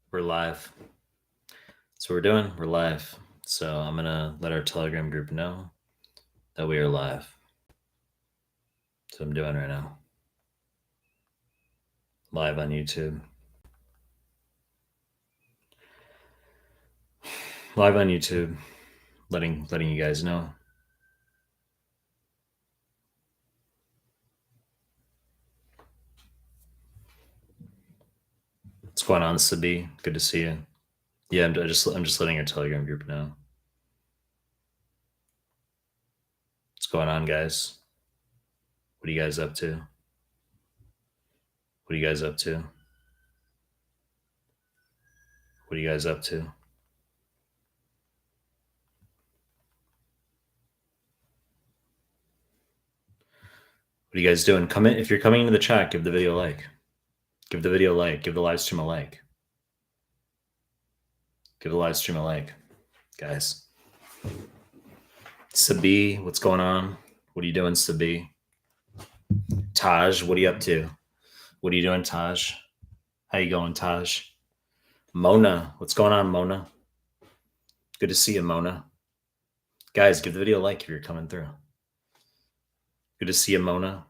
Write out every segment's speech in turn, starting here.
We're live. That's what we're doing. We're live. So I'm going to let our Telegram group know that we are live. That's what I'm doing right now. Live on YouTube. Live on YouTube. Letting you guys know. What's going on, Sabi? Good to see you. Yeah, I'm just letting our Telegram group know. What's going on, guys? What are you guys up to? What are you guys up to? What are you guys up to? What are you guys doing? Come in. If you're coming into the chat, give the video a like. Give the video a like. Give the live stream a like. Give the live stream a like, guys. Sabi, what's going on? What are you doing, Sabi? Taj, what are you up to? What are you doing, Taj? How you going, Taj? Mona, what's going on, Mona? Good to see you, Mona. Guys, give the video a like if you're coming through. Good to see you, Mona.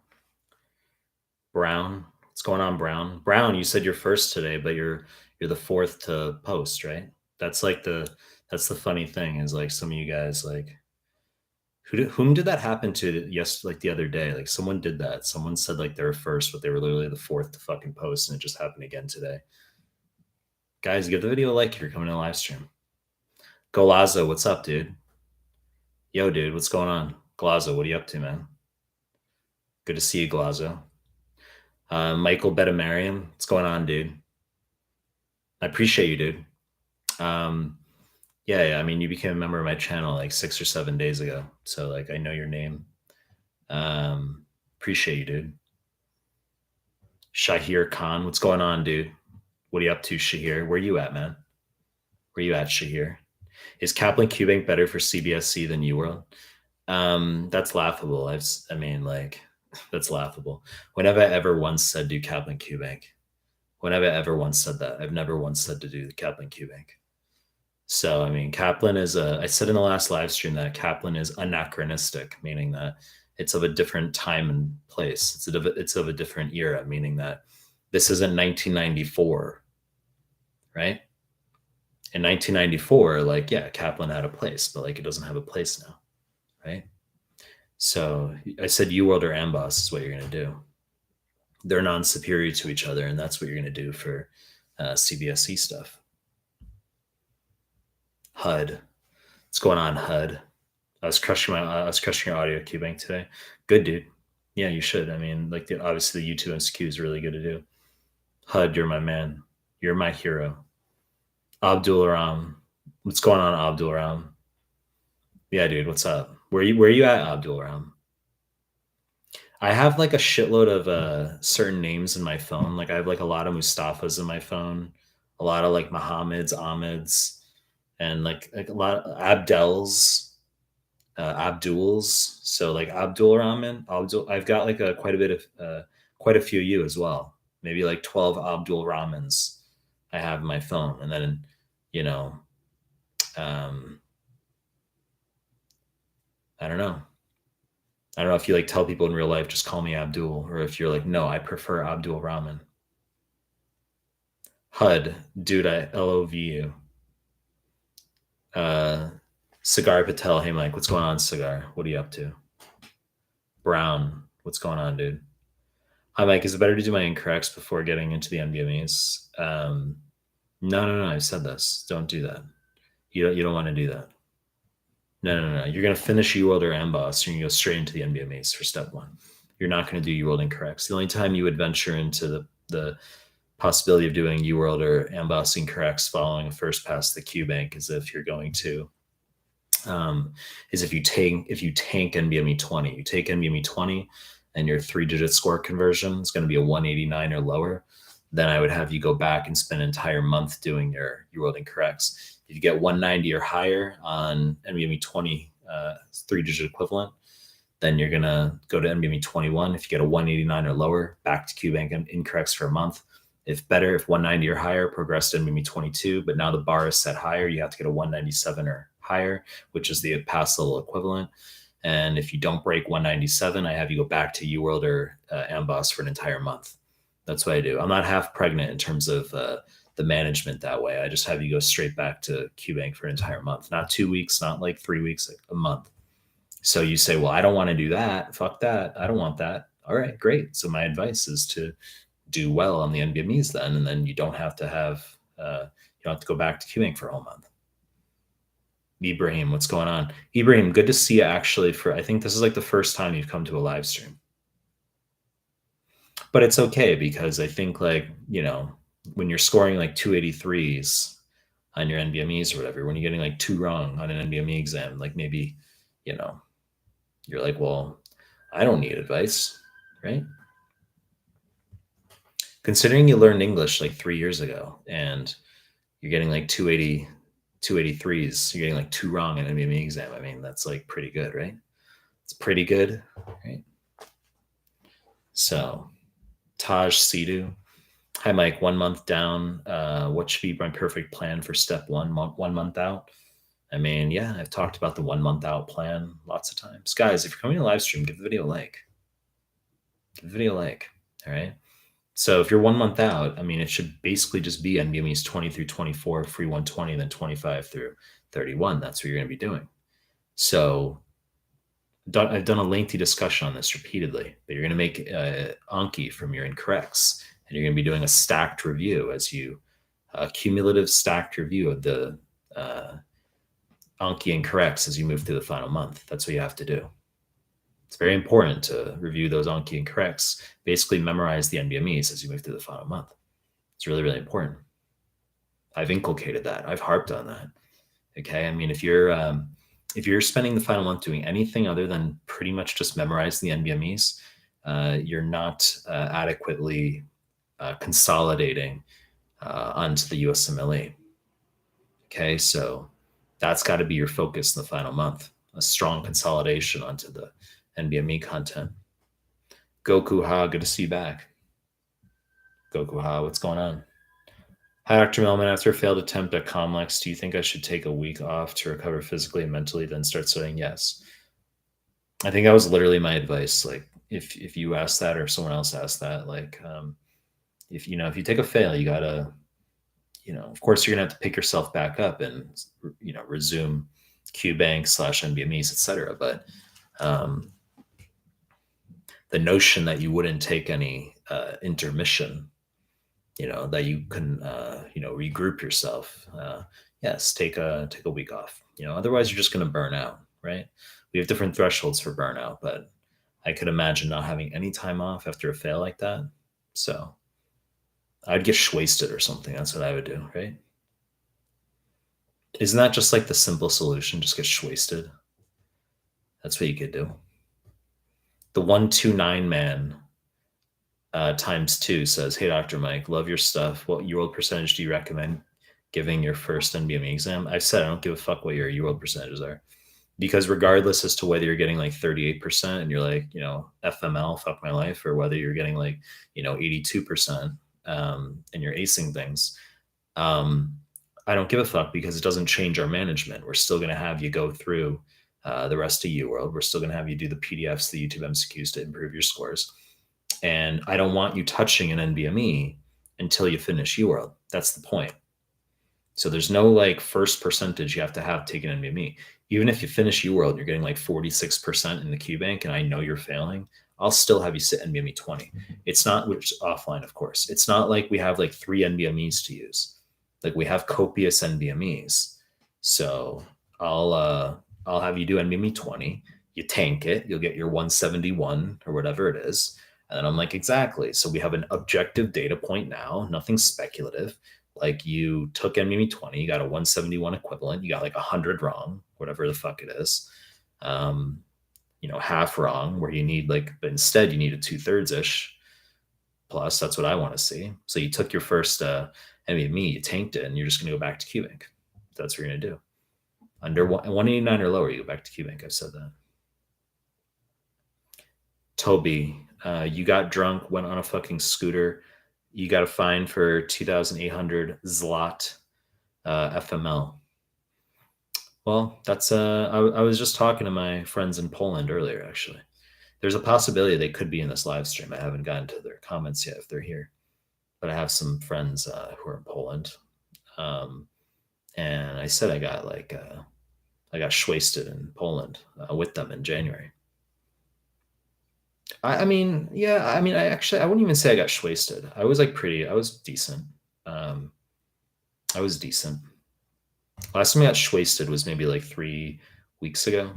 Brown, what's going on, Brown? Brown, you said you're first today, but you're the fourth to post, right? That's the funny thing is like some of you guys like whom did that happen to like the other day? Like someone did that. Someone said like they were first, but they were literally the fourth to fucking post, and it just happened again today. Guys, give the video a like if you're coming to the live stream. Golazo, what's up, dude? Yo, dude, what's going on? Golazo, what are you up to, man? Good to see you, Golazo. Michael Betamarian, what's going on, dude? I appreciate you, dude. Yeah, I mean, you became a member of my channel like 6 or 7 days ago. So like, I know your name. Appreciate you, dude. Shahir Khan, what's going on, dude? What are you up to, Shahir? Where are you at, man? Where are you at, Shahir? Is Kaplan QBank better for CBSC than UWorld? That's laughable. I mean, like, that's laughable. When have I ever once said do Kaplan QBank? When have I ever once said that? I've never once said to do the Kaplan QBank. So, I mean, Kaplan is I said in the last live stream that Kaplan is anachronistic, meaning that it's of a different time and place. It's of a different era, meaning that this isn't 1994, right? In 1994, like, yeah, Kaplan had a place, but like it doesn't have a place now, right? So I said UWorld or Amboss is what you're going to do. They're non-superior to each other, and that's what you're going to do for CBSE stuff. HUD. What's going on, HUD? I was crushing your audio QBank today. Good, dude. Yeah, you should. I mean, like obviously the U2 MCQ is really good to do. HUD, you're my man. You're my hero. Abdul Ram. What's going on, Abdul Ram? Yeah, dude, what's up? Where are you at, Abdul Ram? I have like a shitload of certain names in my phone. Like I have like a lot of Mustafas in my phone, a lot of like Mohammeds, Ahmeds, and like a lot of Abdels, Abduls. So like Abdul Rahman, I've got like quite a few you as well. Maybe like 12 Abdul Rahmans I have in my phone, and then you know, I don't know. I don't know if you like tell people in real life, just call me Abdul, or if you're like, no, I prefer Abdul Rahman. HUD, dude, I love you. Cigar Patel, hey Mike, what's going on, Cigar? What are you up to? Brown, what's going on, dude? Hi Mike, is it better to do my incorrects before getting into the NBMEs? No, I said this. Don't do that. You don't want to do that. No. You're going to finish UWorld or Amboss. You're going to go straight into the NBMEs for step one. You're not going to do UWorld incorrects. The only time you would venture into the possibility of doing UWorld or Amboss incorrects following a first pass the QBank is if you're going to if you tank NBME 20. You take NBME 20 and your 3-digit score conversion is going to be a 189 or lower. Then I would have you go back and spend an entire month doing your UWorld incorrects. If you get 190 or higher on NBME 20 3-digit equivalent, then you're going to go to NBME 21. If you get a 189 or lower, back to QBank incorrects for a month. If 190 or higher, progressed to NBME 22, but now the bar is set higher. You have to get a 197 or higher, which is the pass level equivalent. And if you don't break 197, I have you go back to UWorld or Amboss for an entire month. That's what I do. I'm not half pregnant in terms of the management that way. I just have you go straight back to QBank for an entire month, not 2 weeks, not like 3 weeks, like a month. So you say, well, I don't want to do that. Fuck that. I don't want that. All right, great. So my advice is to do well on the NBMEs then, and then you don't have to go back to queuing for a whole month. Ibrahim, what's going on? Ibrahim, good to see you actually. I think this is like the first time you've come to a live stream. But it's okay because I think when you're scoring like 283s on your NBMEs or whatever, when you're getting like 2 wrong on an NBME exam, like maybe, you're like, well, I don't need advice, right? Considering you learned English like 3 years ago and you're getting like 283s, you're getting like 2 wrong in an NBME exam. I mean, that's like pretty good, right? It's pretty good, right? So, Taj Sidhu. Hi, Mike. 1 month down. What should be my perfect plan for step 1 month out? I mean, yeah, I've talked about the 1 month out plan lots of times. Guys, if you're coming to live stream, give the video a like. Give the video a like, all right? So if you're 1 month out, I mean, it should basically just be NBMEs 20 through 24, free 120, then 25 through 31. That's what you're going to be doing. So I've done a lengthy discussion on this repeatedly, but you're going to make Anki from your incorrects, and you're going to be doing a stacked review a cumulative stacked review of the Anki incorrects as you move through the final month. That's what you have to do. It's very important to review those Anki incorrects, basically memorize the NBMEs as you move through the final month. It's really, really important. I've inculcated that. I've harped on that. Okay. I mean, if you're spending the final month doing anything other than pretty much just memorize the NBMEs, you're not adequately consolidating onto the USMLE. Okay. So that's got to be your focus in the final month, a strong consolidation onto the NBME content. Goku Ha, good to see you back. Goku Ha, what's going on? Hi, Dr. Mehlman. After a failed attempt at Comlex, do you think I should take a week off to recover physically and mentally, then start studying? Yes. I think that was literally my advice. Like, if you asked that or someone else asked that, like, if you take a fail, you gotta, of course, you're gonna have to pick yourself back up and resume QBank / NBMEs, etc. But the notion that you wouldn't take any intermission, that you can regroup yourself, yes, take a week off. Otherwise you're just going to burn out, right? We have different thresholds for burnout, but I could imagine not having any time off after a fail like that. So I'd get wasted or something. That's what I would do, right? Isn't that just like the simple solution? Just get wasted. That's what you could do. The 129 man ×2 says, hey, Dr. Mike, love your stuff. What UWorld percentage do you recommend giving your first NBME exam? I've said I don't give a fuck what your UWorld percentages are, because regardless as to whether you're getting like 38% and you're like, FML, fuck my life, or whether you're getting like, 82% and you're acing things, I don't give a fuck, because it doesn't change our management. We're still going to have you go through the rest of UWorld. We're still going to have you do the PDFs, the YouTube MCQs to improve your scores. And I don't want you touching an NBME until you finish UWorld. That's the point. So there's no like first percentage you have to have taken NBME. Even if you finish UWorld, you're getting like 46% in the QBank, and I know you're failing, I'll still have you sit NBME 20. It's not, which is offline, of course. It's not like we have like 3 NBMEs to use. Like, we have copious NBMEs. So I'll have you do NBME 20. You tank it, you'll get your 171 or whatever it is. And then I'm like, exactly. So we have an objective data point now, nothing speculative. Like, you took NBME 20, you got a 171 equivalent, you got like 100 wrong, whatever the fuck it is. Half wrong, where you need but instead you need a 2/3-ish plus. That's what I want to see. So you took your first NBME, you tanked it, and you're just going to go back to QBank. That's what you're going to do. Under 189 or lower, you go back to QBank. I've said that. Toby, you got drunk, went on a fucking scooter, You got a fine for 2,800 zlot FML. Well, that's I was just talking to my friends in Poland earlier, actually. There's a possibility they could be in this live stream. I haven't gotten to their comments yet if they're here, but I have some friends who are in Poland, um, and I said I got shwasted in Poland with them in January. I mean, yeah, I mean, I wouldn't even say I got shwasted. I was I was decent. Um, I was decent. Last time I got shwasted was maybe like 3 weeks ago.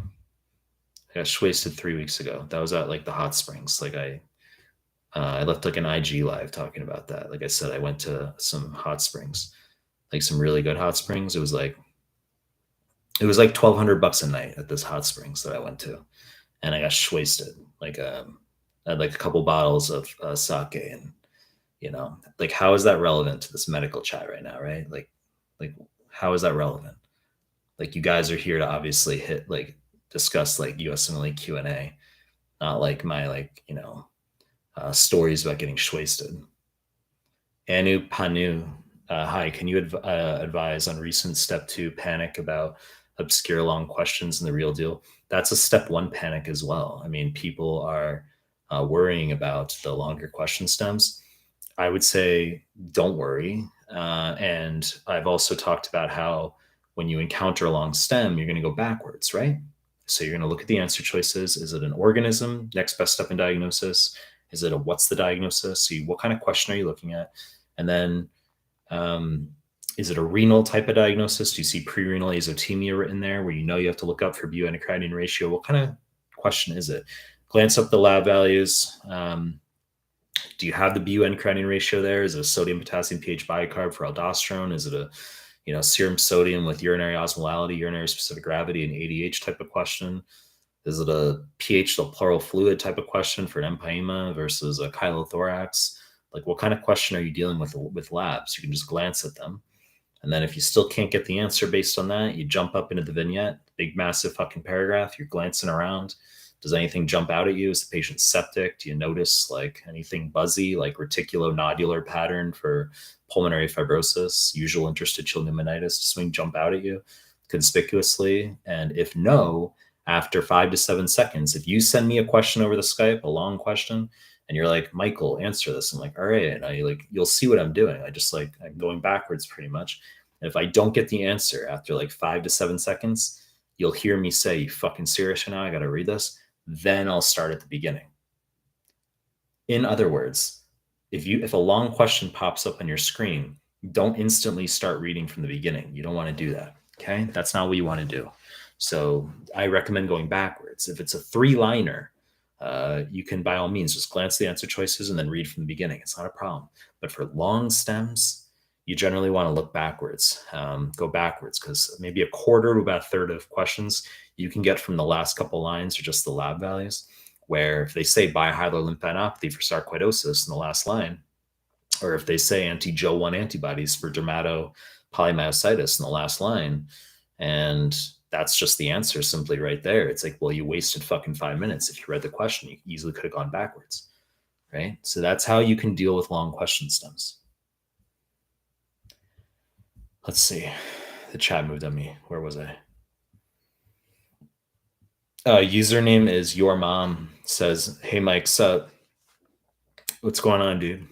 I got shwasted 3 weeks ago. That was at like the hot springs. I left like an IG live talking about that. Like I said, I went to some hot springs, like some really good hot springs. It was like $1,200 a night at this hot springs that I went to, and I got shwasted. I had like a couple bottles of sake, and like how is that relevant to this medical chat right now, right? Like how is that relevant? Like you guys are here to obviously discuss like USMLE Q&A, not like my stories about getting shwasted. Anu Panu, hi, can you advise on recent step 2 panic about obscure long questions in the real deal? That's a step 1 panic as well. I mean, people are worrying about the longer question stems. I would say don't worry. And I've also talked about how when you encounter a long stem, you're going to go backwards, right? So you're going to look at the answer choices. Is it an organism? Next best step in diagnosis. Is it a what's the diagnosis? So what kind of question are you looking at? And then is it a renal type of diagnosis? Do you see pre-renal azotemia written there where you have to look up for bu-creatinine ratio? What kind of question is it? Glance up the lab values. Do you have the bu-creatinine ratio there? Is it a sodium potassium pH bicarb for aldosterone? Is it a serum sodium with urinary osmolality, urinary specific gravity, and ADH type of question? Is it a pH to pleural fluid type of question for an empyema versus a chylothorax? Like what kind of question are you dealing with labs? You can just glance at them. And then if you still can't get the answer based on that, you jump up into the vignette, big, massive fucking paragraph. You're glancing around. Does anything jump out at you? Is the patient septic? Do you notice like anything buzzy, like reticulonodular pattern for pulmonary fibrosis, usual interstitial pneumonitis? Does something jump out at you conspicuously? And if no, after 5 to 7 seconds, if you send me a question over the Skype, a long question, and you're like, Michael, answer this. I'm like, all right. And you'll see what I'm doing. I'm going backwards pretty much. And if I don't get the answer after like 5 to 7 seconds, you'll hear me say, you fucking serious right now? I got to read this. Then I'll start at the beginning. In other words, if a long question pops up on your screen, don't instantly start reading from the beginning. You don't want to do that. Okay. That's not what you want to do. So I recommend going backwards. If it's a 3-liner, you can by all means just glance the answer choices and then read from the beginning. It's not a problem. But for long stems, you generally want to look backwards, go backwards, because maybe a quarter to about a third of questions you can get from the last couple lines or just the lab values, where if they say bihilar lymphadenopathy for sarcoidosis in the last line, or if they say anti-Jo1 antibodies for dermatopolymyositis in the last line, and that's just the answer simply right there. It's like, well, you wasted fucking 5 minutes. If you read the question, you easily could have gone backwards, right? So that's how you can deal with long question stems. Let's see. The chat moved on me. Where was I? Username is your mom says, hey, Mike, sup? What's going on, dude?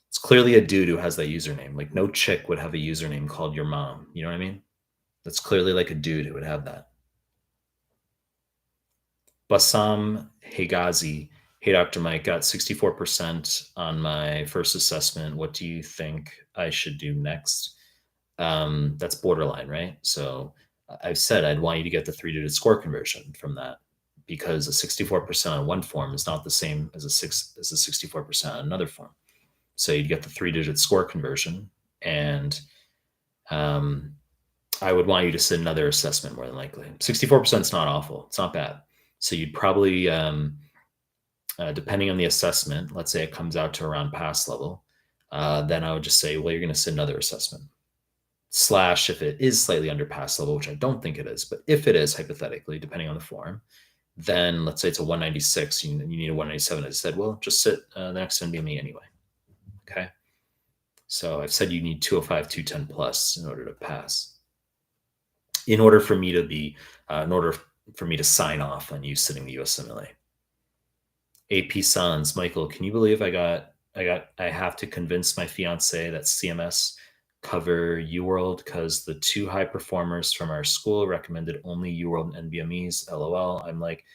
It's clearly a dude who has that username. Like no chick would have a username called your mom. You know what I mean? That's clearly like a dude who would have that. Bassam Hegazi. Hey, Dr. Mike, got 64% on my first assessment. What do you think I should do next? That's borderline, right? So I've said I'd want you to get the 3-digit score conversion from that, because a 64% on one form is not the same as a 64% on another form. So you'd get the 3-digit score conversion, and I would want you to sit another assessment more than likely. 64% is not awful. It's not bad. So you'd probably, depending on the assessment, let's say it comes out to around pass level, then I would just say, well, you're going to sit another assessment. Slash, if it is slightly under pass level, which I don't think it is, but if it is, hypothetically, depending on the form, then let's say it's a 196, you need a 197. I said, well, just sit the next NBME anyway. Okay. So I've said you need 205, 210 plus in order to pass. In order for me to be, in order for me to sign off on you sitting the USMLE. AP Sons, Michael, can you believe I have to convince my fiance that CMS cover UWorld because the two high performers from our school recommended only UWorld and NBMEs. LOL. I'm like,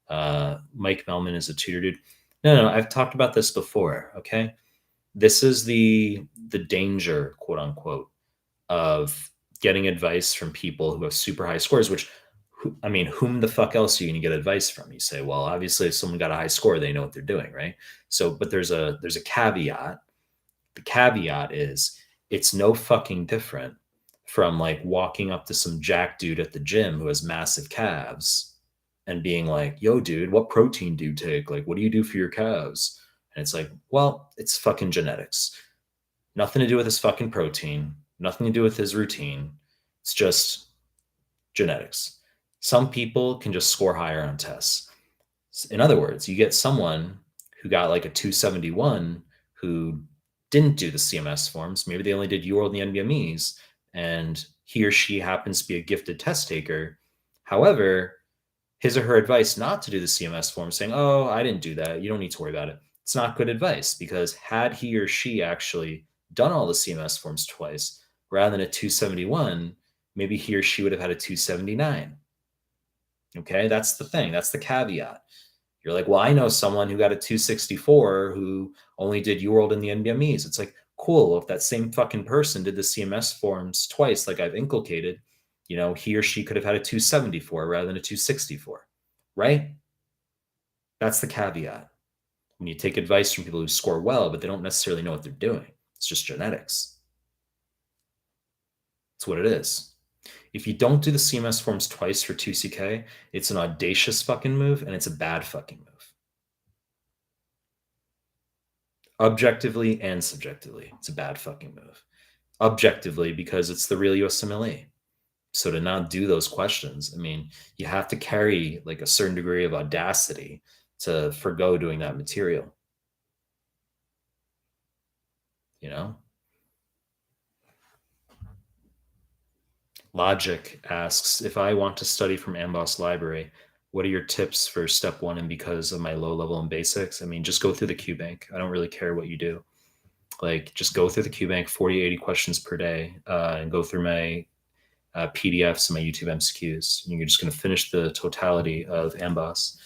Mike Mehlman is a tutor dude. No, I've talked about this before. Okay, this is the danger, quote unquote, of getting advice from people who have super high scores. Which, I mean, whom the fuck else are you going to get advice from? You say, well, obviously, if someone got a high score, they know what they're doing, right? So, but there's a caveat. The caveat is it's no fucking different from like walking up to some jack dude at the gym who has massive calves and being like, yo, dude, what protein do you take? Like, what do you do for your calves? And it's like, well, it's fucking genetics. Nothing to do with his fucking protein, nothing to do with his routine. It's just genetics. Some people can just score higher on tests. In other words, you get someone who got like a 271 who didn't do the CMS forms. Maybe they only did UWorld and the NBMEs, and he or she happens to be a gifted test taker. However, his or her advice not to do the CMS form, saying, oh, I didn't do that, you don't need to worry about it. It's not good advice, because had he or she actually done all the CMS forms twice, rather than a 271, maybe he or she would have had a 279. Okay, that's the thing. That's the caveat. You're like, well, I know someone who got a 264 who only did UWorld and the NBMEs. It's like, cool. If that same fucking person did the CMS forms twice, like I've inculcated, he or she could have had a 274 rather than a 264, right? That's the caveat. When you take advice from people who score well, but they don't necessarily know what they're doing, it's just genetics. It's what it is. If you don't do the CMS forms twice for 2CK, it's an audacious fucking move, and it's a bad fucking move. Objectively and subjectively, it's a bad fucking move. Objectively, because it's the real USMLE. So to not do those questions, I mean, you have to carry like a certain degree of audacity to forgo doing that material. Logic asks, if I want to study from Amboss Library, what are your tips for step one? And because of my low level in basics, I mean, just go through the QBank. I don't really care what you do. Like, just go through the QBank, 40, 80 questions per day, and go through my PDFs and my YouTube MCQs. And you're just going to finish the totality of Amboss,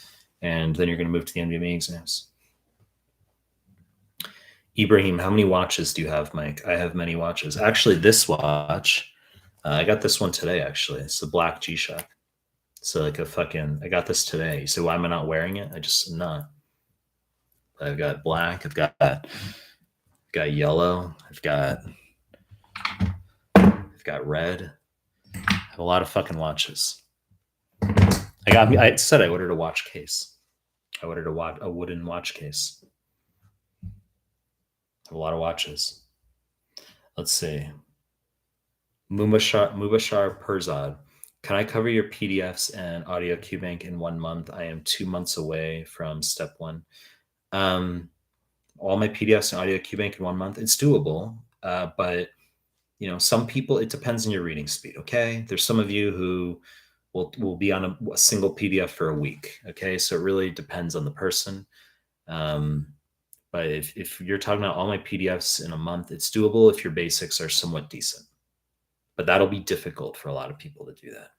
and then you're going to move to the NBME exams. Ibrahim, how many watches do you have, Mike? I have many watches. Actually, this watch, I got this one today, actually. It's the black G-Shock. So like I got this today. You say, why am I not wearing it? I just am not. I've got black. I've got yellow. I've got red. I have a lot of fucking watches. I said I ordered a watch case. I ordered a wooden watch case. I have a lot of watches. Let's see. Mubashar Perzad. Can I cover your PDFs and audio QBank in 1 month? I am 2 months away from step one. All my PDFs and audio QBank in 1 month, it's doable. But some people, it depends on your reading speed. Okay. There's some of you who will be on a single PDF for a week. Okay. So it really depends on the person. But if you're talking about all my PDFs in a month, it's doable if your basics are somewhat decent. But that'll be difficult for a lot of people to do that.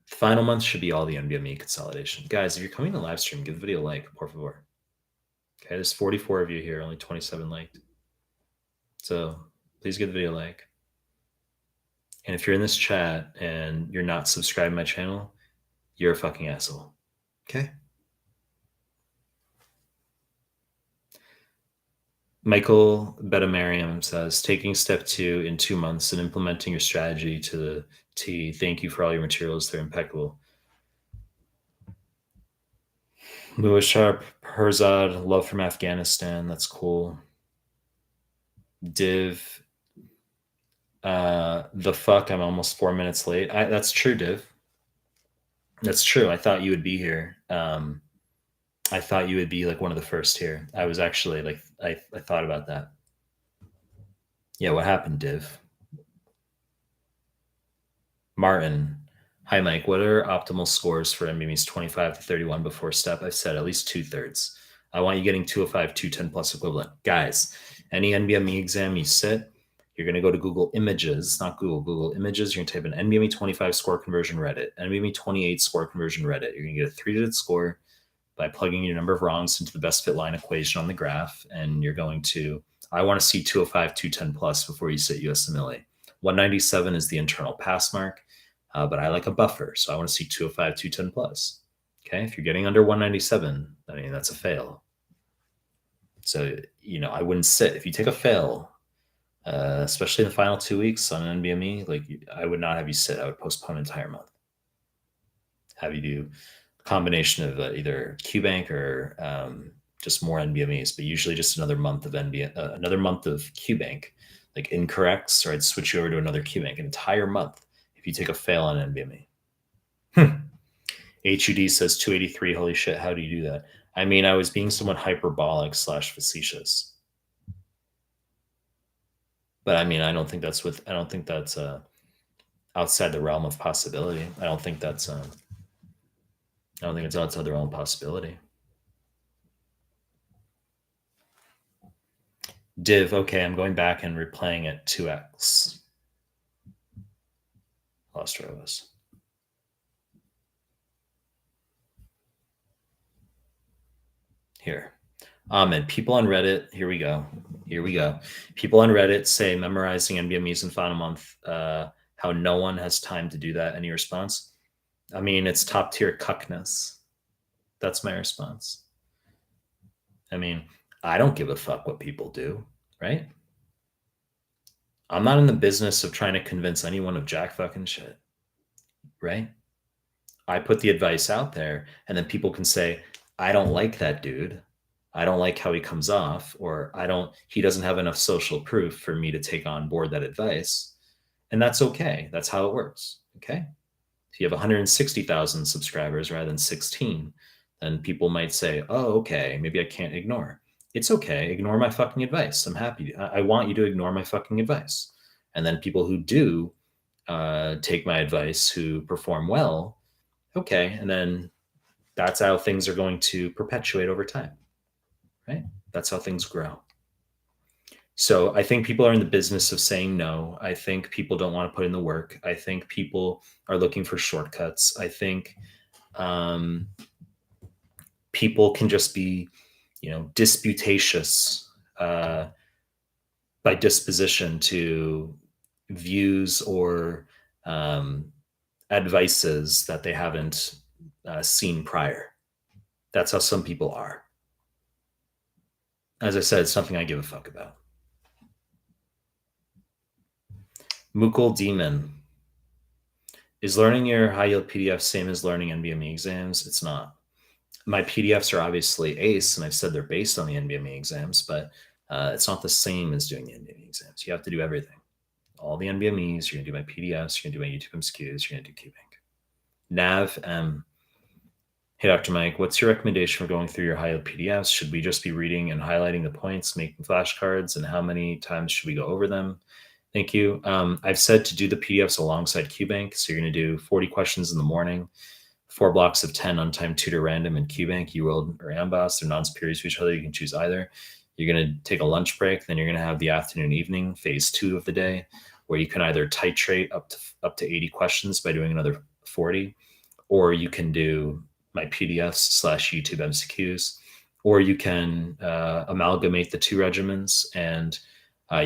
The final month should be all the NBME consolidation. Guys, if you're coming to live stream, give the video a like, por favor. Okay, there's 44 of you here, only 27 liked. So please give the video a like. And if you're in this chat and you're not subscribed to my channel, you're a fucking asshole. Okay? Michael Betamariam says, taking step 2 in 2 months and implementing your strategy to the T. Thank you for all your materials. They're impeccable. Louis Sharp, Herzad, love from Afghanistan. That's cool. Div, the fuck, I'm almost 4 minutes late. That's true, Div. That's true. I thought you would be here. I thought you would be like one of the first here. I was actually like, I thought about that. Yeah, what happened, Div? Martin. Hi, Mike. What are optimal scores for MBME's 25 to 31 before step? I've said at least 2/3. I want you getting 205, 210 plus equivalent. Guys, any NBME exam you sit, you're going to go to Google Images, not Google Images. You're going to type in NBME 25 score conversion Reddit, NBME 28 score conversion Reddit. You're going to get a 3-digit score by plugging your number of wrongs into the best fit line equation on the graph. And you're going to, I want to see 205, 210 plus before you sit USMLE. 197 is the internal pass mark. But I like a buffer, so I want to see 205, 210 plus. Okay, if you're getting under 197, I mean, that's a fail. So, I wouldn't sit. If you take a fail, especially in the final 2 weeks on an NBME, like I would not have you sit. I would postpone an entire month. Have you do a combination of either QBank or just more NBMEs, but usually just another month of QBank, like incorrects, or I'd switch you over to another QBank, an entire month if you take a fail on NBME. HUD says 283. Holy shit, how do you do that? I mean, I was being somewhat hyperbolic / facetious. But I mean, I don't think that's outside the realm of possibility. I don't think it's outside the realm of possibility. Div, okay, I'm going back and replaying it 2x. Lost where I was. Here. Ahmed, people on Reddit, here we go. People on Reddit say memorizing NBMEs in final month, how no one has time to do that. Any response? I mean, it's top tier cuckness. That's my response. I mean, I don't give a fuck what people do, right? I'm not in the business of trying to convince anyone of jack fucking shit, right? I put the advice out there, and then people can say, I don't like that dude. I don't like how he comes off, or he doesn't have enough social proof for me to take on board that advice. And that's okay. That's how it works. Okay. If you have 160,000 subscribers rather than 16, then people might say, oh, okay, maybe I can't ignore. It's okay. Ignore my fucking advice. I'm happy. I want you to ignore my fucking advice. And then people who do take my advice, who perform well, okay. And then that's how things are going to perpetuate over time, right? That's how things grow. So I think people are in the business of saying no. I think people don't want to put in the work. I think people are looking for shortcuts. I think people can just be, disputatious by disposition to views or advices that they haven't seen prior. That's how some people are. As I said, it's something I give a fuck about. Mukul Demon. Is learning your high yield PDF same as learning NBME exams? It's not. My PDFs are obviously ACE, and I've said they're based on the NBME exams, but it's not the same as doing the NBME exams. You have to do everything. All the NBMEs, you're going to do my PDFs, you're going to do my YouTube MSQs, you're going to do QBank. Nav M. Hey, Dr. Mike, what's your recommendation for going through your high yield PDFs? Should we just be reading and highlighting the points, making flashcards, and how many times should we go over them? Thank you. I've said to do the PDFs alongside QBank. So you're going to do 40 questions in the morning, 4 blocks of 10 untimed tutor random in QBank, UWorld, or Amboss. They're non-superior to each other. You can choose either. You're going to take a lunch break. Then you're going to have the afternoon, evening, phase 2 of the day, where you can either titrate up to 80 questions by doing another 40, or you can do my PDFs / YouTube MCQs, or you can amalgamate the 2 regimens, and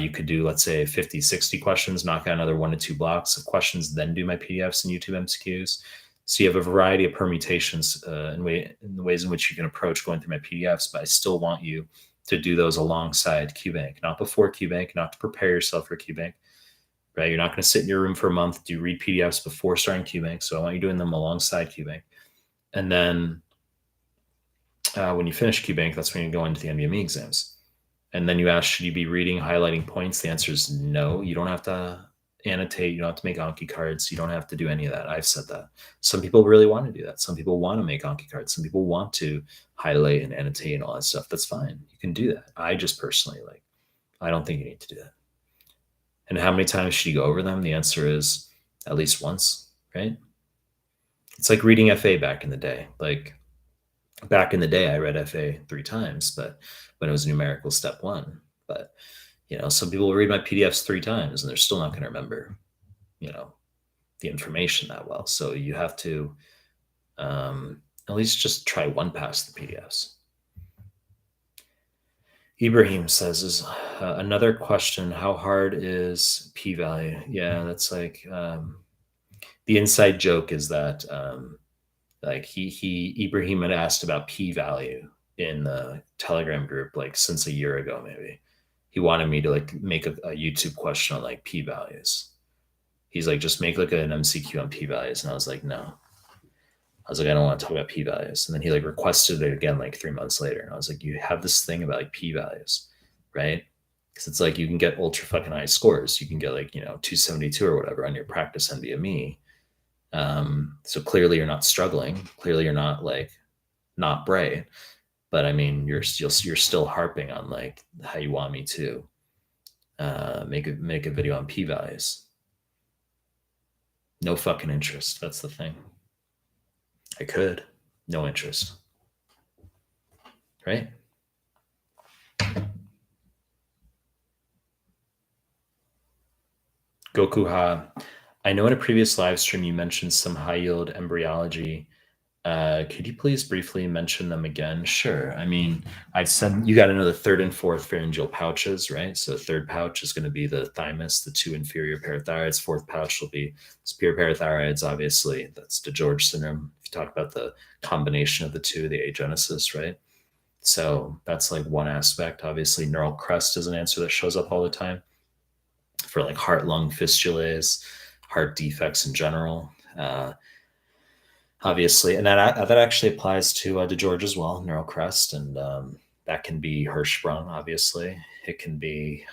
you could do, let's say, 50, 60 questions, knock out another 1 to 2 blocks of questions, then do my PDFs and YouTube MCQs. So you have a variety of permutations in the ways in which you can approach going through my PDFs, but I still want you to do those alongside QBank, not before QBank, not to prepare yourself for QBank, right? You're not going to sit in your room for a month, read PDFs before starting QBank. So I want you doing them alongside QBank. And then when you finish QBank, that's when you go into the NBME exams. And then you ask, should you be reading, highlighting points? The answer is no. You don't have to. annotate. You don't have to make Anki cards. You don't have to do any of that. I've said that. Some people really want to do that. Some people want to make Anki cards. Some people want to highlight and annotate and all that stuff. That's fine. You can do that. I just personally I don't think you need to do that. And how many times should you go over them? The answer is at least once, right? It's like reading FA back in the day. Like back in the day, I read FA 3 times, but when it was numerical step 1. But some people will read my PDFs 3 times and they're still not going to remember, the information that well. So you have to at least just try one pass the PDFs. Ibrahim says, is another question, how hard is p-value? Yeah, that's like the inside joke is that Ibrahim had asked about p-value in the Telegram group since a year ago, maybe. He wanted me to make a YouTube question on p-values. He's just make an MCQ on p-values, and I was like, no. I was like, I don't want to talk about p-values. And then he requested it again 3 months later. And I was like, you have this thing about p-values, right? Because it's you can get ultra fucking high scores. You can get 272 or whatever on your practice NVMe. So clearly you're not struggling. Clearly you're not not bright. But I mean, you're still harping on how you want me to make a video on p-values. No fucking interest. That's the thing. I could. No interest. Right? Gokuha, I know in a previous live stream you mentioned some high-yield embryology. Could you please briefly mention them again? Sure. I mean, I said you got to know the 3rd and 4th pharyngeal pouches, right? So the 3rd pouch is going to be the thymus, the 2 inferior parathyroids. 4th pouch will be superior parathyroids, obviously. That's DeGeorge syndrome. If you talk about the combination of the 2, the agenesis, right? So that's one aspect. Obviously, neural crest is an answer that shows up all the time for heart-lung fistulas, heart defects in general. Obviously, and that actually applies to DeGeorge as well, neural crest, and that can be Hirschsprung. Obviously, it can be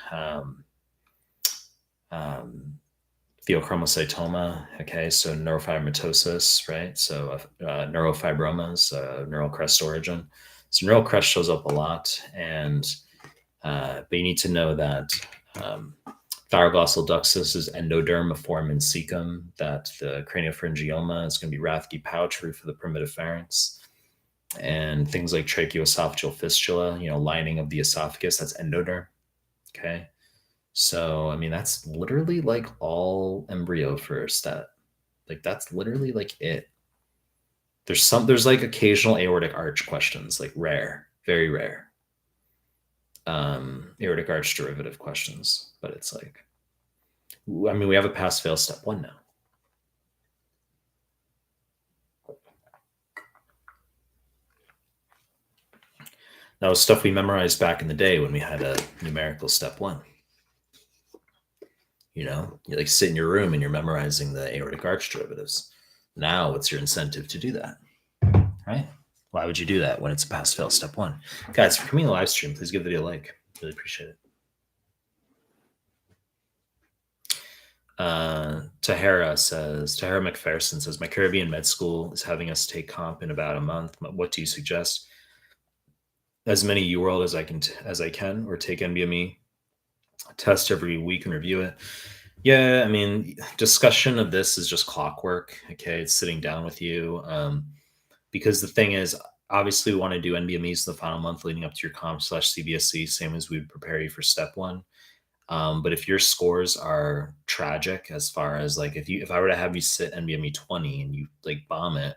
pheochromocytoma. Okay, so neurofibromatosis, right? So neurofibromas, neural crest origin. So neural crest shows up a lot, and but you need to know that thyroglossal ductus is endodermiform in cecum, that the craniopharyngioma is going to be Rathke pouch, roof of the primitive pharynx, and things like tracheoesophageal fistula, lining of the esophagus, that's endoderm. Okay. So, I mean, that's literally all embryo for stat. That's literally it. There's occasional aortic arch questions, rare, very rare. Aortic arch derivative questions, but it's I mean, we have a pass fail step 1 now. That was stuff we memorized back in the day when we had a numerical step 1. You sit in your room and you're memorizing the aortic arch derivatives. Now, what's your incentive to do that? Right? Why would you do that when it's a pass fail step 1? Guys, for coming to the live stream, please give the video a like. Really appreciate it. Tahara McPherson says, my Caribbean med school is having us take comp in about a month. What do you suggest? As many UWorld as I can, or take NBME, test every week and review it. Yeah, I mean, discussion of this is just clockwork. Okay, it's sitting down with you. Because the thing is, obviously, we want to do NBMEs in the final month leading up to your comp/CBSE, same as we would prepare you for step 1. But if your scores are tragic, as far as if I were to have you sit NBME 20 and you bomb it,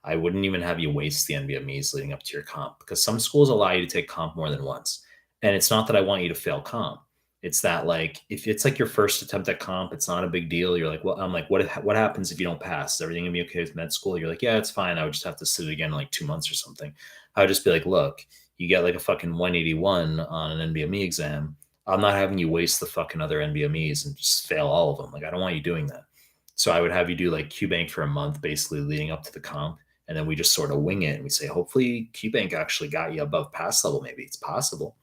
I wouldn't even have you waste the NBMEs leading up to your comp, because some schools allow you to take comp more than once. And it's not that I want you to fail comp. It's that if it's your first attempt at comp, it's not a big deal. You're well, I'm what happens if you don't pass? Is everything gonna be okay with med school? You're yeah, it's fine. I would just have to sit it again in 2 months or something. I would just be look, you get a fucking 181 on an NBME exam. I'm not having you waste the fucking other NBMEs and just fail all of them. I don't want you doing that. So I would have you do QBank for a month, basically leading up to the comp. And then we just sort of wing it and we say, hopefully QBank actually got you above pass level. Maybe it's possible.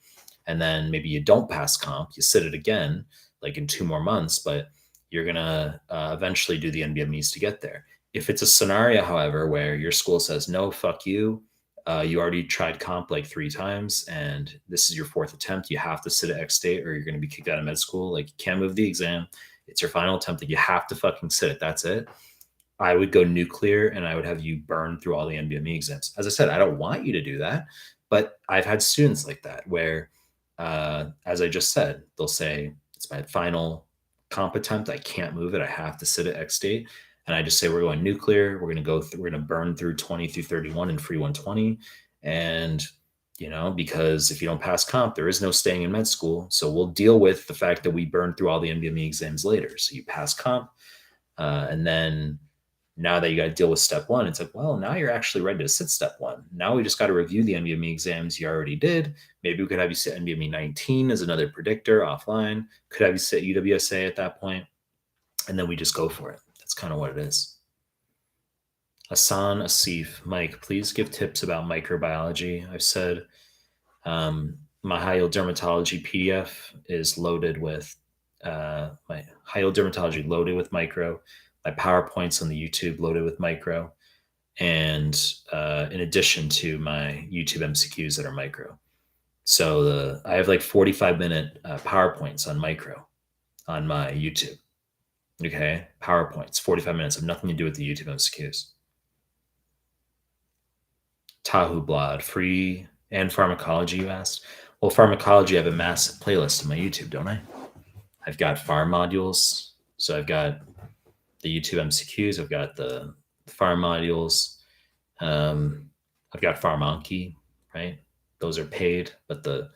And then maybe you don't pass comp, you sit it again, in 2 more months, but you're going to eventually do the NBMEs to get there. If it's a scenario, however, where your school says, no, fuck you, you already tried comp like 3 times and this is your 4th attempt, you have to sit at X date or you're going to be kicked out of med school. Like, you can't move the exam. It's your final attempt that you have to fucking sit it. That's it. I would go nuclear and I would have you burn through all the NBME exams. As I said, I don't want you to do that, but I've had students like that where, as I just said, they'll say, it's my final comp attempt. I can't move it. I have to sit at X date. And I just say, we're going nuclear. We're going to go through, we're going to burn through 20 through 31 and free 120. And, because if you don't pass comp, there is no staying in med school. So we'll deal with the fact that we burn through all the NBME exams later. So you pass comp. And then now that you got to deal with step 1, it's like, well, now you're actually ready to sit step 1. Now we just got to review the NBME exams you already did. Maybe we could have you sit NBME 19 as another predictor offline. Could have you sit UWSA at that point. And then we just go for it. That's kind of what it is. Hassan Asif, Mike, please give tips about microbiology. I've said my high-yield dermatology PDF is loaded with my high-yield dermatology loaded with micro. My PowerPoints on the YouTube loaded with micro, and in addition to my YouTube MCQs that are micro. So I have like 45-minute PowerPoints on micro on my YouTube. Okay, PowerPoints, 45 minutes, have nothing to do with the YouTube MCQs. Tahu Blad, free and pharmacology, you asked. Well, pharmacology, I have a massive playlist on my YouTube, don't I? I've got pharm modules. So I've got the YouTube MCQs. I've got the pharm modules. I've got PharmAnki, right? Those are paid, but the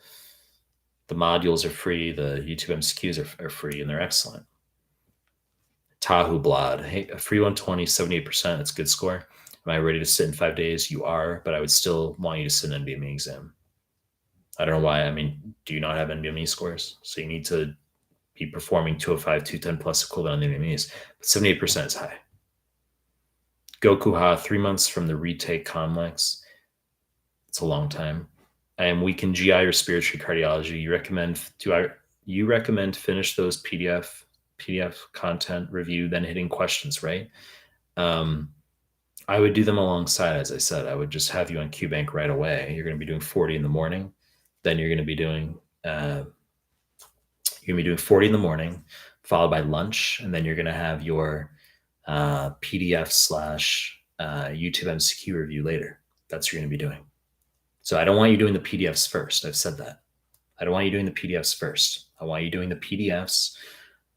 modules are free. The YouTube MCQs are free, and they're excellent. Tahu Blad, hey, a free 120, 78%. That's a good score. Am I ready to sit in 5 days? You are, but I would still want you to sit an NBME exam. I don't know why. I mean, do you not have NBME scores? So you need to be performing 205, 210 plus equivalent on the NBMEs. But 78% is high. Gokuha, 3 months from the retake complex. It's a long time. I am weak in GI or respiratory cardiology. You recommend finish those PDF content review, then hitting questions, right? I would do them alongside. As I said, I would just have you on QBank right away. You're going to be doing 40 in the morning. Then you're going to be doing 40 in the morning, followed by lunch, and then you're going to have your PDF / YouTube MCQ review later. That's what you're going to be doing. So I don't want you doing the PDFs first. I've said that. I don't want you doing the PDFs first. I want you doing the PDFs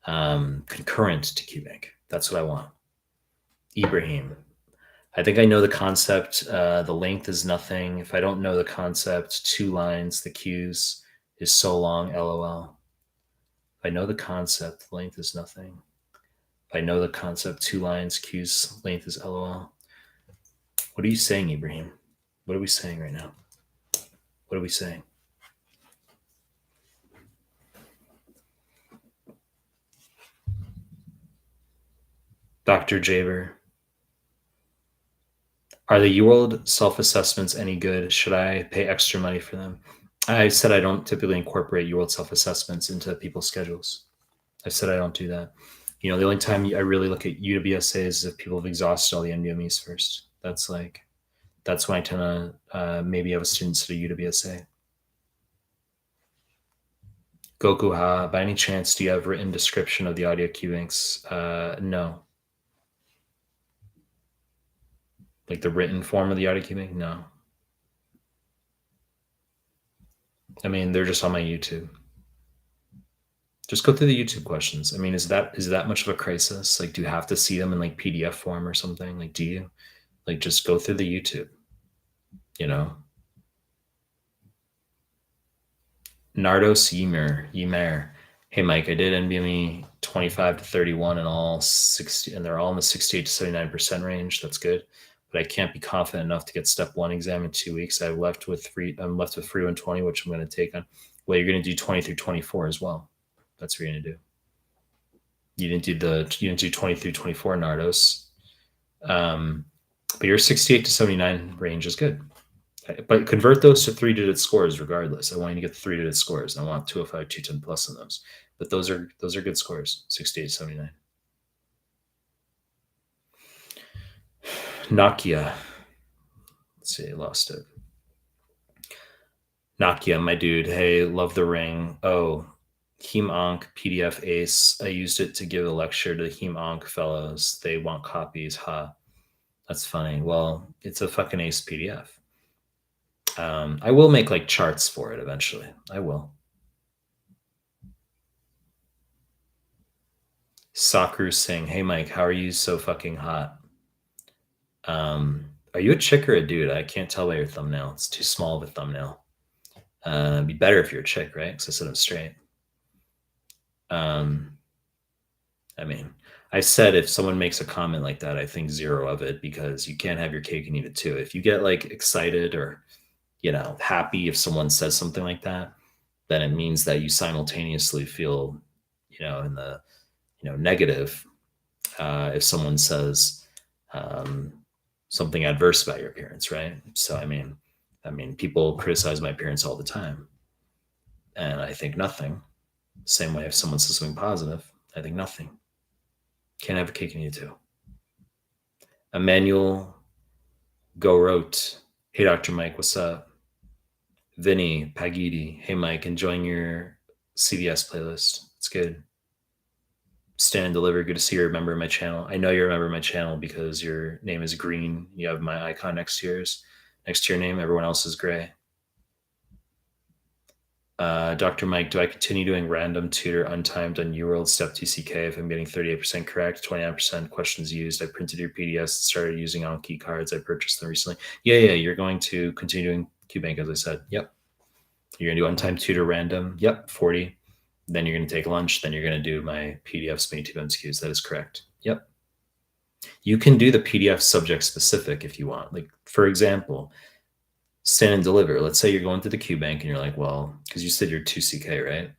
concurrent to QBank. That's what I want. Ibrahim, I think I know the concept. The length is nothing. If I don't know the concept, 2 lines, the Q's is so long, LOL. If I know the concept, length is nothing. If I know the concept, 2 lines, Q's length is LOL. What are you saying, Ibrahim? What are we saying right now? What are we saying? Dr. Jaber, are the UWorld self-assessments any good? Should I pay extra money for them? I said I don't typically incorporate UWorld self-assessments into people's schedules. I said I don't do that. The only time I really look at UWSA is if people have exhausted all the NBMEs first. That's when I tend to maybe have a student sit a UWSA. Gokuha, by any chance, do you have written description of the audio QBanks? No. Like the written form of the audio QBank? No. I mean, they're just on my YouTube. Just go through the YouTube questions. I mean, is that much of a crisis? Like, do you have to see them in like PDF form or something? Like, do you? Like, just go through the YouTube, Nardos Ymer. Hey, Mike, I did NBME 25 to 31 and all 60, and they're all in the 68 to 79% range. That's good. But I can't be confident enough to get step 1 exam in 2 weeks. I'm left with free 120, which I'm going to take on. Well, you're going to do 20 through 24 as well. That's what you're going to do. You didn't do 20 through 24, Nardos. But your 68 to 79 range is good. But convert those to 3-digit scores regardless. I want you to get the 3-digit scores. I want 205, 210 plus in those. But those are good scores, 68 to 79. Nokia. Let's see, I lost it. Nokia, my dude. Hey, love the ring. Oh, Heme Onc PDF Ace. I used it to give a lecture to the Heme Onc fellows. They want copies. Ha. That's funny. Well, it's a fucking Ace PDF. I will make like charts for it eventually. I will. Sakru Singh. Hey, Mike, how are you so fucking hot? Are you a chick or a dude? I can't tell by your thumbnail. It's too small of a thumbnail. It'd be better if you're a chick, right? Because I said I'm straight. I mean, I said if someone makes a comment like that, I think zero of it because you can't have your cake and eat it too. If you get like excited or, happy if someone says something like that, then it means that you simultaneously feel, in the, negative if someone says um, something adverse about your appearance, right? So, I mean, people criticize my appearance all the time, and I think nothing. Same way if someone says something positive, I think nothing. Can't have a cake and eat it too. Emmanuel Go wrote, "Hey, Dr. Mike, what's up?" Vinny Pagidi, "Hey, Mike, enjoying your CVS playlist. It's good. Stand and Deliver, good to see you're a member of my channel. I know you're a member of my channel because your name is green. You have my icon next to yours, next to your name. Everyone else is gray." Dr. Mike, do I continue doing random tutor untimed on UWorld step TCK if I'm getting 38% correct, 29% questions used? I printed your PDFs, started using Anki cards. I purchased them recently. Yeah, you're going to continue doing QBank, as I said. Yep. You're going to do untimed tutor random. Yep, 40. Then you're going to take lunch. Then you're going to do my PDFs, YouTube MCQs. That is correct. Yep. You can do the PDF subject specific if you want. Like, for example, Stand and Deliver. Let's say you're going to the QBank and you're like, well, because you said you're 2CK, right?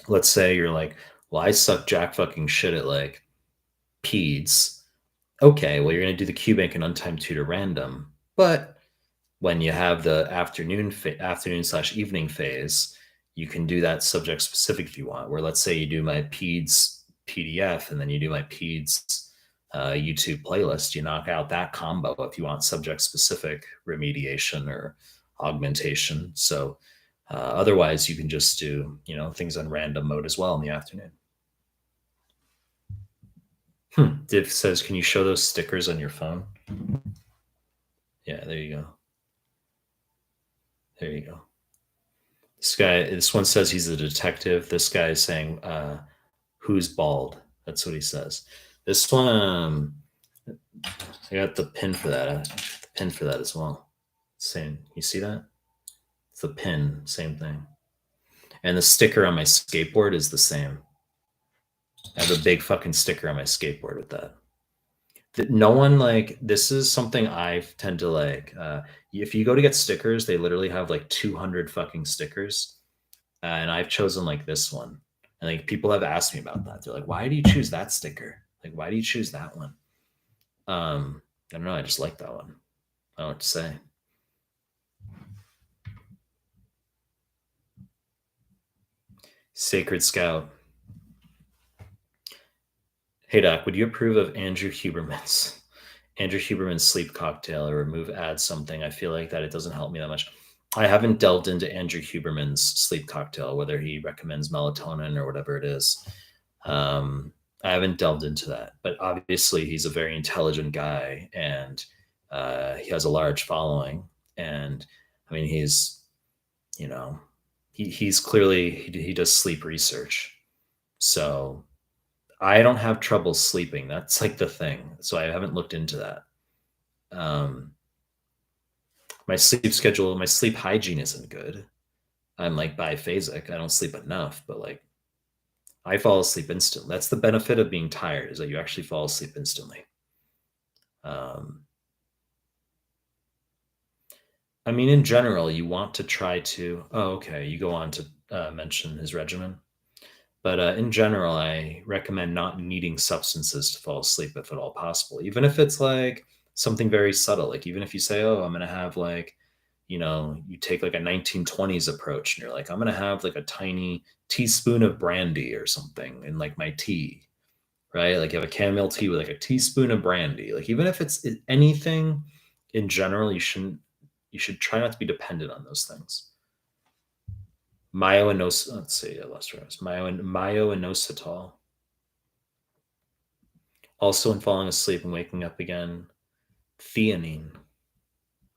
Let's say you're like, well, I suck jack fucking shit at like peds. Okay, well, you're going to do the QBank and untimed tutor random. But when you have the afternoon/evening phase, you can do that subject specific if you want. Where let's say you do my peds PDF and then you do my peds YouTube playlist, you knock out that combo if you want subject specific remediation or augmentation. So otherwise, you can just do things on random mode as well in the afternoon. Div says, "Can you show those stickers on your phone?" Yeah, there you go. There you go. This one says he's a detective. This guy is saying, "Who's bald?" That's what he says. This one, I got the pin for that. The pin for that as well. Same. You see that? It's the pin. Same thing. And the sticker on my skateboard is the same. I have a big fucking sticker on my skateboard with that. No one this is something I tend to like. If you go to get stickers, they literally have like 200 fucking stickers. And I've chosen like this one. And like people have asked me about that. They're like, "Why do you choose that sticker? Like, why do you choose that one?" I don't know. I just like that one. I don't know what to say. Sacred Scout. "Hey Doc, would you approve of Andrew Huberman's sleep cocktail or add something? I feel like that it doesn't help me that much." I haven't delved into Andrew Huberman's sleep cocktail, whether he recommends melatonin or whatever it is. I haven't delved into that, but obviously he's a very intelligent guy and he has a large following. And I mean, he's clearly he does sleep research. So I don't have trouble sleeping. That's like the thing. So I haven't looked into that. My sleep hygiene isn't good. I'm like biphasic. I don't sleep enough, but like I fall asleep instantly. That's the benefit of being tired, is that you actually fall asleep instantly. I mean, in general, you want to try to. Oh, okay. You go on to mention his regimen. But in general, I recommend not needing substances to fall asleep if at all possible, even if it's like something very subtle. Like, even if you say, "Oh, I'm going to have like," you take like a 1920s approach and you're like, "I'm going to have like a tiny teaspoon of brandy or something in like my tea," right? Like you have a chamomile tea with like a teaspoon of brandy. Like even if it's anything in general, you should try not to be dependent on those things. Let's see, myo-inositol. Also, when falling asleep and waking up again, theanine.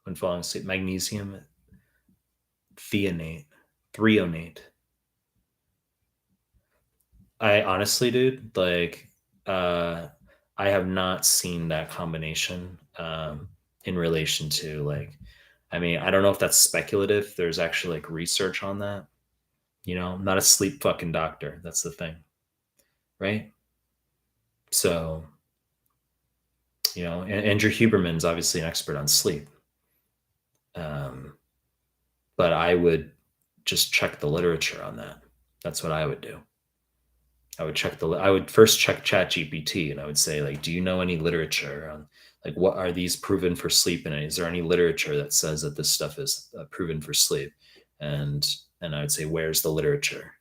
When falling asleep, magnesium, threonate. I honestly, dude, like, I have not seen that combination in relation to like, I mean, I don't know if that's speculative. There's actually like research on that. I'm not a sleep fucking doctor. That's the thing, right? So, and Andrew Huberman's obviously an expert on sleep. But I would just check the literature on that. That's what I would do. I would first check ChatGPT and I would say, like, do you know any literature on like what are these proven for sleep? And is there any literature that says that this stuff is proven for sleep? And I would say, where's the literature?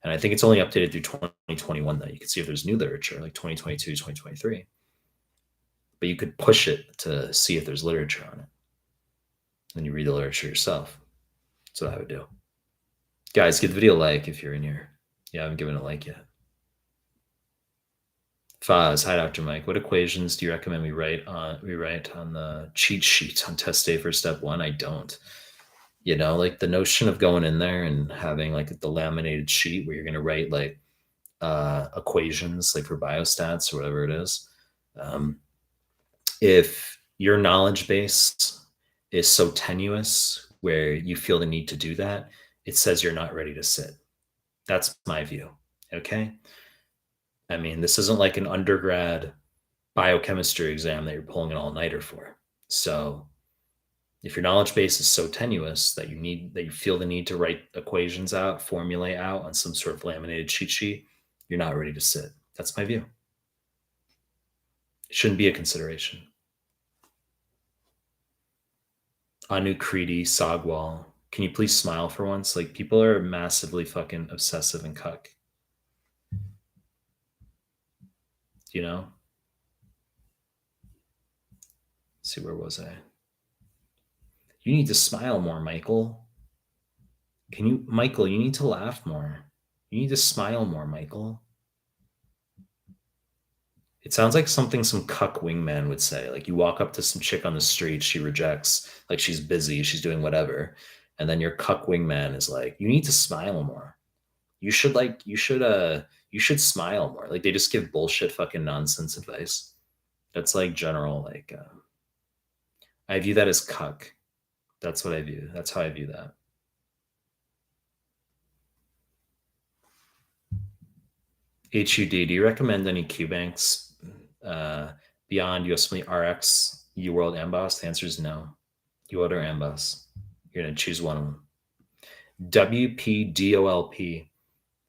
And I think it's only updated through 2021 that you can see if there's new literature, like 2022, 2023. But you could push it to see if there's literature on it. Then you read the literature yourself. That's what I would do. Guys, give the video a like if you're in here. Yeah, I haven't given a like yet. Faz, hi Dr. Mike. What equations do you recommend we write on the cheat sheet on test day for step 1? I don't. Like the notion of going in there and having like the laminated sheet where you're going to write like equations like for biostats or whatever it is. If your knowledge base is so tenuous where you feel the need to do that, it says you're not ready to sit. That's my view. Okay. I mean, this isn't like an undergrad biochemistry exam that you're pulling an all-nighter for. So if your knowledge base is so tenuous that you feel the need to write equations out, formulae out on some sort of laminated cheat sheet, you're not ready to sit. That's my view. It shouldn't be a consideration. Anu Creedy, Sagwal, can you please smile for once? Like, people are massively fucking obsessive and cuck. Let's see, where was I? You need to smile more, Michael. Michael, you need to laugh more. You need to smile more, Michael. It sounds like something some cuck wingman would say. Like you walk up to some chick on the street, she rejects, like she's busy, she's doing whatever. And then your cuck wingman is like, you need to smile more. You should smile more. Like they just give bullshit fucking nonsense advice. That's like general, like, I view that as cuck. That's what I view. That's how I view that. HUD, do you recommend any Q banks beyond USMLE RX, UWorld, Amboss? The answer is no. UWorld or Amboss. You're going to choose one of them. WPDOLP.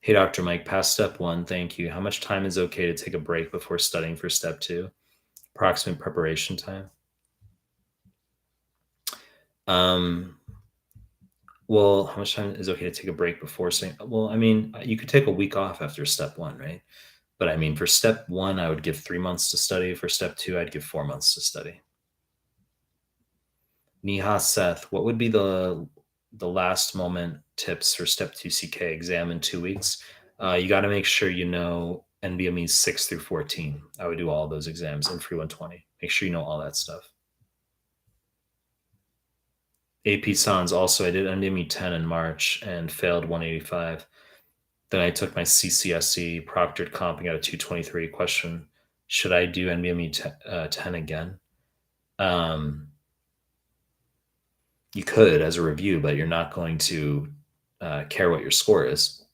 Hey, Dr. Mike, past step 1, thank you. How much time is okay to take a break before studying for step 2? Approximate preparation time? Well, how much time is okay to take a break before studying? Well, I mean, you could take a week off after step 1, right? But I mean, for step 1, I would give 3 months to study. For step 2, I'd give 4 months to study. Neha Seth, what would be the last moment tips for step 2 CK exam in 2 weeks? You got to make sure you know NBMEs 6 through 14. I would do all those exams in Free 120. Make sure you know all that stuff. AP Sans also, I did NBME 10 in March and failed 185. Then I took my CCSE proctored comp and got a 223 question. Should I do NBME 10 again? You could as a review, but you're not going to care what your score is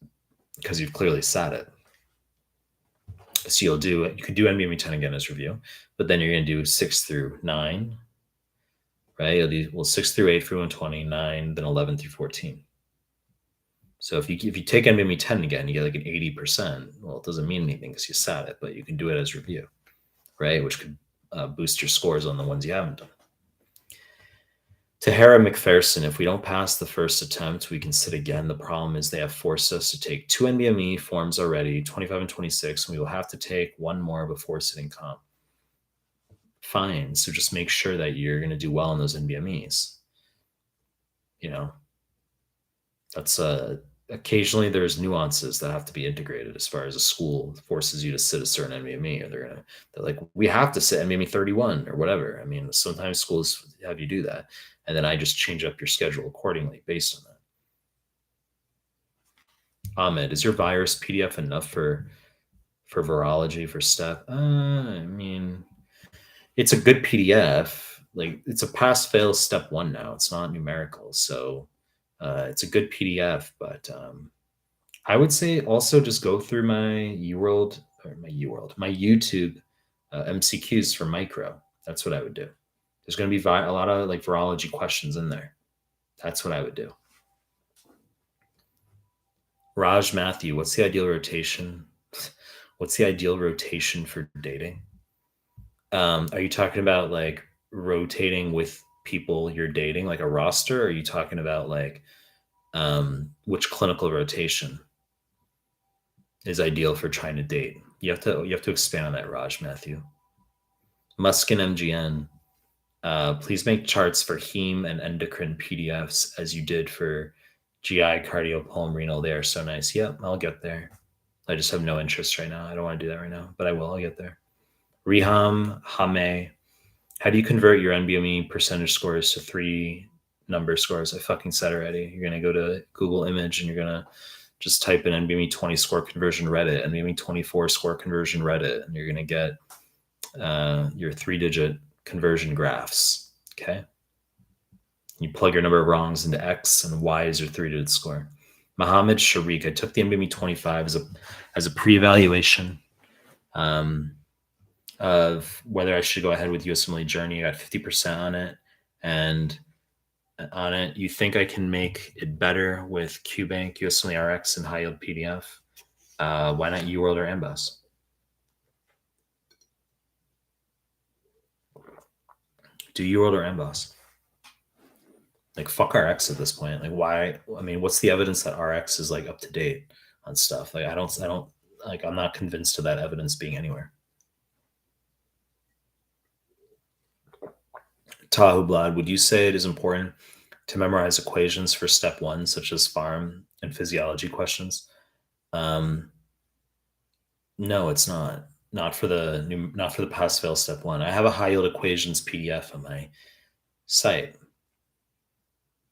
because you've clearly sat it. So you could do NBME 10 again as review, but then you're going to do 6 through 9, right? You'll do 6 through 8 for 120, 9, then 11 through 14. So if you take NBME 10 again, you get like an 80%. Well, it doesn't mean anything because you sat it, but you can do it as review, right? Which could boost your scores on the ones you haven't done. Tahara McPherson, if we don't pass the first attempt, we can sit again. The problem is they have forced us to take 2 NBME forms already, 25 and 26, and we will have to take one more before sitting comp. Fine. So just make sure that you're going to do well in those NBMEs. You know, that's occasionally there's nuances that have to be integrated as far as a school forces you to sit a certain NBME, or they're like, we have to sit NBME 31 or whatever. I mean, sometimes schools have you do that. And then I just change up your schedule accordingly based on that. Ahmed, is your virus PDF enough for virology for STEP? I mean, it's a good PDF. Like, it's a pass-fail step 1 now. It's not numerical, so it's a good PDF. But I would say also just go through my YouTube MCQs for micro. That's what I would do. There's going to be a lot of like virology questions in there. That's what I would do. Raj Matthew, what's the ideal rotation? What's the ideal rotation for dating? Are you talking about like rotating with people you're dating, like a roster? Or are you talking about like which clinical rotation is ideal for trying to date? You have to expand on that, Raj Matthew. Muskin MGN. Please make charts for heme and endocrine PDFs as you did for GI, cardio, pulm, renal. They are so nice. Yep, I'll get there. I just have no interest right now. I don't want to do that right now, but I will. I'll get there. Riham Hame. How do you convert your NBME percentage scores to 3 number scores? I fucking said already. You're going to go to Google Image and you're going to just type in NBME 20 score conversion Reddit, NBME 24 score conversion Reddit, and you're going to get your 3-digit conversion graphs. Okay. You plug your number of wrongs into X, and Y is your 3-digit score. Mohammed Sharik. I took the NBME 25 as a pre-evaluation of whether I should go ahead with USMLE Journey. I got 50% on it, and on it, you think I can make it better with QBank, USMLE RX, and high yield PDF? Why not UWorld or Ambos? Do UWorld or Ambos? Like, fuck RX at this point. Like, why? I mean, what's the evidence that RX is like up to date on stuff? Like, I don't like, I'm not convinced of that evidence being anywhere. Tahu Blad, would you say it is important to memorize equations for step 1, such as pharm and physiology questions? No, it's not. Not for the pass-fail step 1. I have a high yield equations PDF on my site.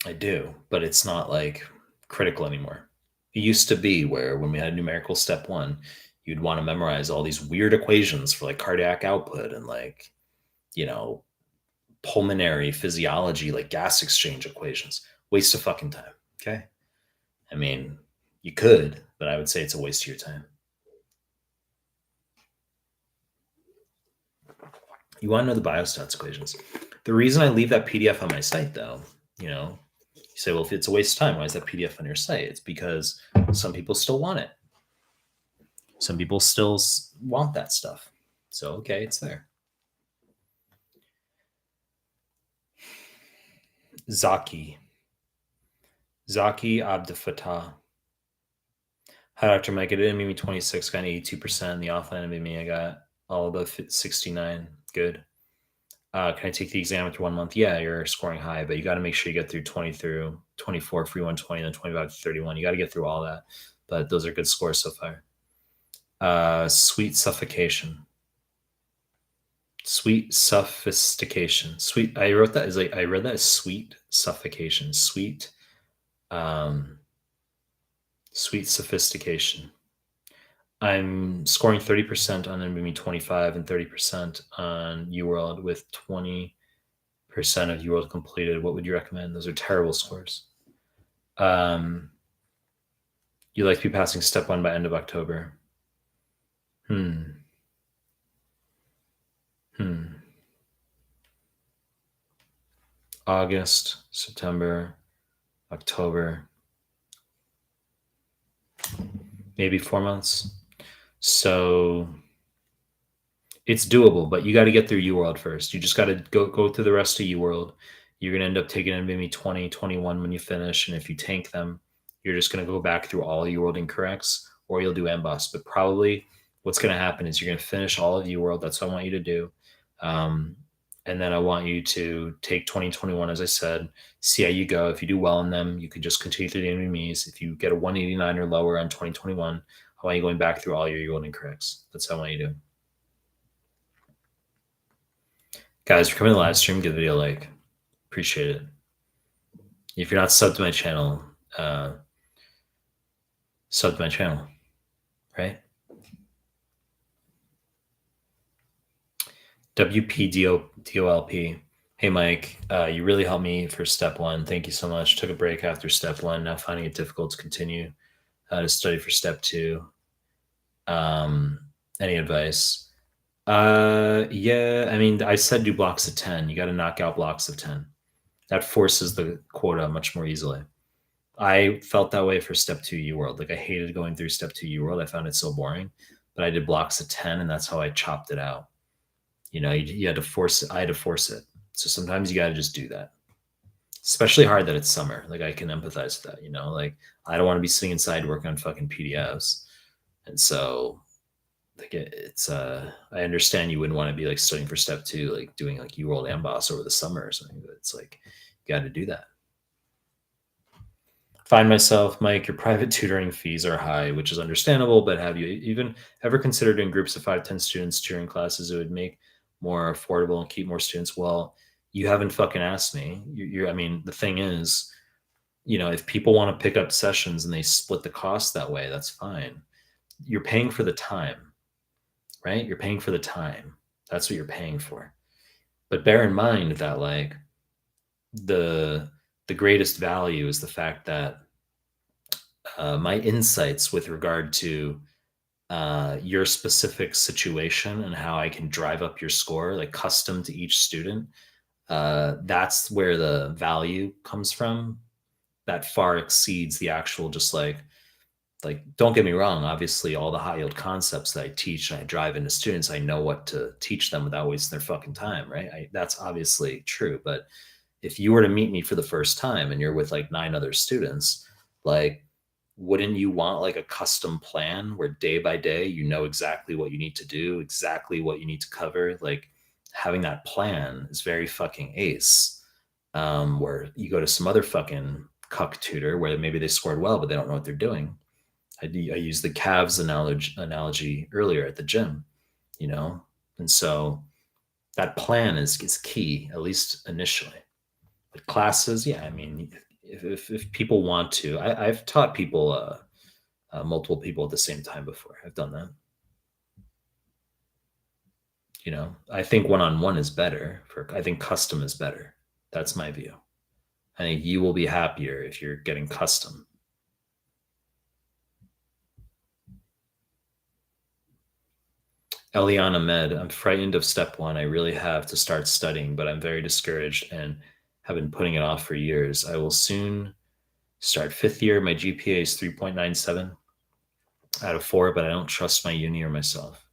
I do, but it's not like critical anymore. It used to be where when we had numerical step 1, you'd want to memorize all these weird equations for like cardiac output and like, you know, pulmonary physiology, like gas exchange equations. Waste of fucking time. Okay. I mean, you could, but I would say it's a waste of your time. You want to know the biostats equations. The reason I leave that PDF on my site, though, you know, you say, well, if it's a waste of time, why is that PDF on your site? It's because some people still want it. Some people still want that stuff. So, okay, it's there. Zaki Abdefatah. Hi, Dr. Mike. I did NBME 26, got an 82%. The offline NBME, I got all above 69. Good. Can I take the exam after 1 month? Yeah, you're scoring high, but you got to make sure you get through 20 through 24, free 120, and then 25 to 31. You got to get through all that. But those are good scores so far. Sweet suffocation. Sweet sophistication. Sweet. I wrote that as like, I read that as sweet suffocation. Sweet sophistication. I'm scoring 30% on NBME 25 and 30% on UWorld with 20% of UWorld completed. What would you recommend? Those are terrible scores. You like to be passing step 1 by end of October. August, September, October, maybe 4 months. So it's doable, but you got to get through UWorld first. You just got to go through the rest of UWorld. You're going to end up taking NVMe 20, 21 when you finish. And if you tank them, you're just going to go back through all UWorld incorrects, or you'll do MBOS. But probably what's going to happen is you're going to finish all of UWorld. That's what I want you to do. And then I want you to take 2021, as I said, see how you go. If you do well in them, you can just continue through the NVMEs. If you get a 189 or lower on 2021, I want you going back through all your UWorld incorrects. That's how I want you to do. Guys, for coming to the live stream, give the video a like. Appreciate it. If you're not subbed to my channel, sub to my channel, right? WPDOLP. Hey, Mike, you really helped me for step one. Thank you so much. Took a break after step one. Now finding it difficult to continue to study for step two. Any advice? Yeah, I mean, I said do blocks of 10. You got to knock out blocks of 10. That forces the quota much more easily. I felt that way for step 2 UWorld. Like I hated going through step 2 UWorld. I found it so boring, but I did blocks of 10 and that's how I chopped it out. You know, you had to force it. I had to force it. So sometimes you got to just do that. Especially hard that it's summer. Like I can empathize with that, you know, like I don't want to be sitting inside working on fucking PDFs. And so like it's I understand you wouldn't want to be like studying for step 2, like doing like UWorld MBOS over the summer or something, but it's like you got to do that. Find myself, Mike, your private tutoring fees are high, which is understandable, but have you even ever considered in groups of 5-10 students tutoring classes? It would make more affordable and keep more students. Well, you haven't fucking asked me. I mean, the thing is, you know, if people want to pick up sessions and they split the cost that way, that's fine. You're paying for the time, right? You're paying for the time. That's what you're paying for. But bear in mind that like the greatest value is the fact that my insights with regard to your specific situation and how I can drive up your score, like custom to each student, that's where the value comes from. That far exceeds the actual just like don't get me wrong, obviously all the high yield concepts that I teach and I drive into students, I know what to teach them without wasting their fucking time, right? That's obviously true. But if you were to meet me for the first time and you're with like 9 other students, like wouldn't you want like a custom plan where day by day you know exactly what you need to do, exactly what you need to cover? Like having that plan is very fucking ace. Where you go to some other fucking cuck tutor where maybe they scored well but they don't know what they're doing. I used the calves analogy earlier at the gym, you know, and so that plan is key, at least initially. But classes, yeah, I mean, if people want to, I've taught people, multiple people at the same time before. I've done that. You know, I think one-on-one is better. I think custom is better. That's my view. I think you will be happier if you're getting custom. Eliana Med, I'm frightened of step 1. I really have to start studying, but I'm very discouraged and have been putting it off for years. I will soon start 5th year. My GPA is 3.97 out of 4, but I don't trust my uni or myself.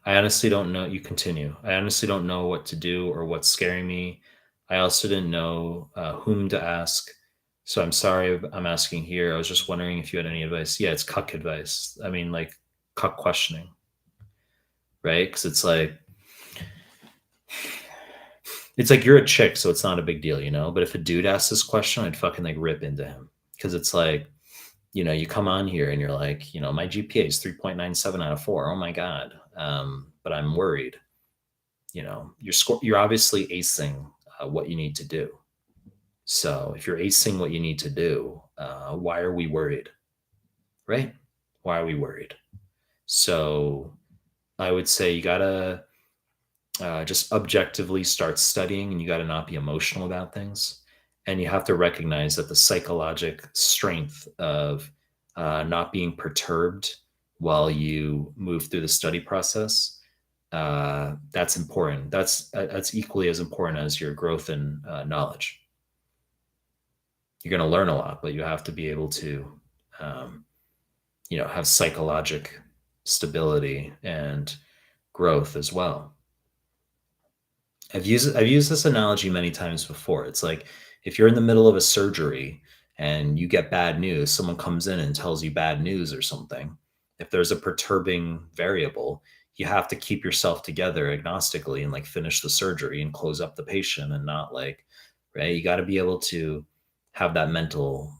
I honestly don't know. You continue. I honestly don't know what to do or what's scaring me. I also didn't know whom to ask. So I'm sorry I'm asking here. I was just wondering if you had any advice. Yeah, it's cuck advice. I mean, like cuck questioning, right? Because it's like you're a chick, so it's not a big deal, you know? But if a dude asks this question, I'd fucking like rip into him. Because it's like, you know, you come on here and you're like, you know, my GPA is 3.97 out of 4. Oh my God. But I'm worried. You know, you're obviously acing what you need to do. So if you're acing what you need to do, why are we worried? Right? Why are we worried? So I would say you gotta just objectively start studying, and you gotta not be emotional about things. And you have to recognize that the psychologic strength of not being perturbed while you move through the study process, that's important. That's equally as important as your growth in knowledge. You're going to learn a lot, but you have to be able to, you know, have psychologic stability and growth as well. I've used this analogy many times before. It's like if you're in the middle of a surgery and you get bad news, someone comes in and tells you bad news or something. If there's a perturbing variable, you have to keep yourself together agnostically and like finish the surgery and close up the patient and not like, right? You got to be able to have that mental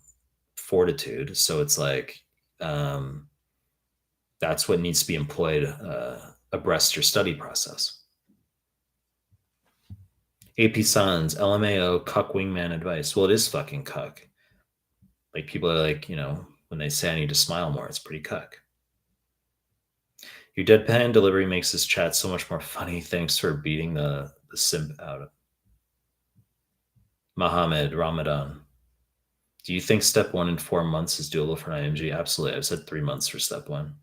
fortitude. So it's like um, that's what needs to be employed abreast your study process. AP Sans, LMAO, cuck wingman advice. Well, it is fucking cuck. Like people are like, when they say I need to smile more, it's pretty cuck. Your deadpan delivery makes this chat so much more funny. Thanks for beating the simp out of Mohammed Ramadan. Do you think step 1 in 4 months is doable for an IMG? Absolutely. I've said 3 months for step 1.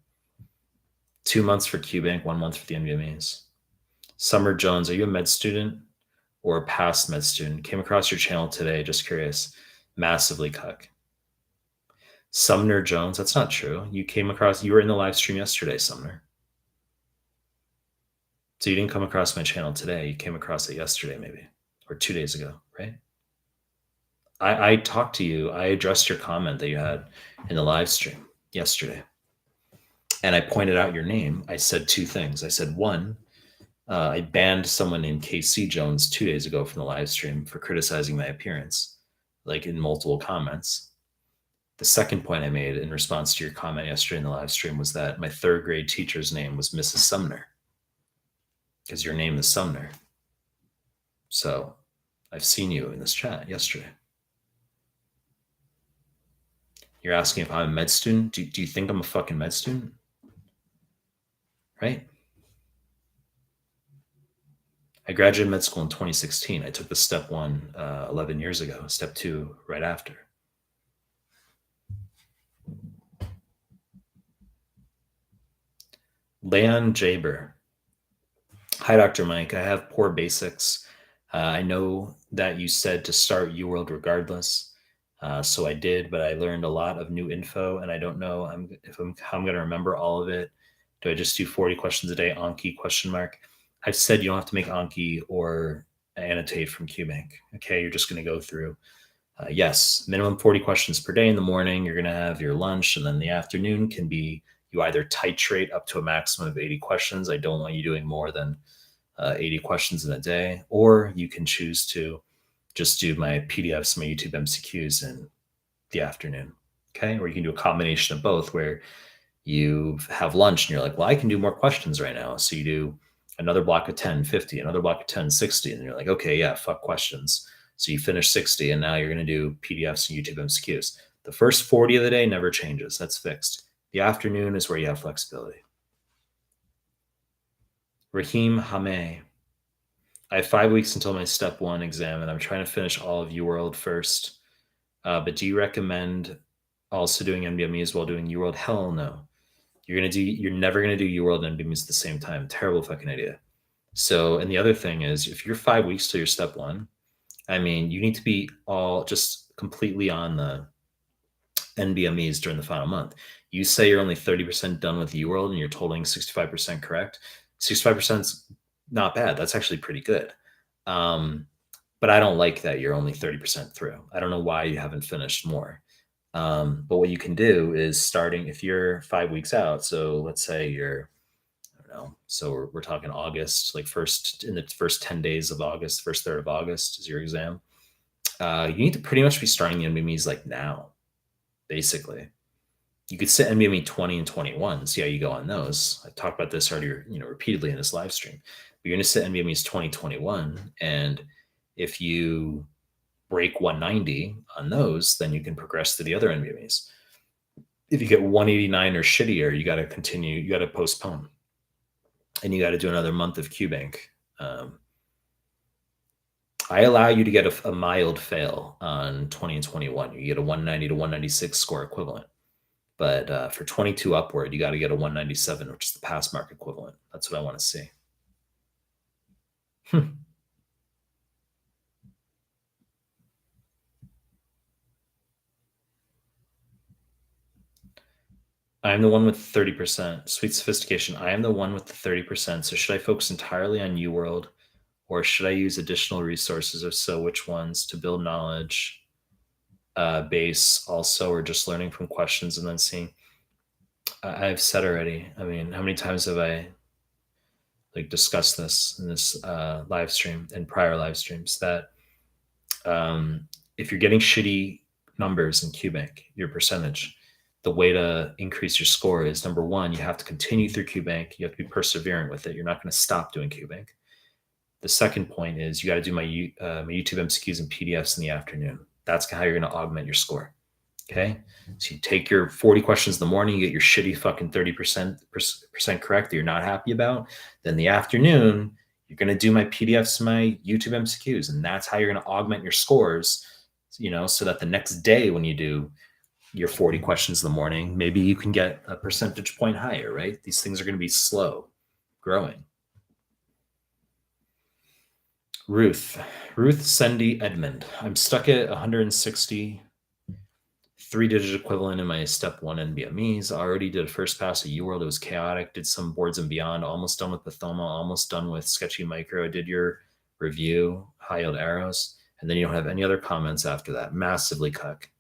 2 months for QBank, 1 month for the NVMEs. Summer Jones, are you a med student or a past med student? Came across your channel today, just curious. Massively cuck. Sumner Jones, that's not true. You were in the live stream yesterday, Sumner. So you didn't come across my channel today. You came across it yesterday, maybe, or 2 days ago, right? I talked to you. I addressed your comment that you had in the live stream yesterday. And I pointed out your name. I said two things. I said, one, I banned someone named KC Jones 2 days ago from the live stream for criticizing my appearance, like in multiple comments. The second point I made in response to your comment yesterday in the live stream was that my third grade teacher's name was Mrs. Sumner, because your name is Sumner. So I've seen you in this chat yesterday. You're asking if I'm a med student? Do you think I'm a fucking med student? Right? I graduated med school in 2016. I took the step 1 11 years ago, step 2 right after. Leon Jaber. Hi, Dr. Mike. I have poor basics. I know that you said to start UWorld regardless. So I did, but I learned a lot of new info, and I don't know how I'm going to remember all of it. Do I just do 40 questions a day, Anki, question mark? I've said you don't have to make Anki or annotate from QBank. Okay, you're just going to go through. Yes, minimum 40 questions per day in the morning. You're going to have your lunch, and then the afternoon can be you either titrate up to a maximum of 80 questions. I don't want you doing more than 80 questions in a day, or you can choose to just do my PDFs, my YouTube MCQs in the afternoon. Okay. Or you can do a combination of both where you have lunch and you're like, well, I can do more questions right now. So you do another block of 10, 50, another block of 10, 60. And you're like, okay, yeah, fuck questions. So you finish 60 and now you're going to do PDFs and YouTube MCQs. The first 40 of the day never changes. That's fixed. The afternoon is where you have flexibility. Raheem Hameh. I have 5 weeks until my step 1 exam, and I'm trying to finish all of UWorld first. But do you recommend also doing NBMEs while doing UWorld? Hell no. You're never gonna do UWorld and NBMEs at the same time. Terrible fucking idea. So, and the other thing is, if you're 5 weeks till your step 1, I mean, you need to be all just completely on the NBMEs during the final month. You say you're only 30% done with UWorld and you're totaling 65% correct. 65% is not bad. That's actually pretty good. But I don't like that you're only 30% through. I don't know why you haven't finished more. But what you can do is starting if you're 5 weeks out. So let's say you're, I don't know. So we're talking August, like in the first 10 days of August, first third of August is your exam. You need to pretty much be starting the NBMEs like now, basically. You could sit NBME 20 and 21, see how you go on those. I talked about this already, repeatedly in this live stream. But you're going to sit NBMEs 2021, and if you break 190 on those, then you can progress to the other NBMEs. If you get 189 or shittier, you got to continue, you got to postpone, and you got to do another month of QBank. I allow you to get a mild fail on 20 and 21. You get a 190 to 196 score equivalent. But for 22 upward, you got to get a 197, which is the pass mark equivalent. That's what I want to see. I'm the one with 30%. Sweet sophistication. I am the one with the 30%. So should I focus entirely on UWorld Or should I use additional resources? If so, which ones to build knowledge base also, or just learning from questions and then seeing? I've said already. I mean, how many times have I like discussed this in this live stream and prior live streams that if you're getting shitty numbers in QBank, your percentage, the way to increase your score is number one, you have to continue through QBank. You have to be perseverant with it. You're not going to stop doing QBank. The second point is you got to do my YouTube MCQs and PDFs in the afternoon. That's how you're going to augment your score. Okay. So you take your 40 questions in the morning, you get your shitty fucking 30% correct that you're not happy about. Then the afternoon, you're going to do my PDFs, my YouTube MCQs, and that's how you're going to augment your scores, so that the next day when you do your 40 questions in the morning, maybe you can get a percentage point higher, right? These things are going to be slow growing. Ruth Sendy Edmond. I'm stuck at 160 3-digit equivalent in my step 1 NBMEs. Already did a first pass at UWorld. It was chaotic. Did some boards and beyond. Almost done with Pathoma. Almost done with Sketchy Micro. I did your review, high yield arrows. And then you don't have any other comments after that. Massively cuck.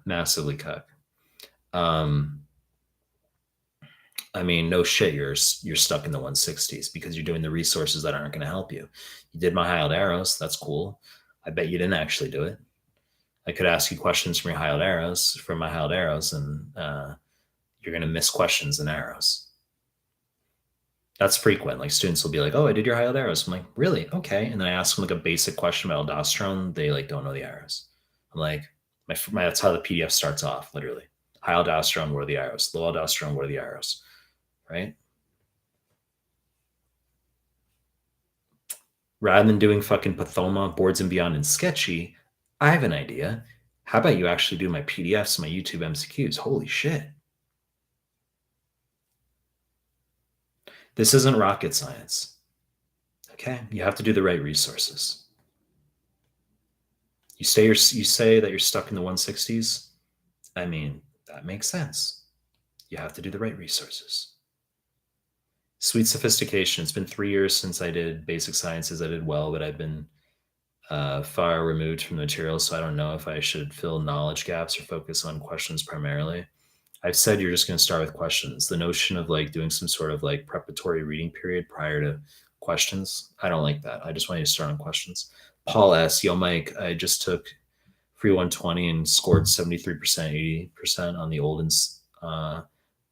Massively cuck. I mean, no shit, you're stuck in the 160s because you're doing the resources that aren't going to help you. You did my high yield arrows. That's cool. I bet you didn't actually do it. I could ask you questions from my high yield arrows, and you're going to miss questions in arrows. That's frequent. Like students will be like, "Oh, I did your high yield arrows." I'm like, "Really? Okay." And then I ask them like a basic question about aldosterone. They like don't know the arrows. I'm like, that's how the PDF starts off, literally. High aldosterone, what are the arrows? Low aldosterone, what are the arrows? Right? Rather than doing fucking Pathoma, boards and beyond, and Sketchy, I have an idea. How about you actually do my PDFs, my YouTube MCQs? Holy shit. This isn't rocket science. Okay? You have to do the right resources. You say that you're stuck in the 160s. I mean, that makes sense. You have to do the right resources. Sweet sophistication. It's been 3 years since I did basic sciences. I did well, but I've been far removed from the material, so I don't know if I should fill knowledge gaps or focus on questions primarily. I've said you're just going to start with questions. The notion of like doing some sort of like preparatory reading period prior to questions, I don't like that. I just want you to start on questions. Paul S. Yo, Mike, I just took free 120 and scored 73%, 80% on the old and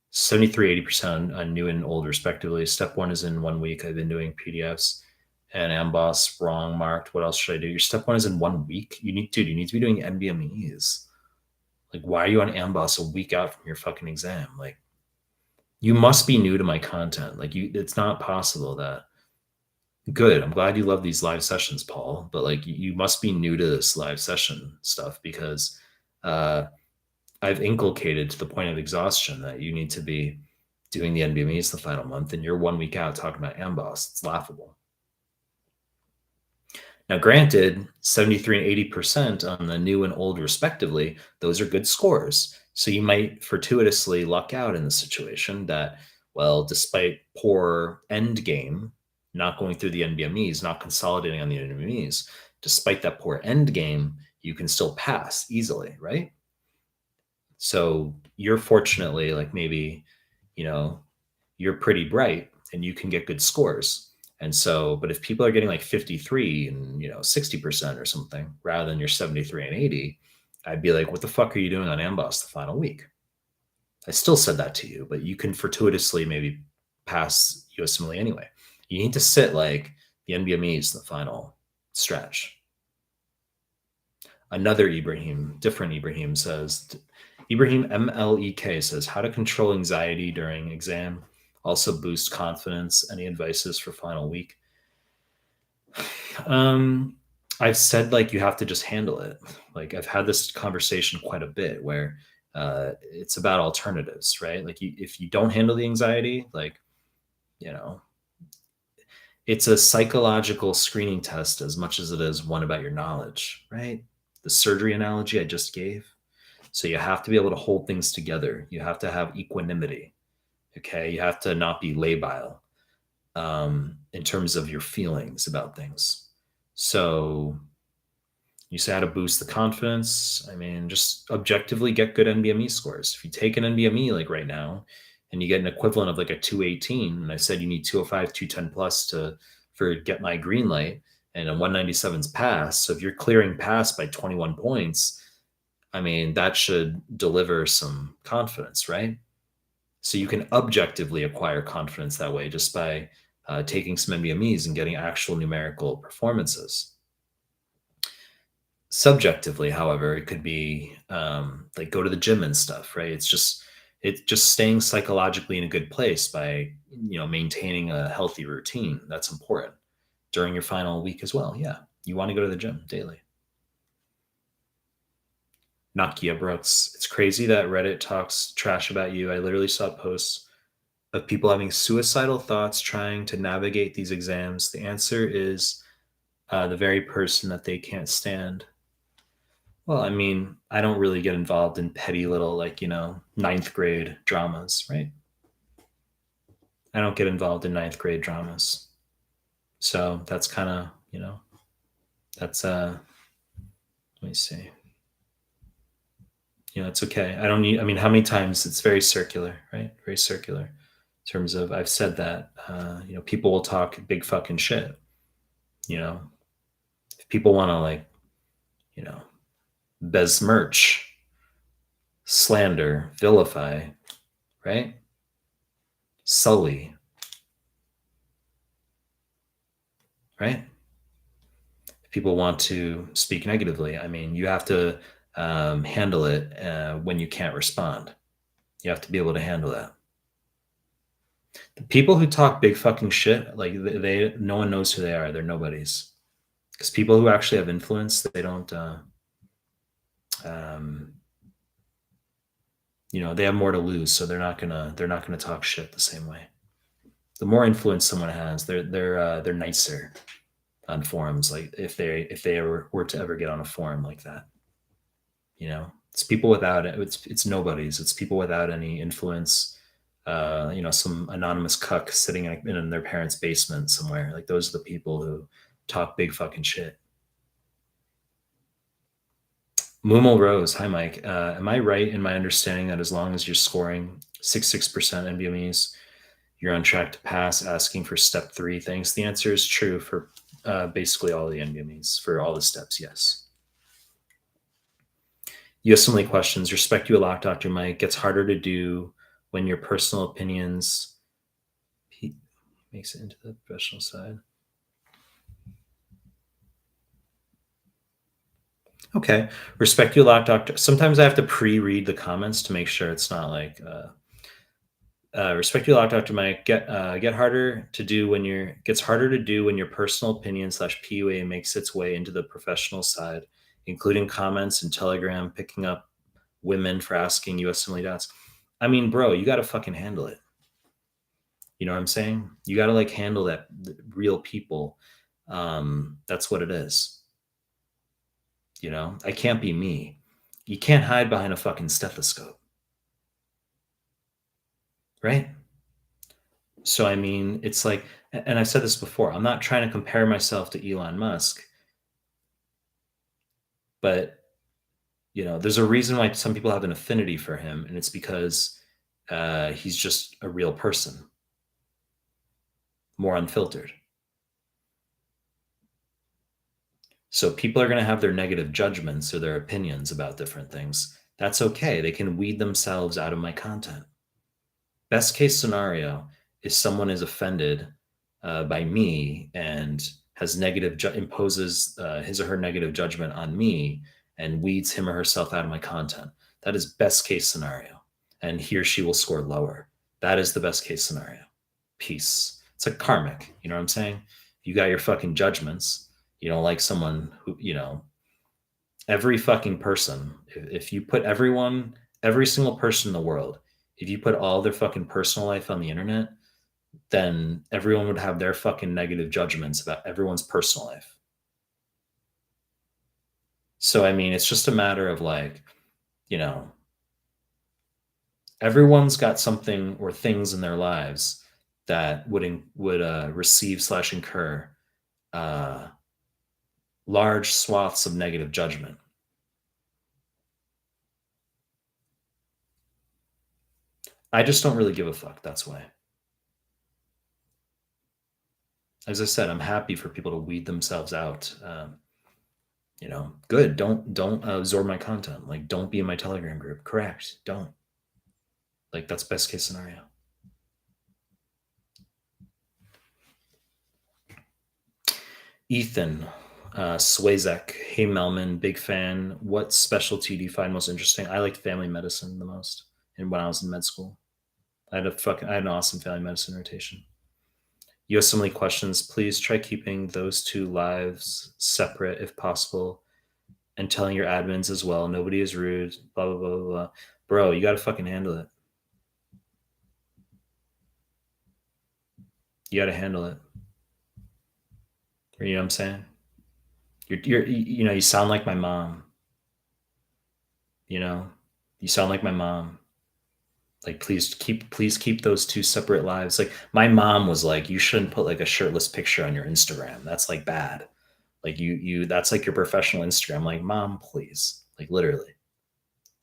73, 80% on new and old respectively. Step 1 is in 1 week. I've been doing PDFs and Amboss wrong marked. What else should I do? Your step 1 is in 1 week. You need to be doing NBMEs. Like, why are you on Amboss a week out from your fucking exam? Like, you must be new to my content. Like, it's not possible that. Good. I'm glad you love these live sessions, Paul. But like, you must be new to this live session stuff because I've inculcated to the point of exhaustion that you need to be doing the NBMEs the final month, and you're 1 week out talking about Amboss. It's laughable. Now, granted, 73 and 80% on the new and old respectively, those are good scores. So you might fortuitously luck out in the situation that, well, despite poor end game, not going through the NBMEs, not consolidating on the NBMEs, despite that poor end game, you can still pass easily, right? So you're fortunately like maybe, you're pretty bright and you can get good scores. And so, but if people are getting like 53 and 60% or something rather than your 73 and 80, I'd be like, what the fuck are you doing on Amboss the final week? I still said that to you, but you can fortuitously maybe pass USMLE anyway. You need to sit like the NBMEs in the final stretch. Another Ibrahim, different Ibrahim says, Ibrahim MLEK says, how to control anxiety during exam, also boost confidence. Any advices for final week? I've said like you have to just handle it. Like I've had this conversation quite a bit where it's about alternatives, right? Like if you don't handle the anxiety, like, it's a psychological screening test as much as it is one about your knowledge, right? The surgery analogy I just gave. So you have to be able to hold things together. You have to have equanimity. Okay. You have to not be labile. in terms of your feelings about things. So you say how to boost the confidence. I mean, just objectively get good NBME scores. If you take an NBME like right now and you get an equivalent of like a 218, and I said you need 205, 210 plus to for get my green light, and a 197's pass. So if you're clearing pass by 21 points, I mean, that should deliver some confidence, right? So you can objectively acquire confidence that way just by taking some NBMEs and getting actual numerical performances. Subjectively, however, it could be like go to the gym and stuff, right? It's just staying psychologically in a good place by maintaining a healthy routine. That's important during your final week as well. Yeah, you want to go to the gym daily. Nakia Brooks, it's crazy that Reddit talks trash about you. I literally saw posts of people having suicidal thoughts trying to navigate these exams. The answer is the very person that they can't stand. Well, I mean, I don't really get involved in petty little, like, ninth grade dramas, right? I don't get involved in ninth grade dramas. So that's kind of, that's, let me see. It's okay. I don't need, I mean, how many times it's very circular, right? Very circular in terms of, I've said that, people will talk big fucking shit. If people want to, like, besmirch, slander, vilify, right? Sully, right? If people want to speak negatively, I mean, you have to handle it when you can't respond. You have to be able to handle that. The people who talk big fucking shit, like no one knows who they are. They're nobodies. Because people who actually have influence, they don't. They have more to lose, so they're not gonna talk shit the same way. The more influence someone has, they're nicer on forums. Like if they ever were to ever get on a forum like that, it's people without it. It's nobodies. It's people without any influence. Some anonymous cuck sitting in their parents' basement somewhere. Like those are the people who talk big fucking shit. Mumal Rose, hi Mike. Am I right in my understanding that as long as you're scoring 66% NBMEs, you're on track to pass? Asking for step 3 things. The answer is true for basically all the NBMEs for all the steps. Yes. USMLE questions. Respect you a lot, Dr. Mike. Gets harder to do when your personal opinions makes it into the professional side. Okay. Respect you a lot, Doctor. Sometimes I have to pre-read the comments to make sure it's not like respect you a lot, Dr. Mike. Gets harder to do when your personal opinion / PUA makes its way into the professional side, including comments and Telegram, picking up women for asking USMLE dots. I mean, bro, you got to fucking handle it. You know what I'm saying? You got to like handle that real people. That's what it is. I can't be me. You can't hide behind a fucking stethoscope. Right? So, I mean, it's like, and I've said this before, I'm not trying to compare myself to Elon Musk, but, there's a reason why some people have an affinity for him, and it's because he's just a real person, more unfiltered. So people are going to have their negative judgments or their opinions about different things. That's okay. They can weed themselves out of my content. Best case scenario is someone is offended by me and has imposes his or her negative judgment on me and weeds him or herself out of my content. That is best case scenario. And he or she will score lower. That is the best case scenario. Peace. It's like karmic. You know what I'm saying? You got your fucking judgments. You don't like someone who, every fucking person, if you put every single person in the world, if you put all their fucking personal life on the internet, then everyone would have their fucking negative judgments about everyone's personal life. So, I mean, it's just a matter of like, everyone's got something or things in their lives that would receive slash incur large swaths of negative judgment. I just don't really give a fuck. That's why. As I said, I'm happy for people to weed themselves out. Good. Don't absorb my content. Like, don't be in my Telegram group. Correct. Don't. Like, that's best case scenario. Ethan Swazek. Hey Melman, big fan. What specialty do you find most interesting? I liked family medicine the most, and when I was in med school, I had an awesome family medicine rotation. USMLE questions. Please try keeping those two lives separate if possible, and telling your admins as well. Nobody is rude. Blah blah blah blah. Bro, you gotta fucking handle it. You gotta handle it. You know what I'm saying? You sound like my mom. You sound like my mom. Like, please keep those two separate lives. Like, my mom was like, you shouldn't put like a shirtless picture on your Instagram. That's like bad. Like, that's like your professional Instagram. Like, mom, please. Like, literally.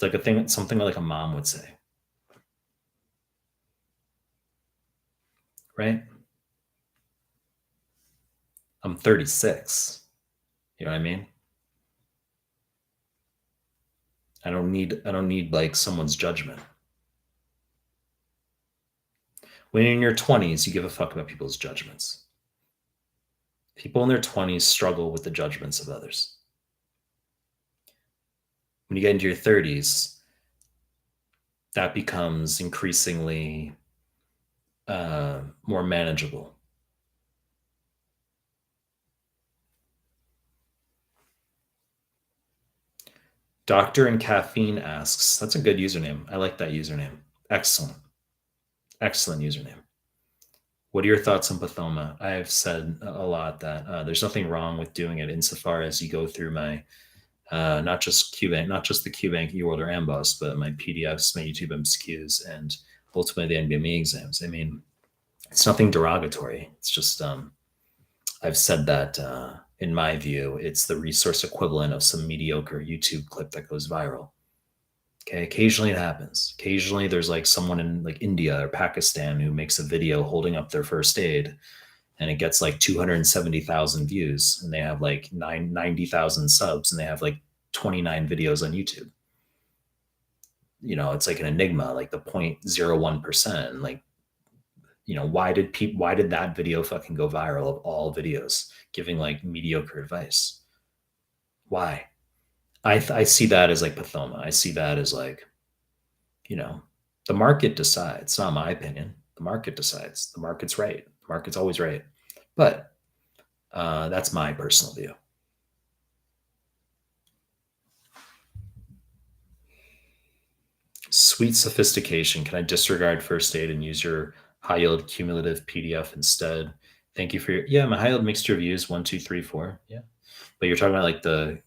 It's like something like a mom would say. Right? I'm 36. You know what I mean? I don't need like someone's judgment. When you're in your 20s, you give a fuck about people's judgments. People in their 20s struggle with the judgments of others. When you get into your 30s, that becomes increasingly more manageable. Doctor and Caffeine asks, that's a good username. I like that username. Excellent. Excellent username. What are your thoughts on Pathoma? I've said a lot that there's nothing wrong with doing it insofar as you go through my not just the QBank, eWorld, or Amboss, but my PDFs, my YouTube MCQs, and ultimately the NBME exams. I mean, it's nothing derogatory. It's just I've said that in my view, it's the resource equivalent of some mediocre YouTube clip that goes viral. Okay, occasionally it happens. Occasionally there's like someone in like India or Pakistan who makes a video holding up their first aid, and it gets like 270,000 views, and they have like 90,000 subs, and they have like 29 videos on YouTube. It's like an enigma, like the 0.01%. Like, why did that video fucking go viral of all videos giving like mediocre advice? Why? I see that as like Pathoma. I see that as like, the market decides. It's not my opinion. The market decides. The market's right. The market's always right. But that's my personal view. Sweet sophistication. Can I disregard first aid and use your high yield cumulative PDF instead? Thank you for my high yield mixed reviews 1, 2, 3, 4. Yeah. But you're talking about like the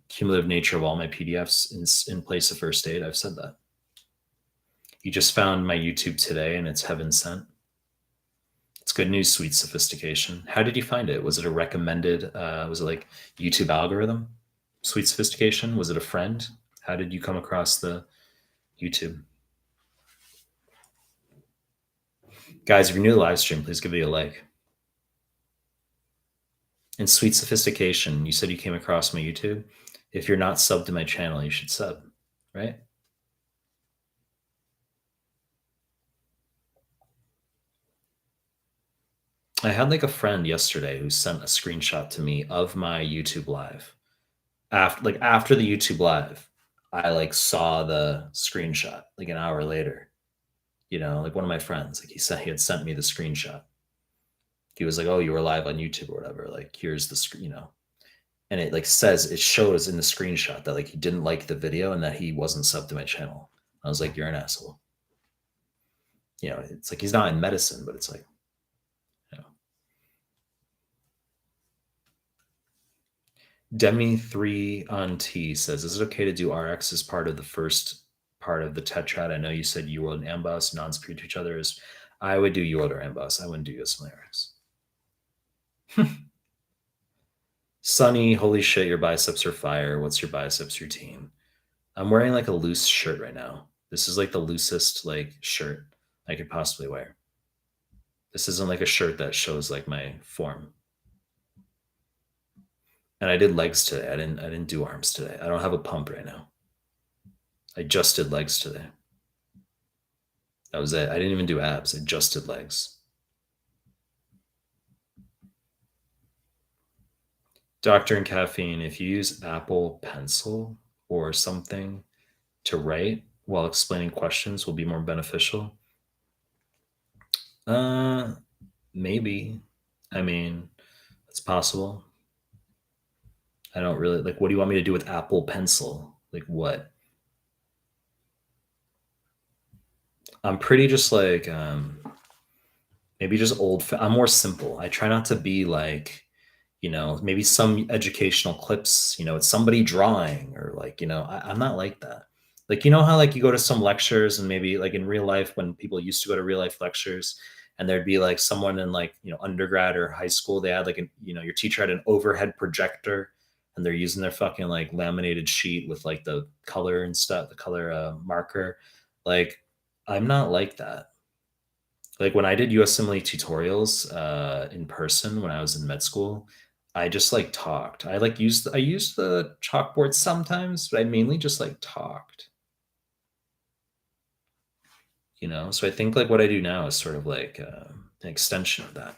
cumulative nature of all my PDFs in place of first aid. I've said that. You just found my YouTube today and it's heaven sent. It's good news, sweet sophistication. How did you find it? Was it a recommended, was it like YouTube algorithm? Sweet sophistication? Was it a friend? How did you come across the YouTube? Guys, if you're new to the live stream, please give it a like. And sweet sophistication, you said you came across my YouTube. If you're not subbed to my channel, you should sub, right? I had like a friend yesterday who sent a screenshot to me of my YouTube live. After the YouTube live, I like saw the screenshot like an hour later. Like one of my friends, like he had sent me the screenshot. He was like, "Oh, you were live on YouTube or whatever. Like, here's the screen, And it it shows in the screenshot that like he didn't like the video and that he wasn't subbed to my channel. I was like, "You're an asshole." It's like he's not in medicine, but it's like, Demi3 on T says, is it okay to do RX as part of the first part of the tetrad? I know you said you were an amboss, non-superior to each other. I would do UWorld or Amboss. I wouldn't do USMLE. Sunny, holy shit, your biceps are fire. What's your biceps routine? I'm wearing like a loose shirt right now. This is like the loosest like shirt I could possibly wear. This isn't like a shirt that shows like my form. And I did legs today. I didn't do arms today. I don't have a pump right now. I just did legs today. That was it. I didn't even do abs. I just did legs. Doctor and caffeine, if you use Apple Pencil or something to write while explaining questions will be more beneficial. Maybe. I mean, it's possible. I don't really like, what do you want me to do with Apple Pencil? Like what? I'm pretty just like maybe just I'm more simple. I try not to be like, maybe some educational clips, it's somebody drawing or like, I'm not like that. Like, how like you go to some lectures and maybe like in real life when people used to go to real life lectures and there'd be like someone in like, undergrad or high school, they had like your teacher had an overhead projector and they're using their fucking like laminated sheet with like the color and stuff, the color marker. Like, I'm not like that. Like when I did USMLE tutorials in person when I was in med school, I just like talked. I used the chalkboard sometimes, but I mainly just like talked. So I think like what I do now is sort of like an extension of that.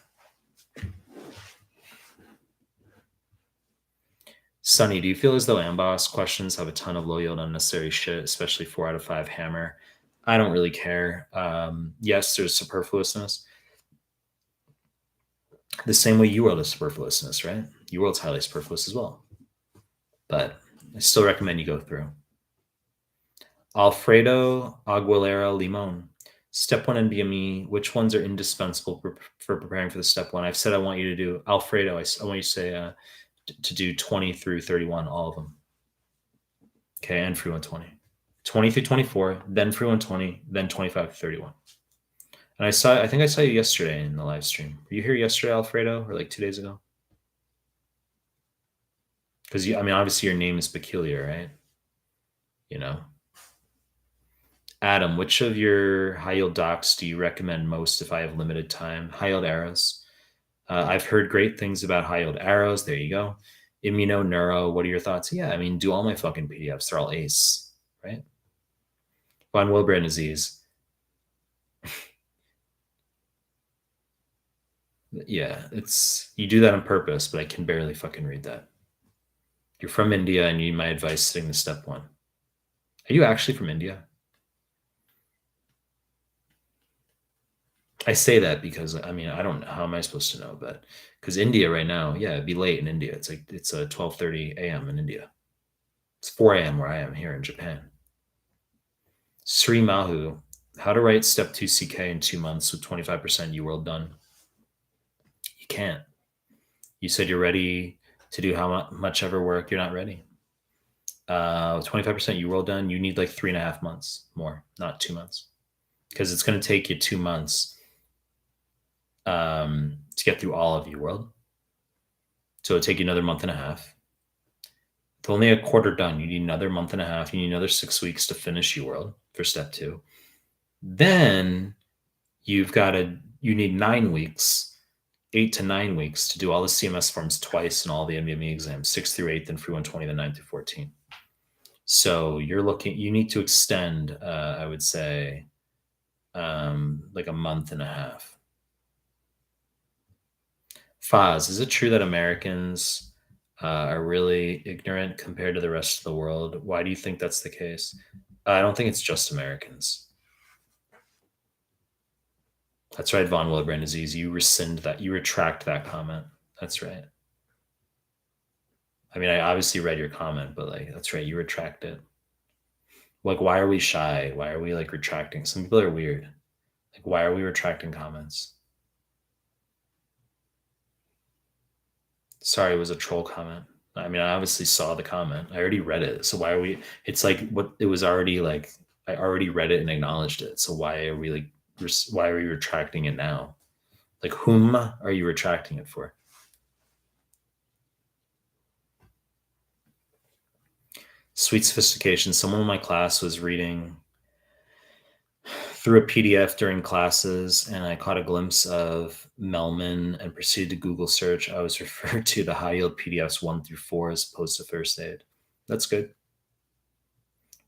Sunny, do you feel as though Amboss questions have a ton of low yield unnecessary shit, especially 4 out of 5 hammer? I don't really care. Yes, there's superfluousness. The same way UWorld is superfluousness, right? UWorld's highly superfluous as well. But I still recommend you go through. Alfredo Aguilera Limon. Step 1 NBME, which ones are indispensable for preparing for the step 1? I've said I want you to do, Alfredo, I want you to say to do 20 through 31, all of them. Okay, and free 120. 20 through 24, then free 120, then 25 to 31. And I think I saw you yesterday in the live stream. Were you here yesterday, Alfredo, or like 2 days ago? Because obviously your name is peculiar, right? Adam, which of your high yield docs do you recommend most if I have limited time? High yield arrows. I've heard great things about high yield arrows. There you go. Immuno neuro. What are your thoughts? Yeah, do all my fucking PDFs. They're all ace, right? Von Willebrand disease. Yeah, you do that on purpose, but I can barely fucking read that. You're from India and you need my advice sitting to step 1. Are you actually from India? I say that because I don't know, how am I supposed to know, but because India right now, yeah, it'd be late in India. It's 12:30 a.m. in India. It's 4 a.m. where I am here in Japan. Sri Mahu, how to write step 2 CK in 2 months with 25% UWorld done. You can't. You said you're ready to do how much ever work. You're not ready. 25% UWorld done. You need like 3.5 months more, not 2 months, because it's going to take you 2 months to get through all of UWorld. So it'll take you another month and a half. With only a quarter done, you need another month and a half. You need another 6 weeks to finish UWorld for step 2. Then you need 9 weeks, 8 to 9 weeks to do all the CMS forms twice and all the NBME exams, 6 through 8, then free 120, then 9 through 14. So you need to extend, I would say, like a month and a half. Faz, is it true that Americans are really ignorant compared to the rest of the world? Why do you think that's the case? I don't think it's just Americans. That's right, Von Willebrand disease. You rescind that. You retract that comment. That's right. I obviously read your comment, but like, that's right. You retract it. Like, why are we shy? Why are we like retracting? Some people are weird. Like, why are we retracting comments? Sorry, it was a troll comment. I obviously saw the comment. I already read it. So why are we? It's like what it was already like. I already read it and acknowledged it. So why are we like Why are you retracting it now? Like, whom are you retracting it for? Sweet sophistication. Someone in my class was reading through a PDF during classes, and I caught a glimpse of Mehlman and proceeded to Google search. I was referred to the high yield PDFs 1 through 4 as opposed to first aid. That's good.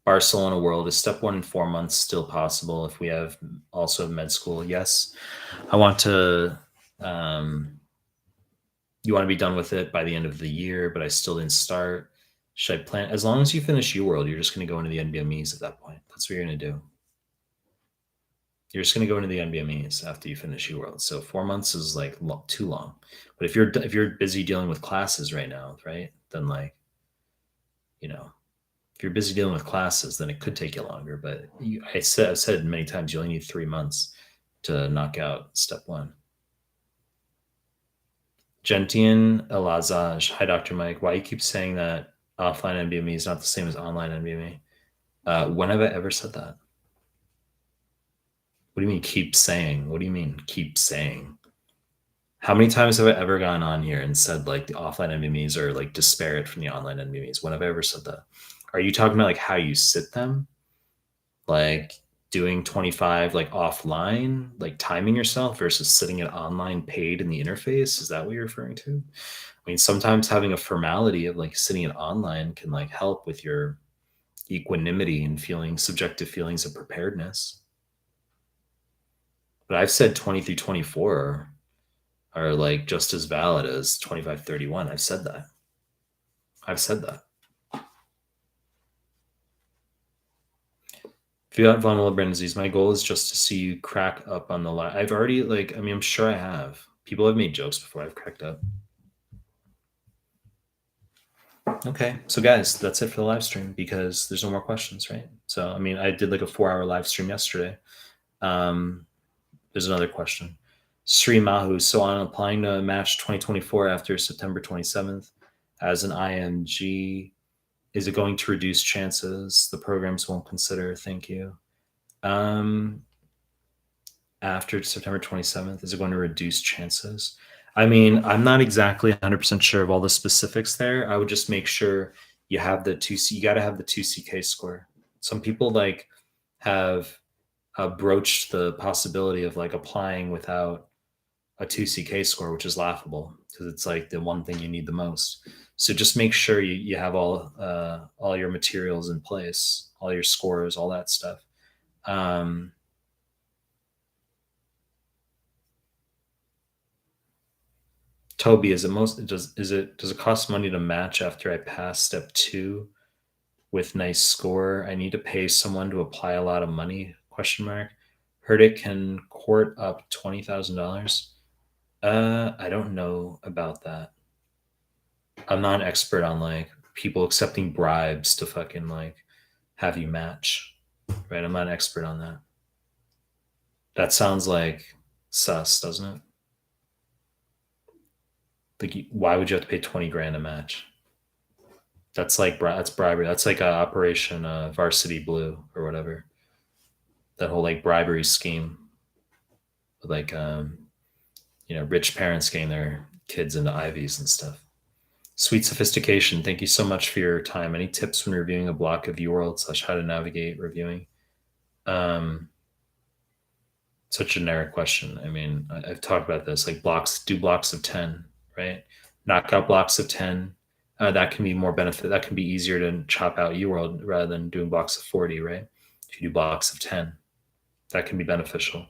Barcelona World, is step 1 in 4 months still possible if we have also med school? Yes. I want to, you want to be done with it by the end of the year, but I still didn't start. Should I plan? As long as you finish UWorld, you're just going to go into the NBMEs at that point. That's what you're going to do. You're just going to go into the NBMEs after you finish UWorld. So 4 months is like too long. But if you're busy dealing with classes right now, right? Then like, you know, if you're busy dealing with classes, then it could take you longer. But I've said many times, you only need 3 months to knock out step 1. Gentian Elazaj. Hi, Dr. Mike. Why you keep saying that offline NBME is not the same as online NBME? When have I ever said that? What do you mean keep saying? What do you mean keep saying? How many times have I ever gone on here and said like the offline NBMEs are like disparate from the online NBMEs? When have I ever said that? Are you talking about like how you sit them? Like doing 25 like offline, like timing yourself versus sitting it online paid in the interface? Is that what you're referring to? I mean, sometimes having a formality of like sitting it online can like help with your equanimity and feeling subjective feelings of preparedness. But I've said 20 through 24 are like just as valid as 25-31. I've said that. If you have vulnerable brain disease, my goal is just to see you crack up on the live. I've already like, I mean, I'm sure I have. People have made jokes before I've cracked up. Okay, so guys, that's it for the live stream because there's no more questions, right? So, I mean, I did like a 4-hour live stream yesterday. There's another question. Sri Mahu. So on applying to match 2024 after September 27th as an IMG, is it going to reduce chances the programs won't consider? Thank you. After September 27th, is it going to reduce chances? I mean, I'm not exactly 100% sure of all the specifics there. I would just make sure you have the 2C, you got to have the 2CK score. Some people like have broached the possibility of like applying without a 2CK score, which is laughable because it's like the one thing you need the most. So just make sure you have all your materials in place, all your scores, all that stuff. Toby, does it cost money to match after I pass step 2 with nice score? I need to pay someone to apply a lot of money? ? Heard it can court up $20,000. I don't know about that. I'm not an expert on like people accepting bribes to fucking like have you match, right? I'm not an expert on that. That sounds like sus, doesn't it? Like, why would you have to pay 20 grand a match? That's like that's bribery. That's like Operation Varsity Blue or whatever. That whole like bribery scheme, with like rich parents getting their kids into Ivies and stuff. Sweet sophistication. Thank you so much for your time. Any tips when reviewing a block of UWorld / how to navigate reviewing? Such a generic question. I mean, I've talked about this. Like do blocks of 10, right? Knock out blocks of 10. That can be more benefit. That can be easier to chop out UWorld rather than doing blocks of 40, right? If you do blocks of 10, that can be beneficial.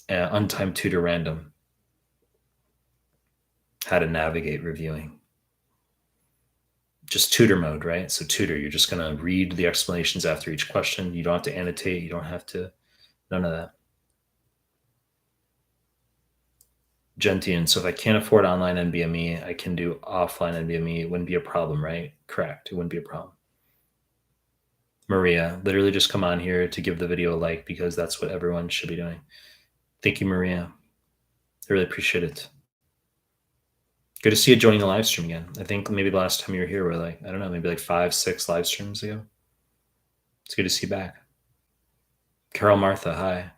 Untimed tutor random. How to navigate reviewing. Just tutor mode, right? So tutor, you're just going to read the explanations after each question. You don't have to annotate. You don't have to, none of that. Gentian. So if I can't afford online NBME, I can do offline NBME. It wouldn't be a problem, right? Correct. It wouldn't be a problem. Maria, literally just come on here to give the video a like because that's what everyone should be doing. Thank you, Maria. I really appreciate it. Good to see you joining the live stream again. I think maybe the last time you were here were like, I don't know, maybe like 5-6 live streams ago. It's good to see you back. Carol Martha, hi.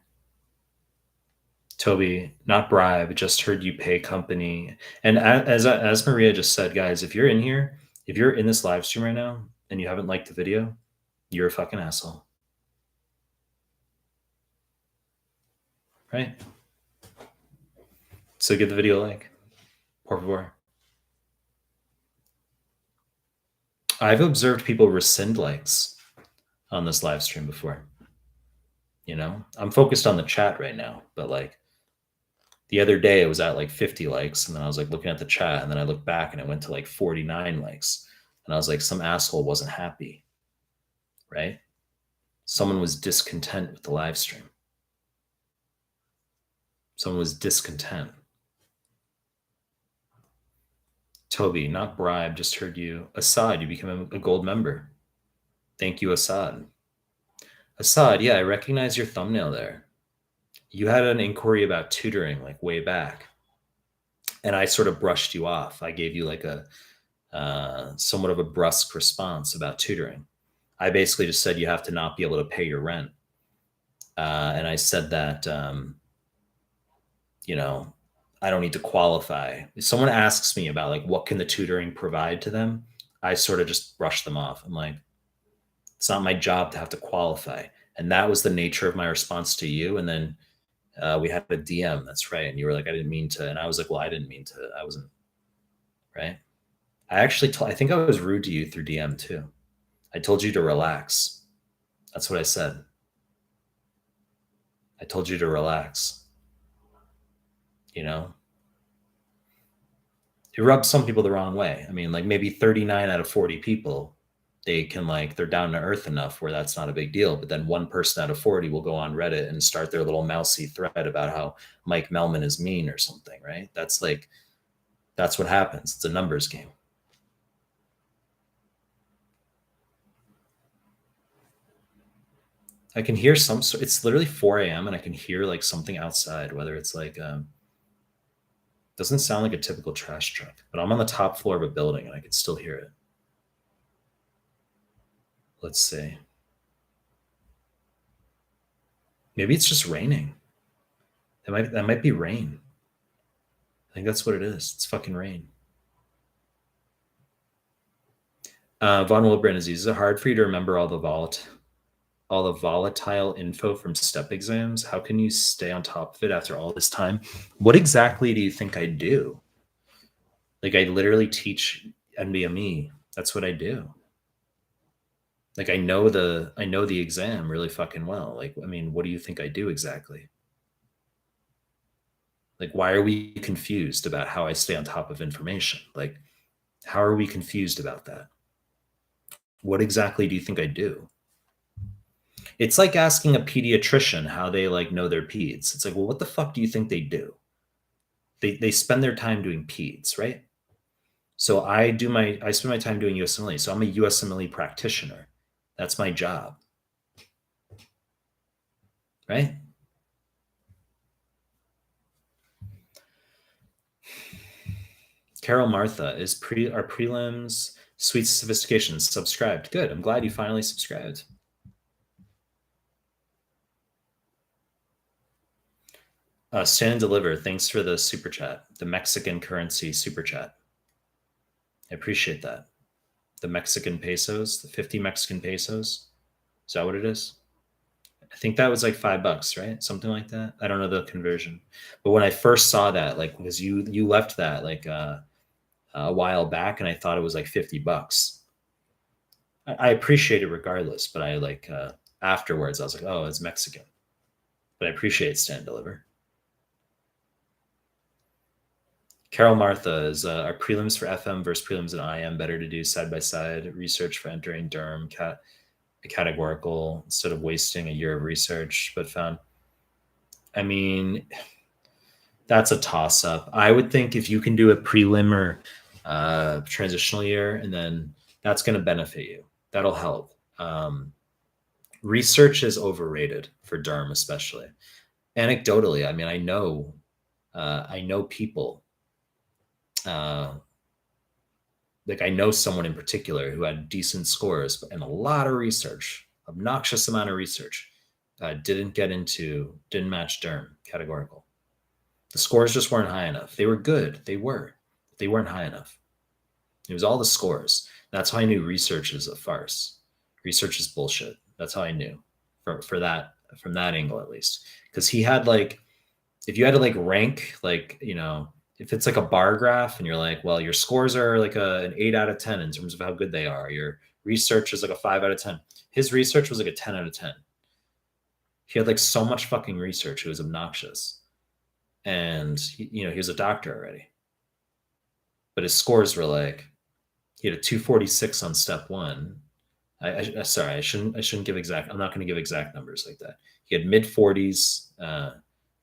Toby, not bribe, just heard you pay company. And as Maria just said, guys, if you're in here, if you're in this live stream right now and you haven't liked the video, you're a fucking asshole. Right? So give the video a like. Por favor. I've observed people rescind likes on this live stream before. You know, I'm focused on the chat right now, but like the other day it was at like 50 likes, and then I was like looking at the chat, and then I looked back and it went to like 49 likes. And I was like, some asshole wasn't happy, right? Someone was discontent with the live stream. Someone was discontent. Toby, not bribe, just heard you. Assad, you become a gold member. Thank you, Assad. Assad, yeah, I recognize your thumbnail there. You had an inquiry about tutoring like way back, and I sort of brushed you off. I gave you like a somewhat of a brusque response about tutoring. I basically just said you have to not be able to pay your rent. And I said that, you know, I don't need to qualify. If someone asks me about like, what can the tutoring provide to them? I sort of just brush them off. I'm like, it's not my job to have to qualify. And that was the nature of my response to you. And then we had a DM. That's right. And you were like, I didn't mean to. And I was like, well, I didn't mean to. I wasn't. Right. I think I was rude to you through DM too. I told you to relax. That's what I said. I told you to relax. You know, it rubs some people the wrong way. I mean, like maybe 39 out of 40 people, they can like, they're down to earth enough where that's not a big deal. But then one person out of 40 will go on Reddit and start their little mousy thread about how Mike Mehlman is mean or something, right? That's like, that's what happens. It's a numbers game. I can hear it's literally 4 a.m. and I can hear like something outside, whether it's like, doesn't sound like a typical trash truck, but I'm on the top floor of a building and I can still hear it. Let's see. Maybe it's just raining. That might be rain. I think that's what it is. It's fucking rain. Von Wilbren, is it hard for you to remember all the volatile info from step exams? How can you stay on top of it after all this time? What exactly do you think I do? Like, I literally teach NBME. That's what I do. Like, I know the exam really fucking well. Like, I mean, what do you think I do exactly? Like, why are we confused about how I stay on top of information? Like, how are we confused about that? What exactly do you think I do? It's like asking a pediatrician how they like know their peds. It's like, well, what the fuck do you think they do? They spend their time doing peds, right? So I spend my time doing USMLE. So I'm a USMLE practitioner. That's my job. Right? Carol Martha, are prelims sweet sophistication subscribed? Good. I'm glad you finally subscribed. Stand and Deliver, thanks for the super chat, the Mexican currency super chat. I appreciate that. The Mexican pesos, the 50 Mexican pesos. Is that what it is? I think that was like $5, right? Something like that. I don't know the conversion. But when I first saw that, like, because you left that like a while back, and I thought it was like $50. I appreciate it regardless, but I like afterwards I was like, oh, it's Mexican. But I appreciate Stand Deliver. Carol Martha is are prelims for FM versus prelims in IM better to do side by side research for entering derm categorical instead of wasting a year of research, but found. I mean, that's a toss up. I would think if you can do a prelim or transitional year, and then that's going to benefit you. That'll help. Research is overrated for derm, especially. Anecdotally, I mean, I know people. Like I know someone in particular who had decent scores and a lot of research, obnoxious amount of research, didn't match derm categorical. The scores just weren't high enough. They were good. They were. They weren't high enough. It was all the scores. That's how I knew research is a farce. Research is bullshit. That's how I knew for that from that angle at least. Because he had like, if you had to like rank like, you know, if it's like a bar graph and you're like, well, your scores are like an 8 out of 10 in terms of how good they are. Your research is like a 5 out of 10. His research was like a 10 out of 10. He had like so much fucking research. It was obnoxious. And he was a doctor already. But his scores were like, he had a 246 on step one. Sorry, I shouldn't give exact. I'm not going to give exact numbers like that. He had mid 40s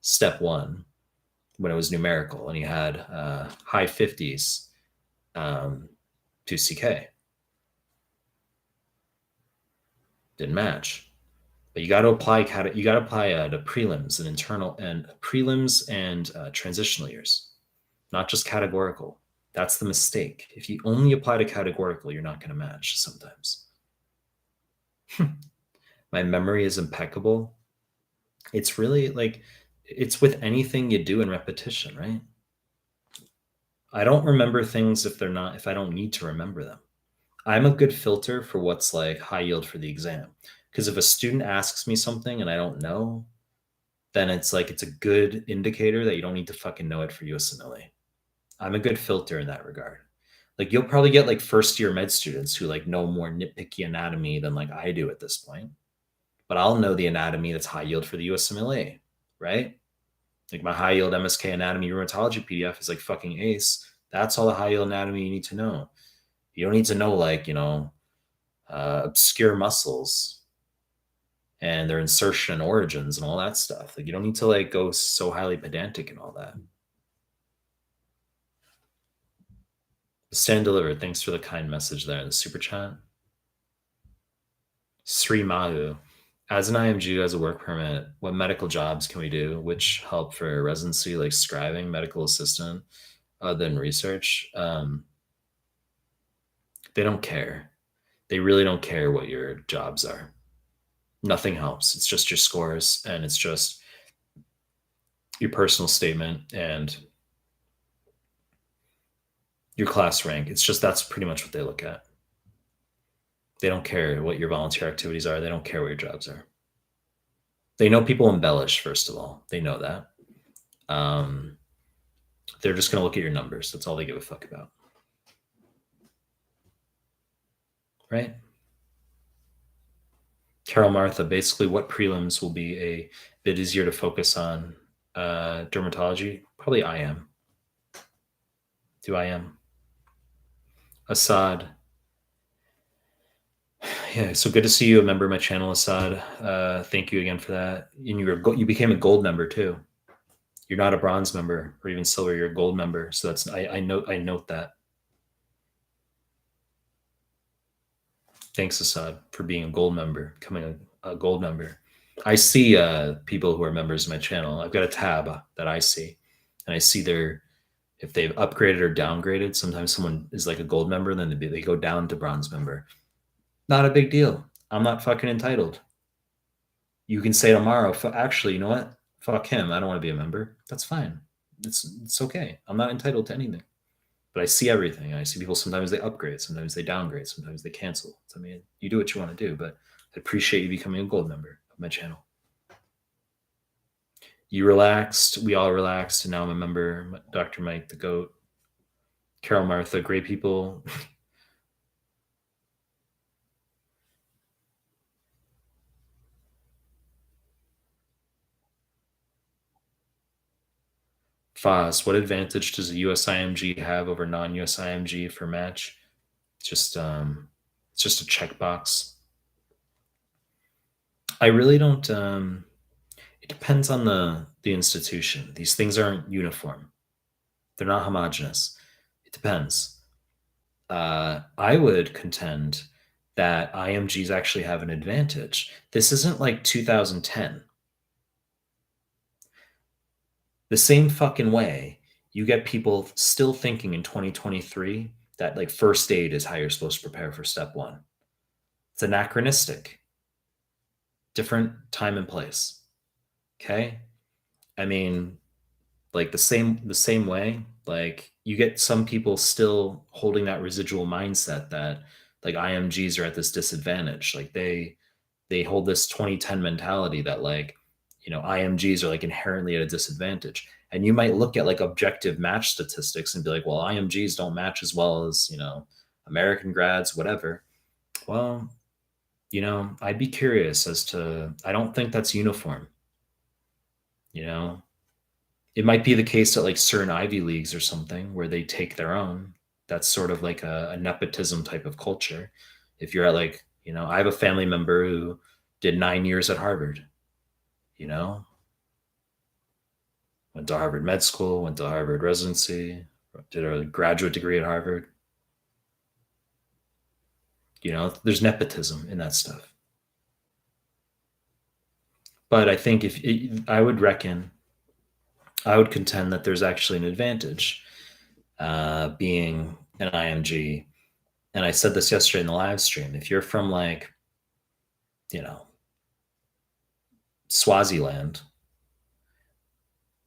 step one when it was numerical, and he had high 50s to CK. Didn't match. But you got to apply the prelims and internal and prelims and transitional years, not just categorical. That's the mistake. If you only apply to categorical, you're not going to match sometimes. My memory is impeccable. It's really like, it's with anything you do in repetition, right? I don't remember things if I don't need to remember them. I'm a good filter for what's like high yield for the exam. Because if a student asks me something and I don't know, then it's like, it's a good indicator that you don't need to fucking know it for USMLE. I'm a good filter in that regard. Like, you'll probably get like first year med students who like know more nitpicky anatomy than like I do at this point. But I'll know the anatomy that's high yield for the USMLE, right? Like my high yield MSK anatomy rheumatology PDF is like fucking ace. That's all the high yield anatomy you need to know. You don't need to know like, obscure muscles and their insertion and origins and all that stuff. Like, you don't need to like go so highly pedantic and all that. Stand delivered. Thanks for the kind message there in the super chat. Sri Mahu. As an IMG who has a work permit, what medical jobs can we do which help for residency, like scribing, medical assistant, other than research? They don't care. They really don't care what your jobs are. Nothing helps. It's just your scores, and it's just your personal statement and your class rank. It's just, that's pretty much what they look at. They don't care what your volunteer activities are. They don't care what your jobs are. They know people embellish, first of all. They know that. They're just going to look at your numbers. That's all they give a fuck about. Right? Carol Martha, basically what prelims will be a bit easier to focus on? Dermatology? Probably IM. Do IM. Assad. Yeah, so good to see you, a member of my channel, Assad. Thank you again for that. And you became a gold member too. You're not a bronze member or even silver. You're a gold member. So that's I note that. Thanks, Assad, for being a gold member, becoming a gold member. I see people who are members of my channel. I've got a tab that I see, and I see if they've upgraded or downgraded. Sometimes someone is like a gold member, and then they go down to bronze member. Not a big deal. I'm not fucking entitled. You can say tomorrow, actually, you know what? Fuck him. I don't want to be a member. That's fine. It's okay. I'm not entitled to anything. But I see everything. I see people, sometimes they upgrade, sometimes they downgrade, sometimes they cancel. I mean, you do what you want to do, but I appreciate you becoming a gold member of my channel. You relaxed. We all relaxed. And now I'm a member. Dr. Mike, the GOAT. Carol Martha, great people. Foz, what advantage does a USIMG have over non-USIMG for match? It's just a checkbox. I really don't. It depends on the institution. These things aren't uniform. They're not homogenous. It depends. I would contend that IMGs actually have an advantage. This isn't like 2010. The same fucking way you get people still thinking in 2023 that like first aid is how you're supposed to prepare for step one. It's anachronistic. Different time and place. Okay? I mean, Like the same way, like you get some people still holding that residual mindset that like IMGs are at this disadvantage. Like they hold this 2010 mentality that like, IMGs are like inherently at a disadvantage. And you might look at like objective match statistics and be like, well, IMGs don't match as well as, American grads, whatever. Well, I'd be curious as to, I don't think that's uniform, you know? It might be the case at like certain Ivy Leagues or something where they take their own. That's sort of like a nepotism type of culture. If you're at like, I have a family member who did 9 years at Harvard, you know, went to Harvard med school, went to Harvard residency, did a graduate degree at Harvard. There's nepotism in that stuff. But I think I would contend that there's actually an advantage being an IMG. And I said this yesterday in the live stream. If you're from like, you know, Swaziland,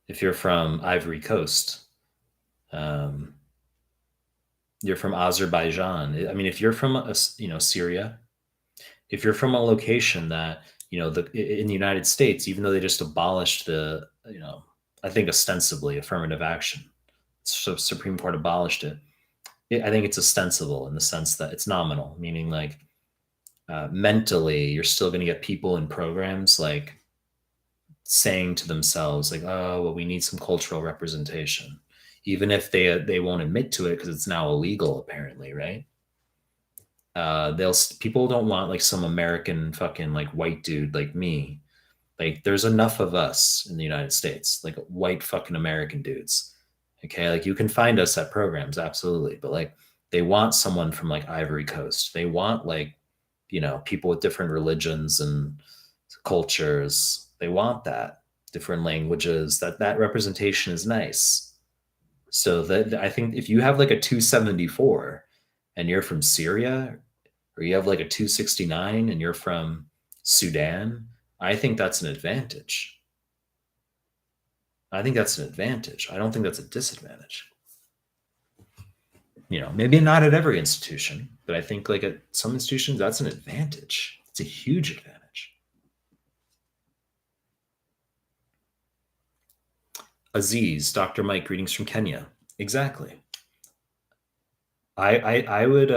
if you're from Ivory Coast, um, you're from Azerbaijan. I mean, if you're from Syria, if you're from a location that in the United States, even though they just abolished I think ostensibly affirmative action, so Supreme Court abolished it. I think it's ostensible in the sense that it's nominal, meaning like mentally, you're still going to get people in programs like saying to themselves like, "Oh, well, we need some cultural representation," even if they won't admit to it because it's now illegal, apparently, right? They'll People don't want like some American fucking like white dude like me. Like, there's enough of us in the United States, like white fucking American dudes. Okay, like you can find us at programs, absolutely, but like they want someone from like Ivory Coast. They want like people with different religions and cultures. They want that different languages. That representation is nice. So that I think if you have like a 274 and you're from Syria, or you have like a 269 and you're from Sudan, I think that's an advantage. I think that's an advantage. I don't think that's a disadvantage. Maybe not at every institution, but I think like at some institutions, that's an advantage. It's a huge advantage. Aziz, Dr. Mike, greetings from Kenya. Exactly. I would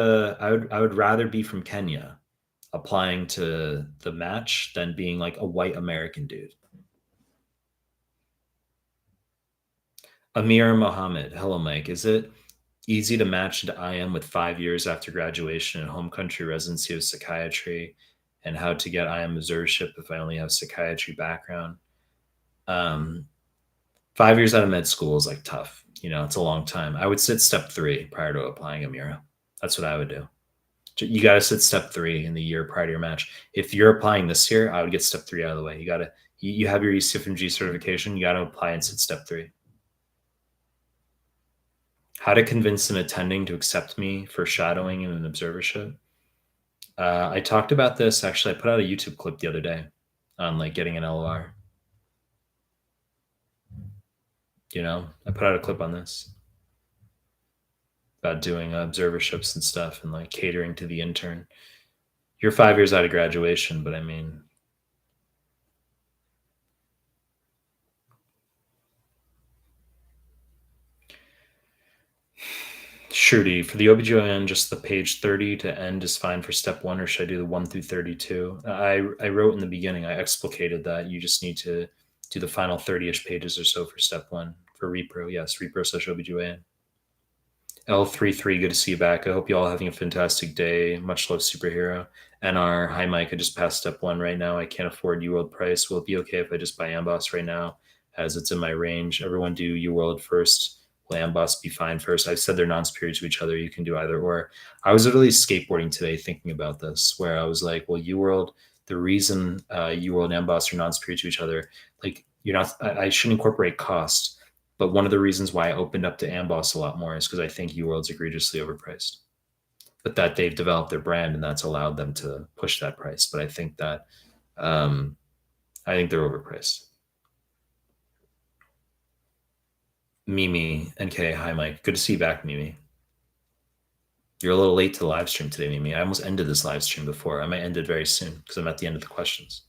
rather be from Kenya applying to the match than being like a white American dude. Amir Mohammed, hello Mike. Is it easy to match into IM with 5 years after graduation and home country residency of psychiatry, and how to get IM observership if I only have psychiatry background? 5 years out of med school is like tough. It's a long time. I would sit step 3 prior to applying Amira. That's what I would do. You got to sit step 3 in the year prior to your match. If you're applying this year, I would get step 3 out of the way. You have your ECFMG certification. You got to apply and sit step 3. How to convince an attending to accept me for shadowing in an observership. I talked about this. Actually, I put out a YouTube clip the other day on like getting an LOR. I put out a clip on this about doing observerships and stuff and like catering to the intern. You're 5 years out of graduation, but I mean, Shruti, for the OBGYN, just the page 30 to end is fine for step 1, or should I do the 1 through 32? I wrote in the beginning, I explicated that you just need to do the final 30-ish pages or so for step 1. For repro, yes, repro slash OBGYN. L33, good to see you back. I hope you all having a fantastic day. Much love, superhero. NR, hi Mike, I just passed step 1 right now. I can't afford UWorld price. Will it be okay if I just buy Amboss right now, as it's in my range? Everyone do UWorld first. Will Amboss be fine first? I've said they're non-superior to each other. You can do either or. I was literally skateboarding today thinking about this, where I was like, well, UWorld, the reason UWorld and Amboss are non-superior to each other, like I should incorporate cost. But one of the reasons why I opened up to Amboss a lot more is because I think UWorld's egregiously overpriced. But that they've developed their brand and that's allowed them to push that price. But I think that I think they're overpriced. Mimi, NK, hi Mike. Good to see you back, Mimi. You're a little late to the live stream today, Mimi. I almost ended this live stream before. I might end it very soon because I'm at the end of the questions.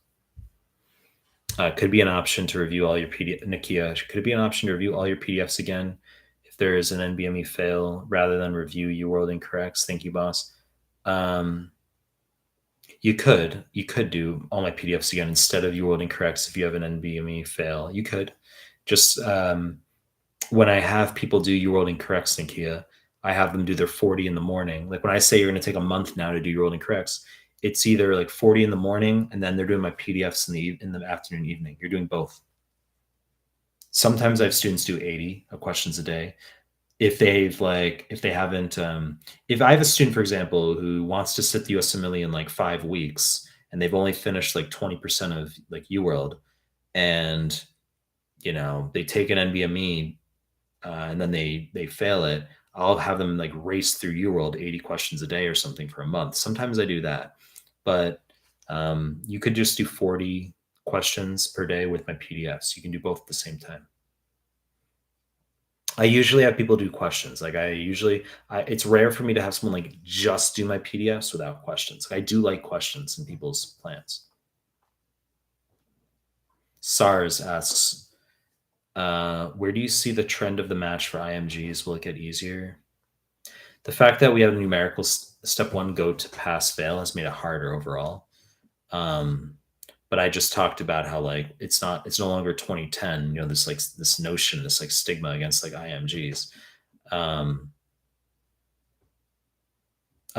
Could be an option to review all your PDF. Nikia, could it be an option to review all your PDFs again if there is an NBME fail rather than review UWorld incorrects? Thank you, boss. You could do all my PDFs again instead of UWorld incorrects if you have an NBME fail. You could just when I have people do UWorld incorrects, Nikia, I have them do their 40 in the morning. Like when I say you're going to take a month now to do UWorld incorrects, it's either like 40 in the morning and then they're doing my PDFs in the afternoon, evening. You're doing both. Sometimes I have students do 80 questions a day. If they haven't, if I have a student, for example, who wants to sit the USMLE in like 5 weeks and they've only finished like 20% of like UWorld and, they take an NBME and then they fail it, I'll have them like race through UWorld 80 questions a day or something for a month. Sometimes I do that, but you could just do 40 questions per day with my PDFs. You can do both at the same time. I usually have people do questions. Like it's rare for me to have someone like just do my PDFs without questions. I do like questions in people's plans. SARS asks, where do you see the trend of the match for IMGs? Will it get easier? The fact that we have a numerical step 1 go to pass fail has made it harder overall. But I just talked about how like it's no longer 2010, this notion, this like stigma against like IMGs. I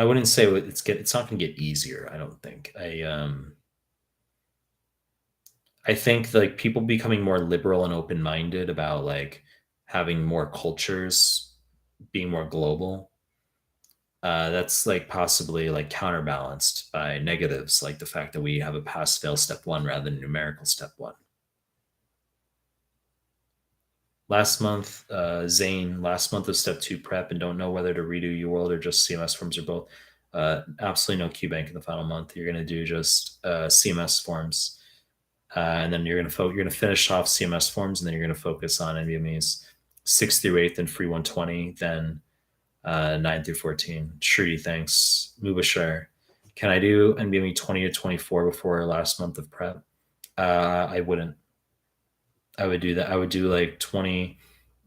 wouldn't say it's not going to get easier. I don't think. I think like people becoming more liberal and open-minded about like having more cultures, being more global. That's like possibly like counterbalanced by negatives, like the fact that we have a pass fail step 1 rather than numerical step 1. Last month, Zane, last month of step 2 prep and don't know whether to redo UWorld or just CMS forms or both. Absolutely no QBank in the final month. You're going to do just CMS forms. And then you're going to finish off CMS forms, and then you're going to focus on NBMEs 6th through 8th and free 120, then 9 through 14. Shruti, thanks. Mubashir, can I do NBME 20 to 24 before last month of prep? I wouldn't. I would do that. I would do like 20,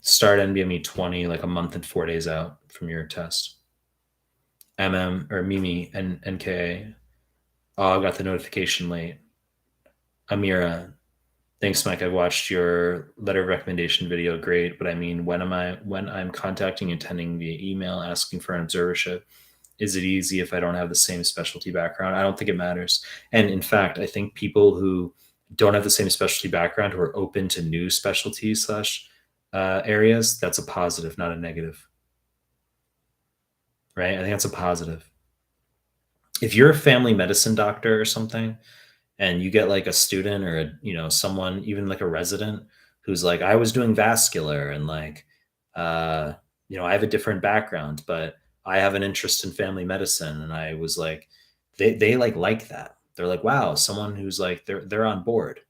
start NBME 20, like a month and 4 days out from your test. or Mimi and NKA. Oh, I got the notification late. Amira, thanks, Mike. I watched your letter of recommendation video. Great, but I mean, when I'm contacting and attending via email asking for an observership, is it easy if I don't have the same specialty background? I don't think it matters. And in fact, I think people who don't have the same specialty background who are open to new specialties / areas, that's a positive, not a negative. Right? I think that's a positive. If you're a family medicine doctor or something, and you get like a student or someone, even like a resident who's like, I was doing vascular and like I have a different background, but I have an interest in family medicine, and I was like, they like that. They're like, wow, someone who's like they're on board.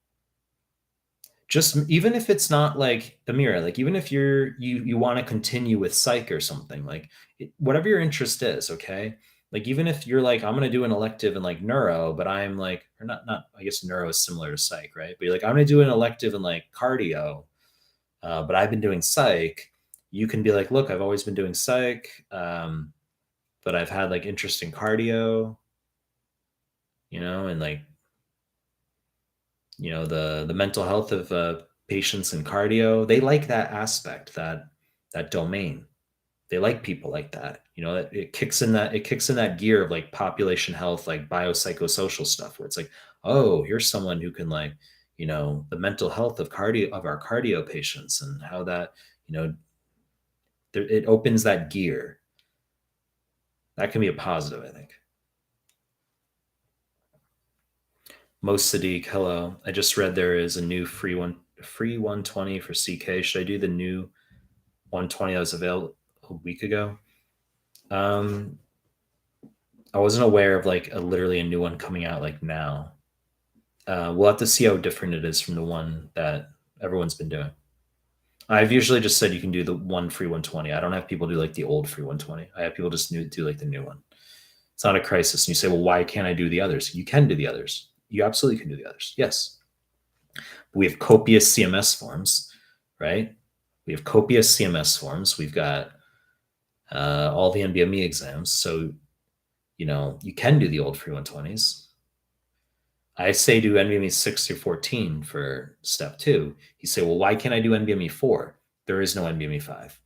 Just even if it's not like Amira, like even if you want to continue with psych or something, like whatever your interest is, okay? Like even if you're like, I'm gonna do an elective in like neuro, but I'm like, or not, I guess neuro is similar to psych, right? But you're like, I'm gonna do an elective in like cardio, but I've been doing psych. You can be like, look, I've always been doing psych, but I've had like interest in cardio, and like the mental health of patients in cardio. They like that aspect, that domain. They like people like that. It kicks in that gear of like population health, like biopsychosocial stuff, where it's like, oh, here's someone who can like, the mental health of our cardio patients, and how that, it opens that gear. That can be a positive, I think. Most Sadiq, hello. I just read there is a new free 120 for CK. Should I do the new 120 that was available a week ago? I wasn't aware of like literally a new one coming out like now. We'll have to see how different it is from the one that everyone's been doing. I've usually just said you can do the one free 120. I don't have people do like the old free 120. I have people just do like the new one. It's not a crisis. And you say, well, why can't I do the others? You can do the others. You absolutely can do the others. Yes. We have copious CMS forms, right? We have copious CMS forms. We've got all the NBME exams. So, you can do the old free 120s. I say do NVMe 6 through 14 for step 2. You say, well, why can't I do NVMe 4? There is no NVMe 5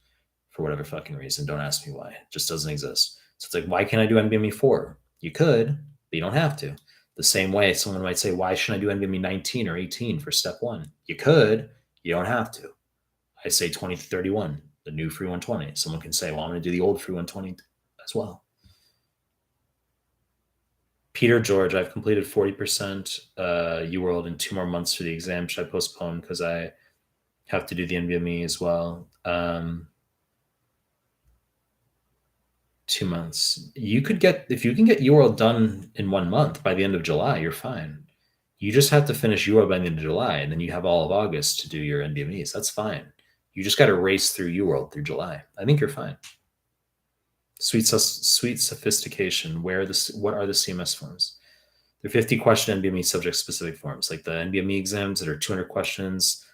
for whatever fucking reason. Don't ask me why. It just doesn't exist. So it's like, why can't I do NVMe 4? You could, but you don't have to. The same way someone might say, why shouldn't I do NVMe 19 or 18 for step 1? You could, you don't have to. I say 20 to 31, the new free 120. Someone can say, well, I'm going to do the old free 120 as well. Peter George, I've completed 40% UWorld in 2 more months for the exam. Should I postpone because I have to do the NVMe as well? 2 months. If you can get UWorld done in 1 month by the end of July, you're fine. You just have to finish UWorld by the end of July, and then you have all of August to do your NVMEs. That's fine. You just got to race through UWorld through July. I think you're fine. Sweet sophistication. What are the CMS forms? They're 50 question NBME subject specific forms, like the NBME exams that are 200 questions,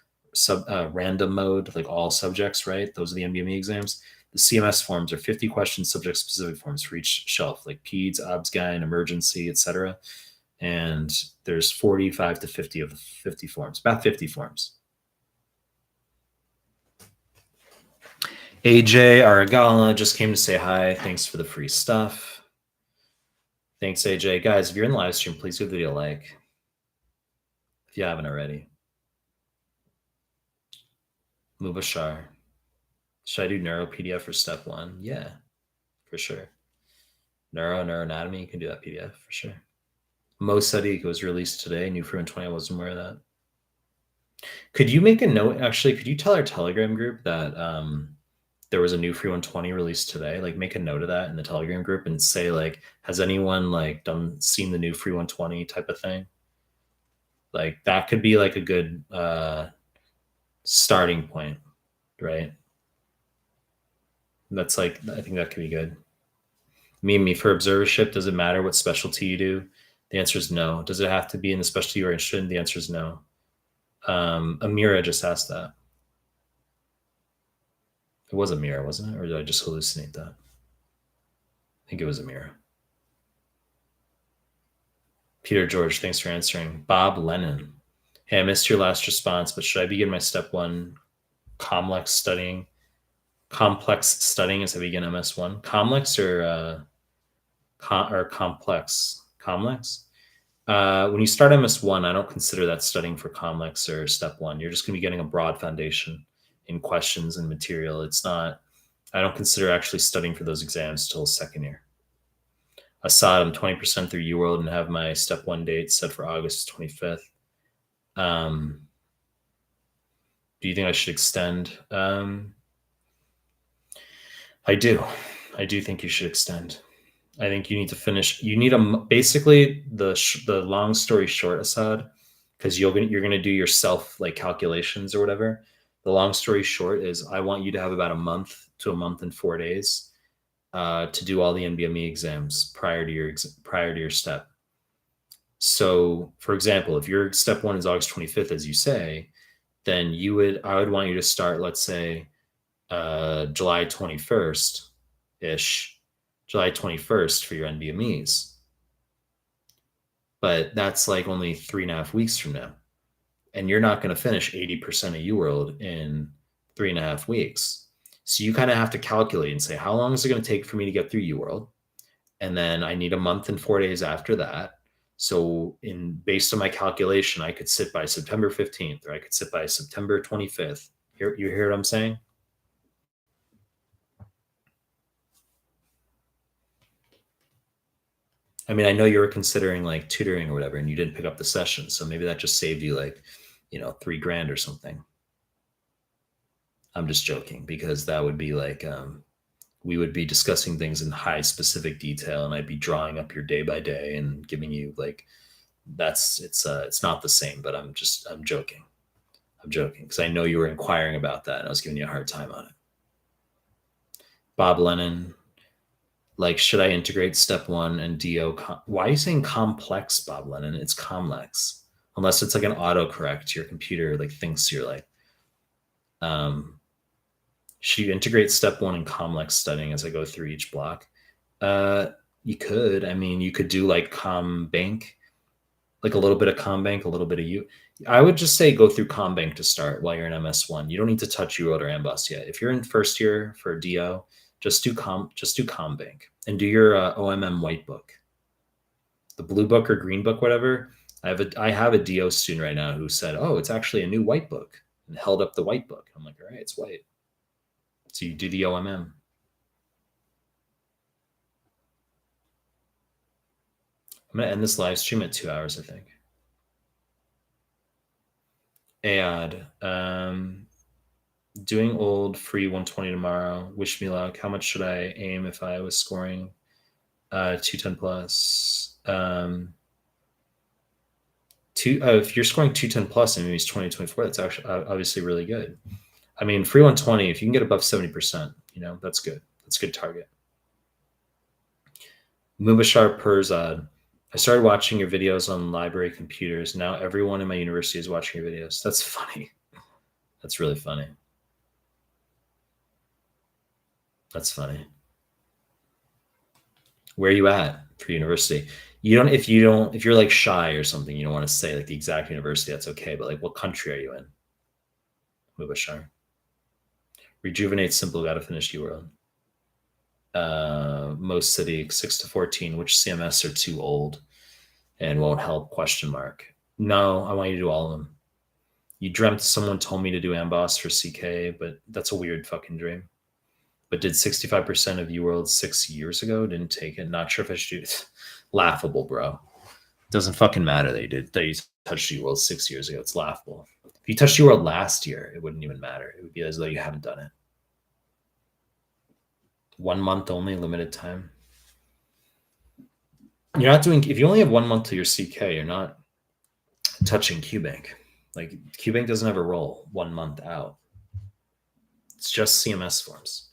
random mode, like all subjects, right? Those are the NBME exams. The CMS forms are 50 question subject specific forms for each shelf, like PEDS, OBSGYN, emergency, etc. And there's 45 to 50 of the 50 forms, about 50 forms. AJ Aragala just came to say hi. Thanks for the free stuff. Thanks, AJ. Guys, if you're in the live stream, please give the video a like if you haven't already. Mubashar. Should I do neuro PDF for step 1? Yeah, for sure. Neuroanatomy, you can do that PDF for sure. Mo Sadiq was released today. New for 20. I wasn't aware of that. Could you make a note? Actually, could you tell our Telegram group that there was a new free 120 released today? Like, make a note of that in the Telegram group and say, like, has anyone like seen the new free 120 type of thing? Like, that could be like a good starting point, right? That's like, I think that could be good. Me for observership, does it matter what specialty you do? The answer is no. Does it have to be in the specialty you're interested in? The answer is no. Amira just asked that. It was Amira, wasn't it? Or did I just hallucinate that? I think it was Amira. Peter George, thanks for answering. Bob Lennon. Hey, I missed your last response, but should I begin my step 1 complex studying as I begin MS1? Complex or complex? Complex? When you start MS1, I don't consider that studying for complex or step 1. You're just going to be getting a broad foundation in questions and material. It's not, I don't consider actually studying for those exams till 2nd year. Assad, I'm 20% through UWorld and have my step 1 date set for August 25th. Do you think I should extend? I do. I do think you should extend. I think you need to finish. You need basically the long story short, Assad, because you're going to do your self like calculations or whatever. The long story short is I want you to have about a month to a month and 4 days to do all the NBME exams prior to your step. So, for example, if your step 1 is August 25th, as you say, then I would want you to start, let's say, July 21st-ish, July 21st for your NBMEs. But that's like only 3.5 weeks from now. And you're not going to finish 80% of UWorld in 3.5 weeks. So you kind of have to calculate and say, how long is it going to take for me to get through UWorld? And then I need a month and 4 days after that. So based on my calculation, I could sit by September 15th, or I could sit by September 25th. You hear what I'm saying? I mean, I know you were considering like tutoring or whatever, and you didn't pick up the session. So maybe that just saved you like, $3,000 or something. I'm just joking, because that would be like, we would be discussing things in high specific detail, and I'd be drawing up your day by day and giving you like, it's not the same, but I'm joking. I'm joking because I know you were inquiring about that and I was giving you a hard time on it. Bob Lennon, like, should I integrate step one and DO? Why are you saying complex, Bob Lennon? It's complex. Unless it's like an autocorrect, your computer like thinks you're like, should you integrate step one in complex studying as I go through each block? You could. I mean, you could do like ComBank, like a little bit of ComBank, a little bit of U. I would just say go through ComBank to start while you're in MS1. You don't need to touch UWorld or Amboss yet. If you're in first year for DO, just do ComBank and do your OMM white book, the blue book or green book, whatever. I have a DO student right now who said, "Oh, it's actually a new white book," and held up the white book. I'm like, "All right, it's white." So you do the OMM. I'm gonna end this live stream at 2 hours, I think. Ad. Doing old free 120 tomorrow. Wish me luck. How much should I aim if I was scoring 210 plus? If you're scoring 210 plus and maybe it's 2024, that's actually obviously really good. I mean, free 120, if you can get above 70%, that's good. That's a good target. Mubashar Perzad. I started watching your videos on library computers. Now everyone in my university is watching your videos. That's funny. That's really funny. That's funny. Where are you at for university? If you're like shy or something, you don't want to say like the exact university, that's okay. But like, what country are you in? Mubashar. Rejuvenate simple, got to finish UWorld. Most city 6 to 14, which CMS are too old and won't help, question mark. No, I want you to do all of them. You dreamt someone told me to do Amboss for CK, but that's a weird fucking dream. But did 65% of UWorld 6 years ago? Didn't take it. Not sure if I should do it. Laughable, bro. Doesn't fucking matter that you touched UWorld 6 years ago. It's laughable. If you touched UWorld last year, it wouldn't even matter. It would be as though you haven't done it. 1 month only, limited time. You're not doing, if you only have 1 month to your CK, you're not touching QBank. Like, QBank doesn't have a roll 1 month out. It's just CMS forms.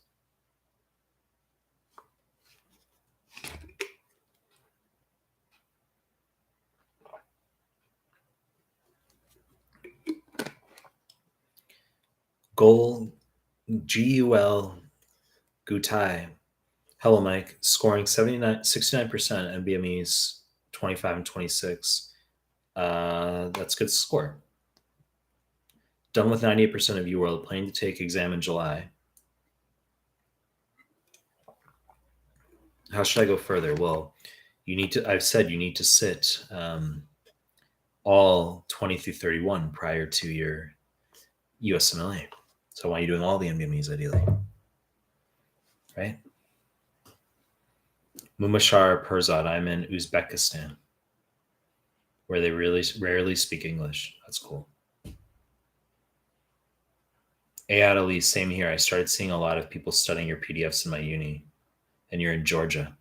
Goal, GUL, Gutai. Hello, Mike. Scoring 69% NBMEs, 25 and 26. That's a good score. Done with 98% of UWorld. Planning to take exam in July. How should I go further? Well, I've said you need to sit all 20 through 31 prior to your USMLE. So why are you doing all the NBMEs ideally? Right? Mumashar Perzad, I'm in Uzbekistan, where they really rarely speak English. That's cool. Ayad Ali, same here. I started seeing a lot of people studying your PDFs in my uni, and you're in Georgia.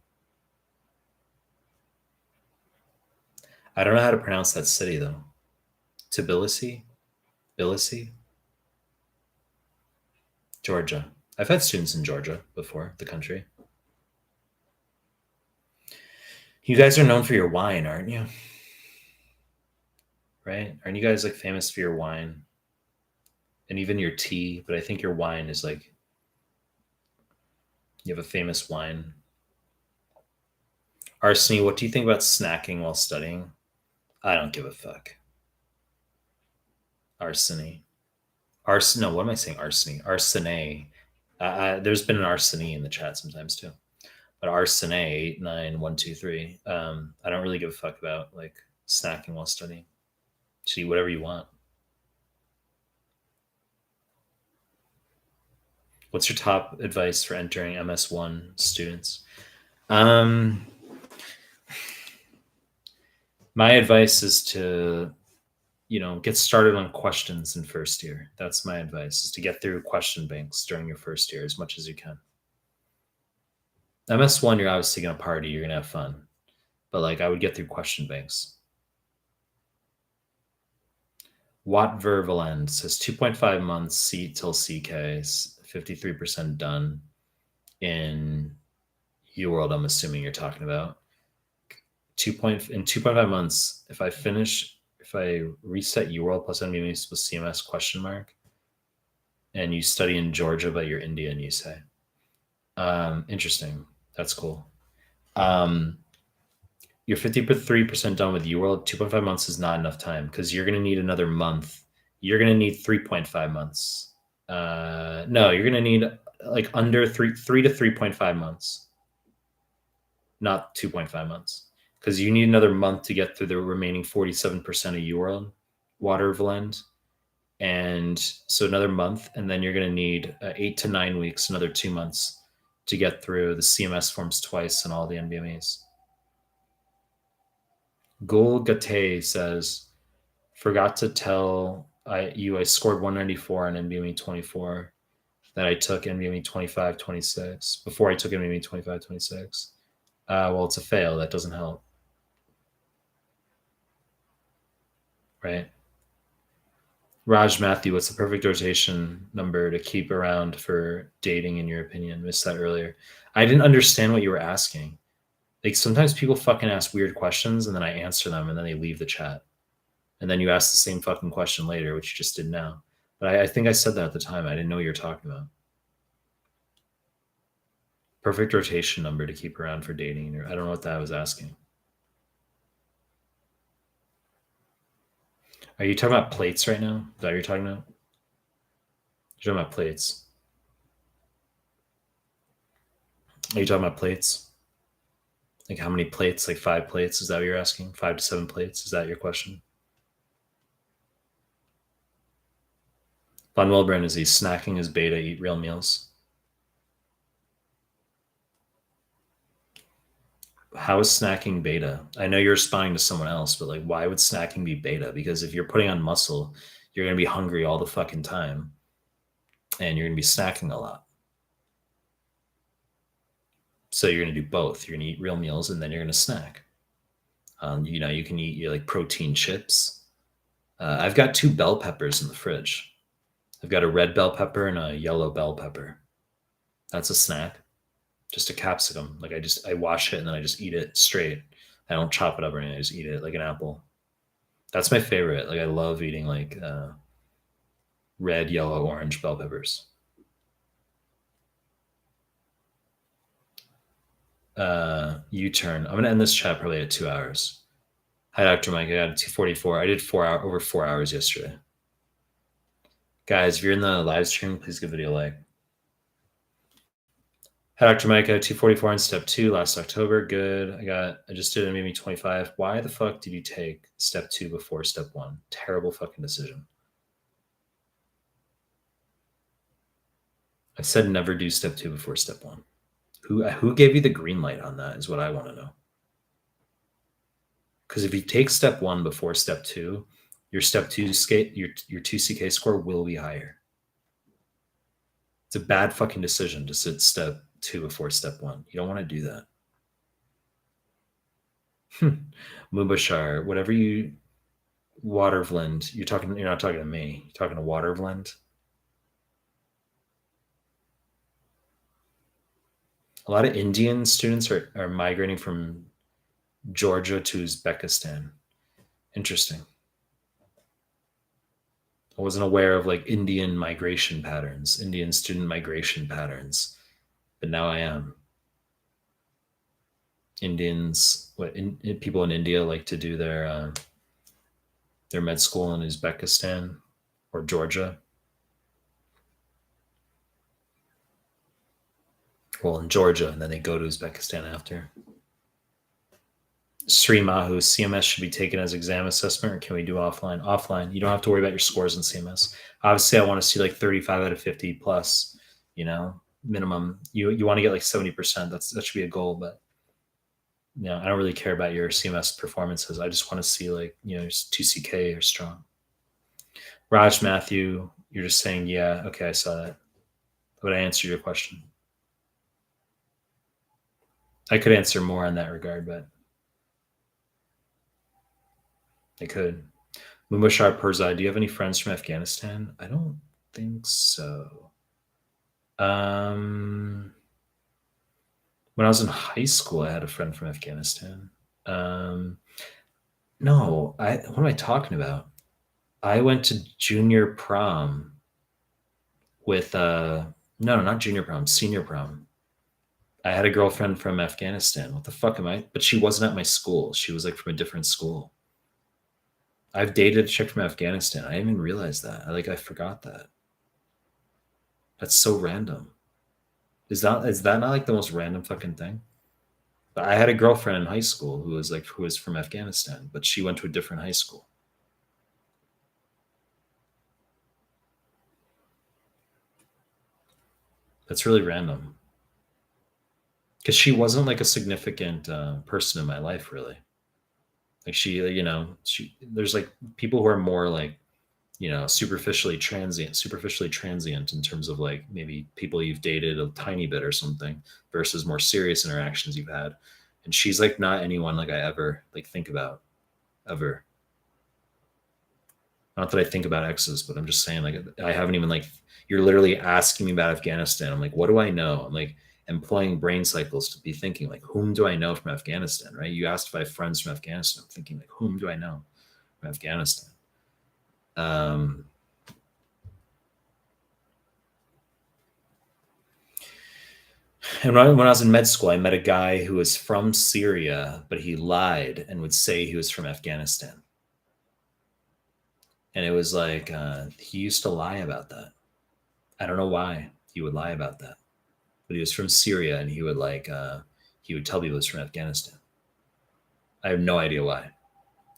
I don't know how to pronounce that city, though. Tbilisi? Tbilisi? Georgia. I've had students in Georgia before, the country. You guys are known for your wine, aren't you? Right? Aren't you guys like famous for your wine? And even your tea, but I think your wine is like, you have a famous wine. Arseny, what do you think about snacking while studying? I don't give a fuck. Arseny. No, what am I saying? Arseny. Arsene. There's been an arseny in the chat sometimes too. But Arsene 89123. I don't really give a fuck about like snacking while studying. Just eat whatever you want. What's your top advice for entering MS1 students? My advice is to, get started on questions in first year. That's my advice, is to get through question banks during your first year as much as you can. MS1, you're obviously going to party. You're going to have fun. But like, I would get through question banks. Watt Vervalend says 2.5 months C till CK, 53% done in UWorld. I'm assuming you're talking about in 2.5 months. If I reset UWorld plus NBMEs with CMS question mark, and you study in Georgia, but you're Indian, you say. Interesting. That's cool. You're 53% done with UWorld. 2.5 months is not enough time because you're going to need another month. You're going to need 3.5 months. No, you're going to need like under 3 to 3.5 months, not 2.5 months, because you need another month to get through the remaining 47% of UWorld water blend. And so another month, and then you're going to need 8 to 9 weeks, another 2 months to get through the CMS forms twice and all the NBMEs. Gul Gate says, forgot to tell I scored 194 on NBME 24, that I took NBME 25, 26, before I took NBME 25, 26. Well, it's a fail. That doesn't help. Right? Raj Matthew, what's the perfect rotation number to keep around for dating, in your opinion? Missed that earlier. I didn't understand what you were asking. Like, sometimes people fucking ask weird questions and then I answer them and then they leave the chat. And then you ask the same fucking question later, which you just did now. But I think I said that at the time. I didn't know what you were talking about. Perfect rotation number to keep around for dating. I don't know what that was asking. Are you talking about plates right now? Is that what you're talking about? You're talking about plates. Are you talking about plates? Like how many plates? Like 5 plates? Is that what you're asking? 5 to 7 plates? Is that your question? Von Wilbrand, is he snacking his beta, eat real meals? How is snacking beta? I know you're responding to someone else, but like, why would snacking be beta? Because if you're putting on muscle, you're going to be hungry all the fucking time and you're going to be snacking a lot. So you're going to do both. You're going to eat real meals and then you're going to snack. You can eat your like protein chips. I've got 2 bell peppers in the fridge. I've got a red bell pepper and a yellow bell pepper. That's a snack. Just a capsicum. Like I wash it and then I just eat it straight. I don't chop it up or anything. I just eat it like an apple. That's my favorite. Like I love eating like red, yellow, orange bell peppers. U-turn. I'm gonna end this chat probably at 2 hours. Hi, Dr. Mike. I got 2:44. I did over 4 hours yesterday. Guys, if you're in the live stream, please give the video a like. Hi, Dr. Mike. I got 2:44 on step 2 last October. Good. I just did it, maybe 25. Why the fuck did you take step 2 before step 1? Terrible fucking decision. I said never do step 2 before step 1. Who gave you the green light on that is what I want to know. Because if you take step 1 before step 2, your step 2 your 2CK score will be higher. It's a bad fucking decision to sit step 2 before step 1. You don't want to do that. Mubashar, whatever you Watervlind, you're not talking to me. You're talking to Watervlind. A lot of Indian students are migrating from Georgia to Uzbekistan. Interesting. I wasn't aware of like Indian student migration patterns, but now I am. Indians, people in India like to do their med school in Uzbekistan or Georgia. Well, in Georgia, and then they go to Uzbekistan after. Sri Mahu, CMS should be taken as exam assessment, or can we do offline? Offline. You don't have to worry about your scores in CMS. Obviously, I want to see like 35 out of 50 plus, minimum. You want to get like 70%. That should be a goal, but I don't really care about your CMS performances. I just want to see like, your 2CK are strong. Raj Matthew, you're just saying, yeah, okay, I saw that. But I answered your question. I could answer more in that regard, but I could. Mubashar Perzai, do you have any friends from Afghanistan? I don't think so. Um, when I was in high school, I had a friend from Afghanistan. Um, no, what am I talking about? I went to junior prom with no, not junior prom, senior prom. I had a girlfriend from Afghanistan. What the fuck am I? But she wasn't at my school. She was like from a different school. I've dated a chick from Afghanistan. I didn't even realize that. I forgot that. That's so random. Is that not like the most random fucking thing? But I had a girlfriend in high school who was from Afghanistan, but she went to a different high school. That's really random because she wasn't like a significant person in my life, really. Like she there's like people who are more like superficially transient in terms of like maybe people you've dated a tiny bit or something versus more serious interactions you've had. And she's like not anyone like I ever like think about ever. Not that I think about exes, but I'm just saying like I haven't even like you're literally asking me about Afghanistan. I'm like, what do I know? I'm like employing brain cycles to be thinking like whom do I know from Afghanistan, right? You asked if I have friends from Afghanistan. I'm thinking like whom do I know from Afghanistan? Um And when I was in med school, I met a guy who was from Syria, but he lied and would say he was from Afghanistan. And it was like he used to lie about that. I don't know why he would lie about that, but he was from Syria, and he would tell people he was from Afghanistan. I have no idea why.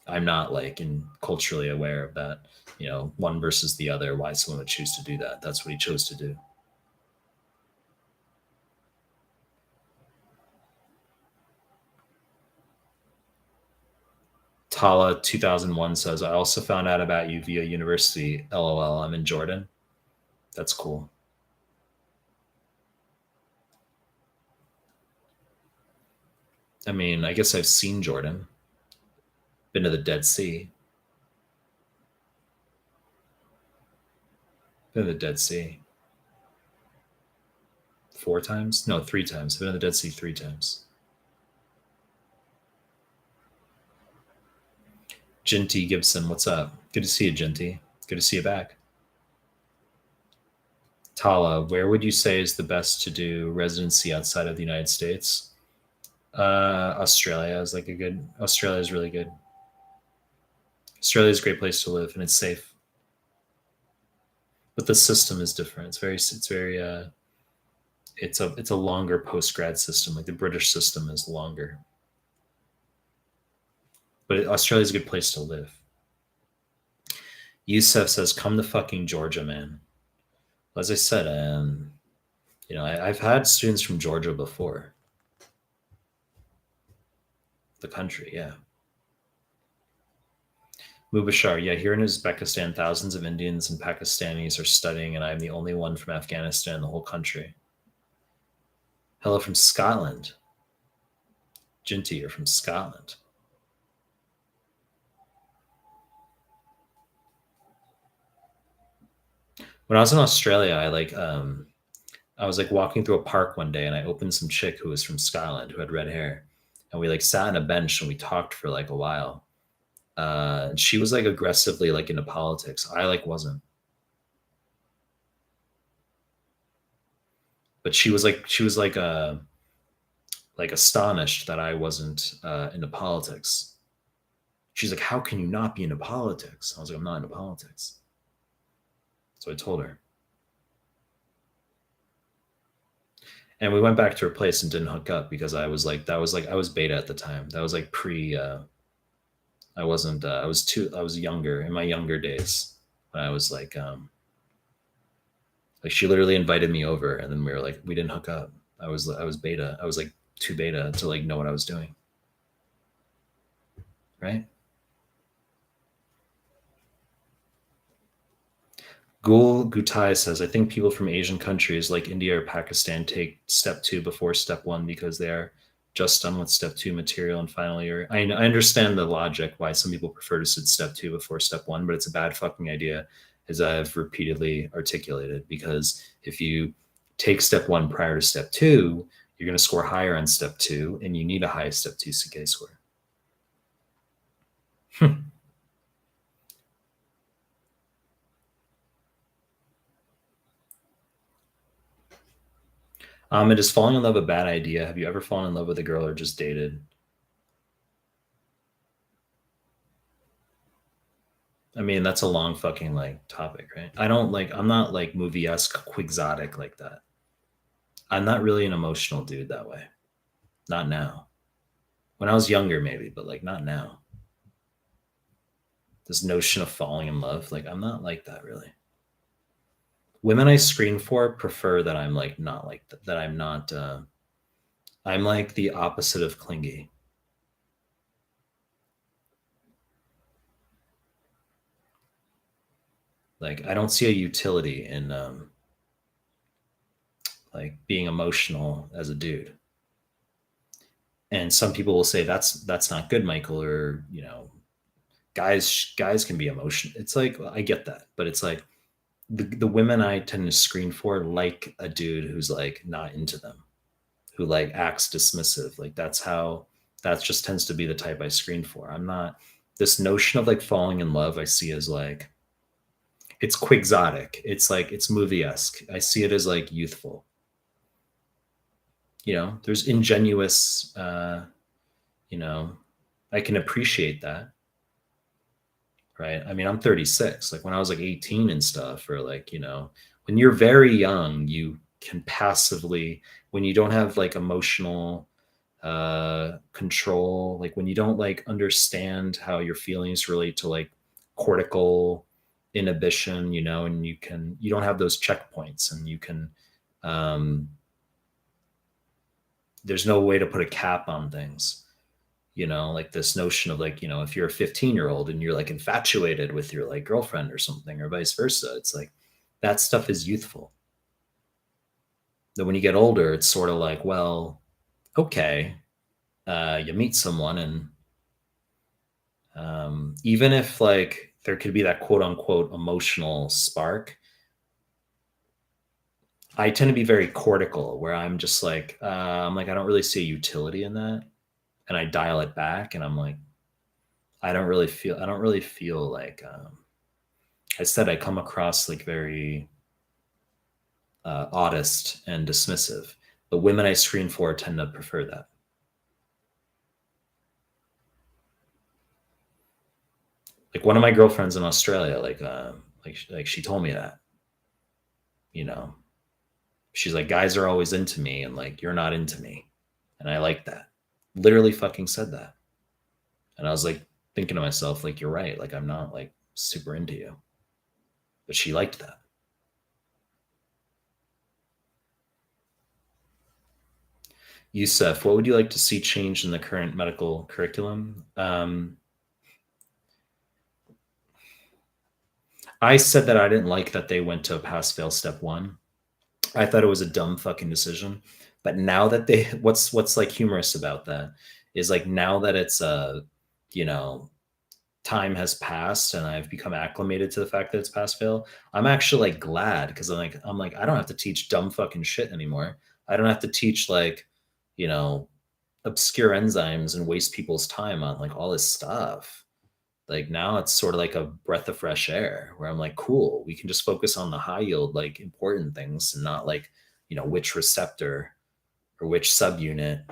I'm not like in culturally aware of that. One versus the other. Why someone would choose to do that? That's what he chose to do. Tala 2001 says, I also found out about you via university. LOL, I'm in Jordan. That's cool. I mean, I guess I've seen Jordan, been to the Dead Sea, been to the Dead Sea 4 times. No, 3 times. I've been to the Dead Sea 3 times. Jinty Gibson, what's up? Good to see you, Jinty. Good to see you back. Tala, where would you say is the best to do residency outside of the United States? Australia is like a good. Australia is really good. Australia is a great place to live, and it's safe. But the system is different. It's a longer post grad system. Like the British system is longer, but Australia is a good place to live. Yusef says, "Come to fucking Georgia, man." As I said, I've had students from Georgia before. The country, yeah. Mubashar, yeah, here in Uzbekistan, thousands of Indians and Pakistanis are studying, and I'm the only one from Afghanistan in the whole country. Hello from Scotland. Jinty, you're from Scotland. When I was in Australia, I was like walking through a park one day, and I opened some chick who was from Scotland who had red hair, and we like sat on a bench and we talked for like a while. And she was like aggressively like into politics. I like wasn't, but she was like astonished that I wasn't into politics. She's like, "How can you not be into politics?" I was like, "I'm not into politics." So I told her, and we went back to her place and didn't hook up because I was beta at the time. That was like pre. I wasn't. I was younger in my younger days. When I was like she literally invited me over, and then we didn't hook up. I was beta. I was like too beta to like know what I was doing. Right? Gul Gutai says, I think people from Asian countries like India or Pakistan take step 2 before step 1 because they are just done with step 2 material in final year. I understand the logic why some people prefer to sit step 2 before step 1, but it's a bad fucking idea, as I've repeatedly articulated, because if you take step 1 prior to step 2, you're going to score higher on step 2, and you need a high step 2 CK score. Is falling in love a bad idea? Have you ever fallen in love with a girl or just dated? I mean, that's a long fucking like topic, right? I'm not like movie-esque quixotic like that. I'm not really an emotional dude that way. Not now. When I was younger, maybe, but like not now. This notion of falling in love, like I'm not like that really. Women I screen for prefer that I'm like not like that. I'm not. I'm like the opposite of clingy. Like I don't see a utility in like being emotional as a dude. And some people will say that's not good, Michael, or guys can be emotional. It's like I get that, but it's like the women I tend to screen for like a dude who's like not into them, who like acts dismissive. Like that just tends to be the type I screen for. I'm not this notion of like falling in love I see as like it's quixotic. It's like it's movie-esque. I see it as like youthful. There's ingenuous you know, I can appreciate that, right? I mean, I'm 36. Like when I was like 18 and stuff, or like, when you're very young, you can passively, when you don't have like emotional control, like when you don't like understand how your feelings relate to like cortical inhibition, and you don't have those checkpoints, and you can there's no way to put a cap on things, like this notion of like, if you're a 15-year-old and you're like infatuated with your like girlfriend or something, or vice versa, it's like that stuff is youthful. Then when you get older, it's sort of like, well, okay, you meet someone, and even if like there could be that quote unquote emotional spark, I tend to be very cortical, where I'm just like, I don't really see a utility in that, and I dial it back, and I'm like, I don't really feel like, I said I come across like very oddest and dismissive. The women I screen for tend to prefer that. Like one of my girlfriends in Australia, like she told me that, you know, she's like, guys are always into me, and like you're not into me, and I like that. Literally fucking said that, and I was like thinking to myself, like, you're right. Like I'm not like super into you, but she liked that. Yusef, what would you like to see changed in the current medical curriculum? I said that I didn't like that they went to a pass fail step 1. I thought it was a dumb fucking decision. But now that they what's like humorous about that is like now that it's you know, time has passed and I've become acclimated to the fact that it's pass fail, I'm actually like glad, because I'm like I don't have to teach dumb fucking shit anymore. I don't have to teach like, you know, obscure enzymes and waste people's time on like all this stuff. Like now it's sort of like a breath of fresh air, where I'm like, cool, we can just focus on the high yield, like important things, and not like, which receptor or which subunit.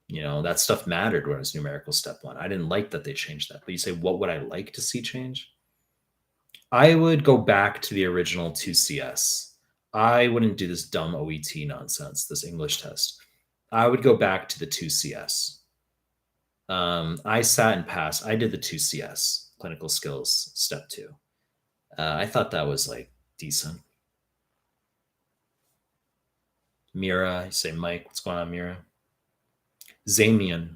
That stuff mattered when it was numerical step 1. I didn't like that they changed that. But you say, what would I like to see change? I would go back to the original 2CS. I wouldn't do this dumb OET nonsense, this English test. I would go back to the 2CS. I sat and passed. I did the 2CS, clinical skills step 2. I thought that was like decent. Mira, you say Mike, what's going on, Mira? Zamian.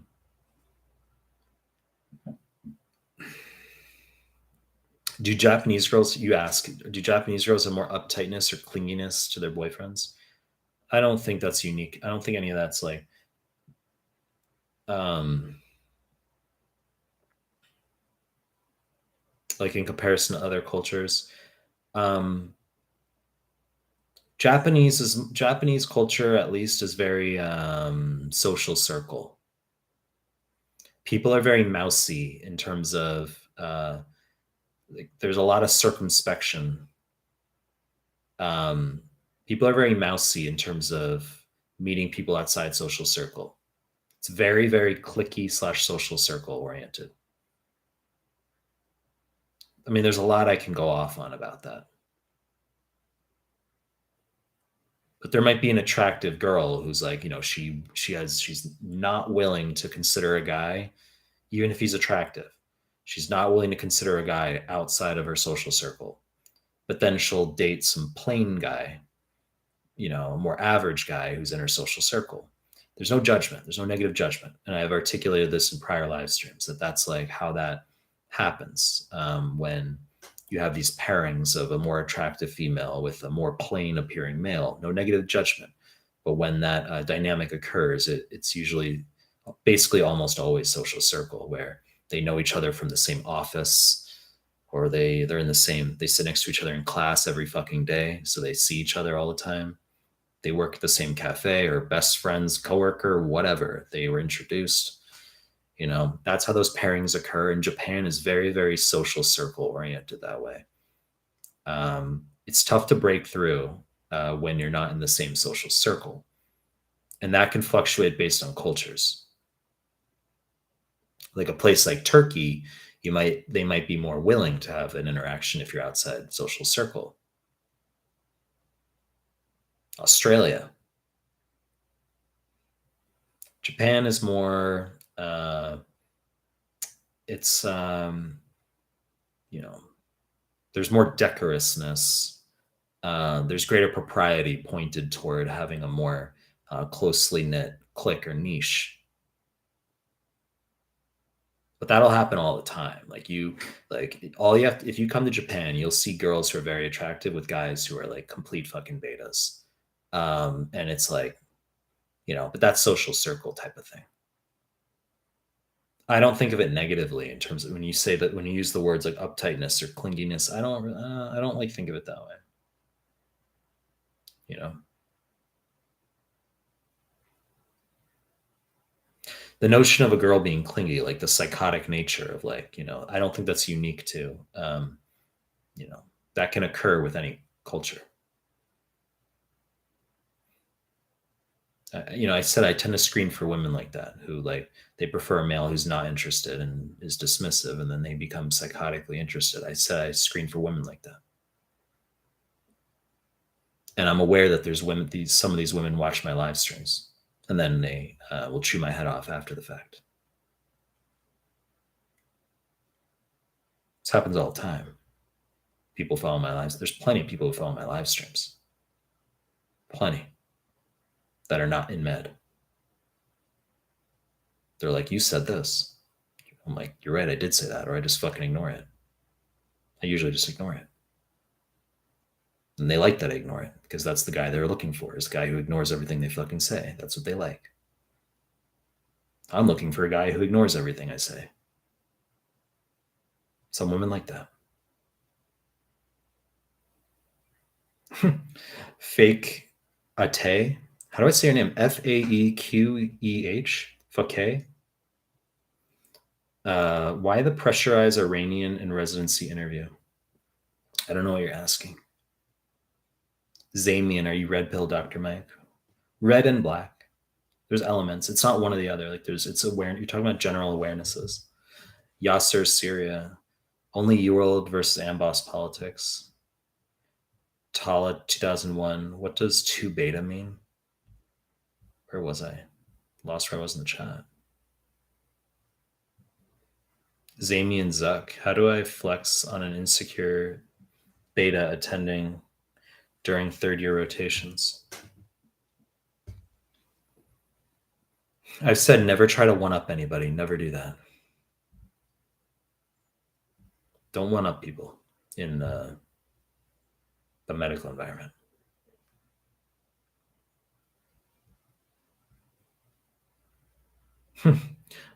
Do Japanese girls, you ask, do Japanese girls have more uptightness or clinginess to their boyfriends? I don't think that's unique. I don't think any of that's um like in comparison to other cultures. Um Japanese culture at least is very social circle. People are very mousy in terms of like, there's a lot of circumspection. Um, People are very mousy in terms of meeting people outside social circle. It's very, very clicky slash social circle oriented. I mean, there's a lot I can go off on about that. But there might be an attractive girl who's like, she's not willing to consider a guy, even if he's attractive. She's not willing to consider a guy outside of her social circle. But then she'll date some plain guy, a more average guy who's in her social circle. There's no judgment. There's no negative judgment. And I've articulated this in prior live streams that's like how that happens when you have these pairings of a more attractive female with a more plain appearing male. No negative judgment. But when that dynamic occurs, it's usually basically almost always social circle where they know each other from the same office or they sit next to each other in class every fucking day, so they see each other all the time. They work at the same cafe or best friends, coworker, whatever. They were introduced. That's how those pairings occur. And Japan is very, very social circle oriented that way. It's tough to break through when you're not in the same social circle. And that can fluctuate based on cultures. Like a place like Turkey, they might be more willing to have an interaction if you're outside social circle. Australia, Japan is more it's you know there's more decorousness. There's greater propriety pointed toward having a more closely knit clique or niche. But that'll happen all the time. All you have if you come to Japan, you'll see girls who are very attractive with guys who are like complete fucking betas. And it's like, but that's social circle type of thing. I don't think of it negatively in terms of when you say that when you use the words like uptightness or clinginess. I don't like think of it that way. You know, the notion of a girl being clingy, like the psychotic nature of I don't think that's unique to, you know, that can occur with any culture. I said I tend to screen for women like that who they prefer a male who's not interested and is dismissive, and then they become psychotically interested. I said I screen for women like that, and I'm aware that there's women. Some of these women watch my live streams, and then they will chew my head off after the fact. This happens all the time. People follow my lives. There's plenty of people who follow my live streams. Plenty that are not in med. They're like, you said this. I'm like, you're right, I did say that, or I just fucking ignore it. I usually just ignore it. And they like that I ignore it because that's the guy they're looking for, is the guy who ignores everything they fucking say. That's what they like. I'm looking for a guy who ignores everything I say. Some women like that. Fake Ate. How do I say your name? Faeqeh. Fake. Why the pressurized Iranian in residency interview? I don't know what you're asking. Zamian, are you red pill, Dr. Mike? Red and black. There's elements. It's not one or the other. It's aware. You're talking about general awarenesses. Yasser, Syria. Only World versus Amboss politics. Tala 2001. What does 2 beta mean? Where was I? Lost where I was in the chat. Zamian Zuck. How do I flex on an insecure beta attending during third-year rotations? I've said never try to one-up anybody. Never do that. Don't one-up people in the medical environment.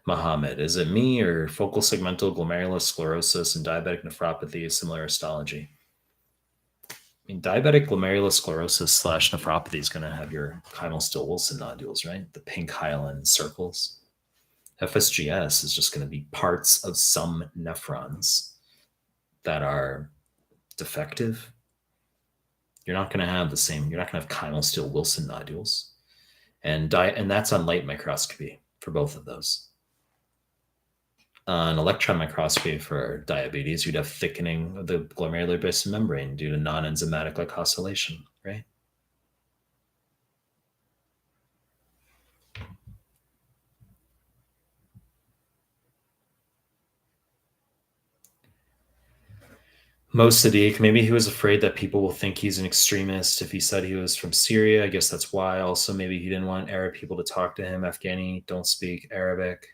Muhammad, is it me or focal segmental glomerulosclerosis and diabetic nephropathy is similar histology? I mean, diabetic glomerulosclerosis slash nephropathy is going to have your Kymel-Still-Wilson nodules, right? The pink hyaline circles. FSGS is just going to be parts of some nephrons that are defective. You're not going to have the same, you're not going to have Kymel-Still-Wilson nodules. And that's on light microscopy for both of those. On electron microscopy for diabetes, you'd have thickening of the glomerular basement membrane due to non-enzymatic glycosylation, right? Mo Sadiq, maybe he was afraid that people will think he's an extremist if he said he was from Syria. I guess that's why. Also, maybe he didn't want Arab people to talk to him. Afghani don't speak Arabic.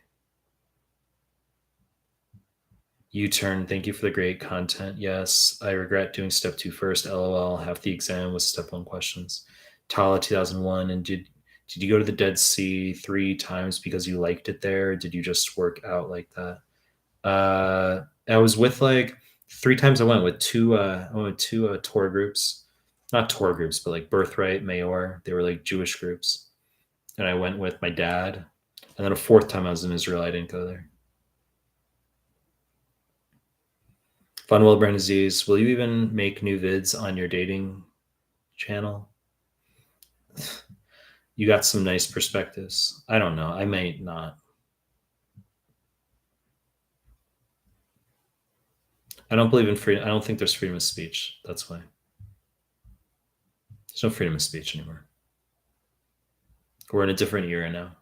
U-turn, thank you for the great content. Yes, I regret doing step 2 first. LOL, half the exam was step 1 questions. Tala 2001, and did you go to the Dead Sea 3 times because you liked it there? Or did you just work out like that? I was with like 3 times I went with two tour groups. Not tour groups, but like Birthright, Mayor. They were like Jewish groups. And I went with my dad. And then a 4th time I was in Israel, I didn't go there. Von Willebrand Aziz, will you even make new vids on your dating channel? You got some nice perspectives. I don't know. I might not. I don't believe in freedom. I don't think there's freedom of speech. That's why. There's no freedom of speech anymore. We're in a different era now.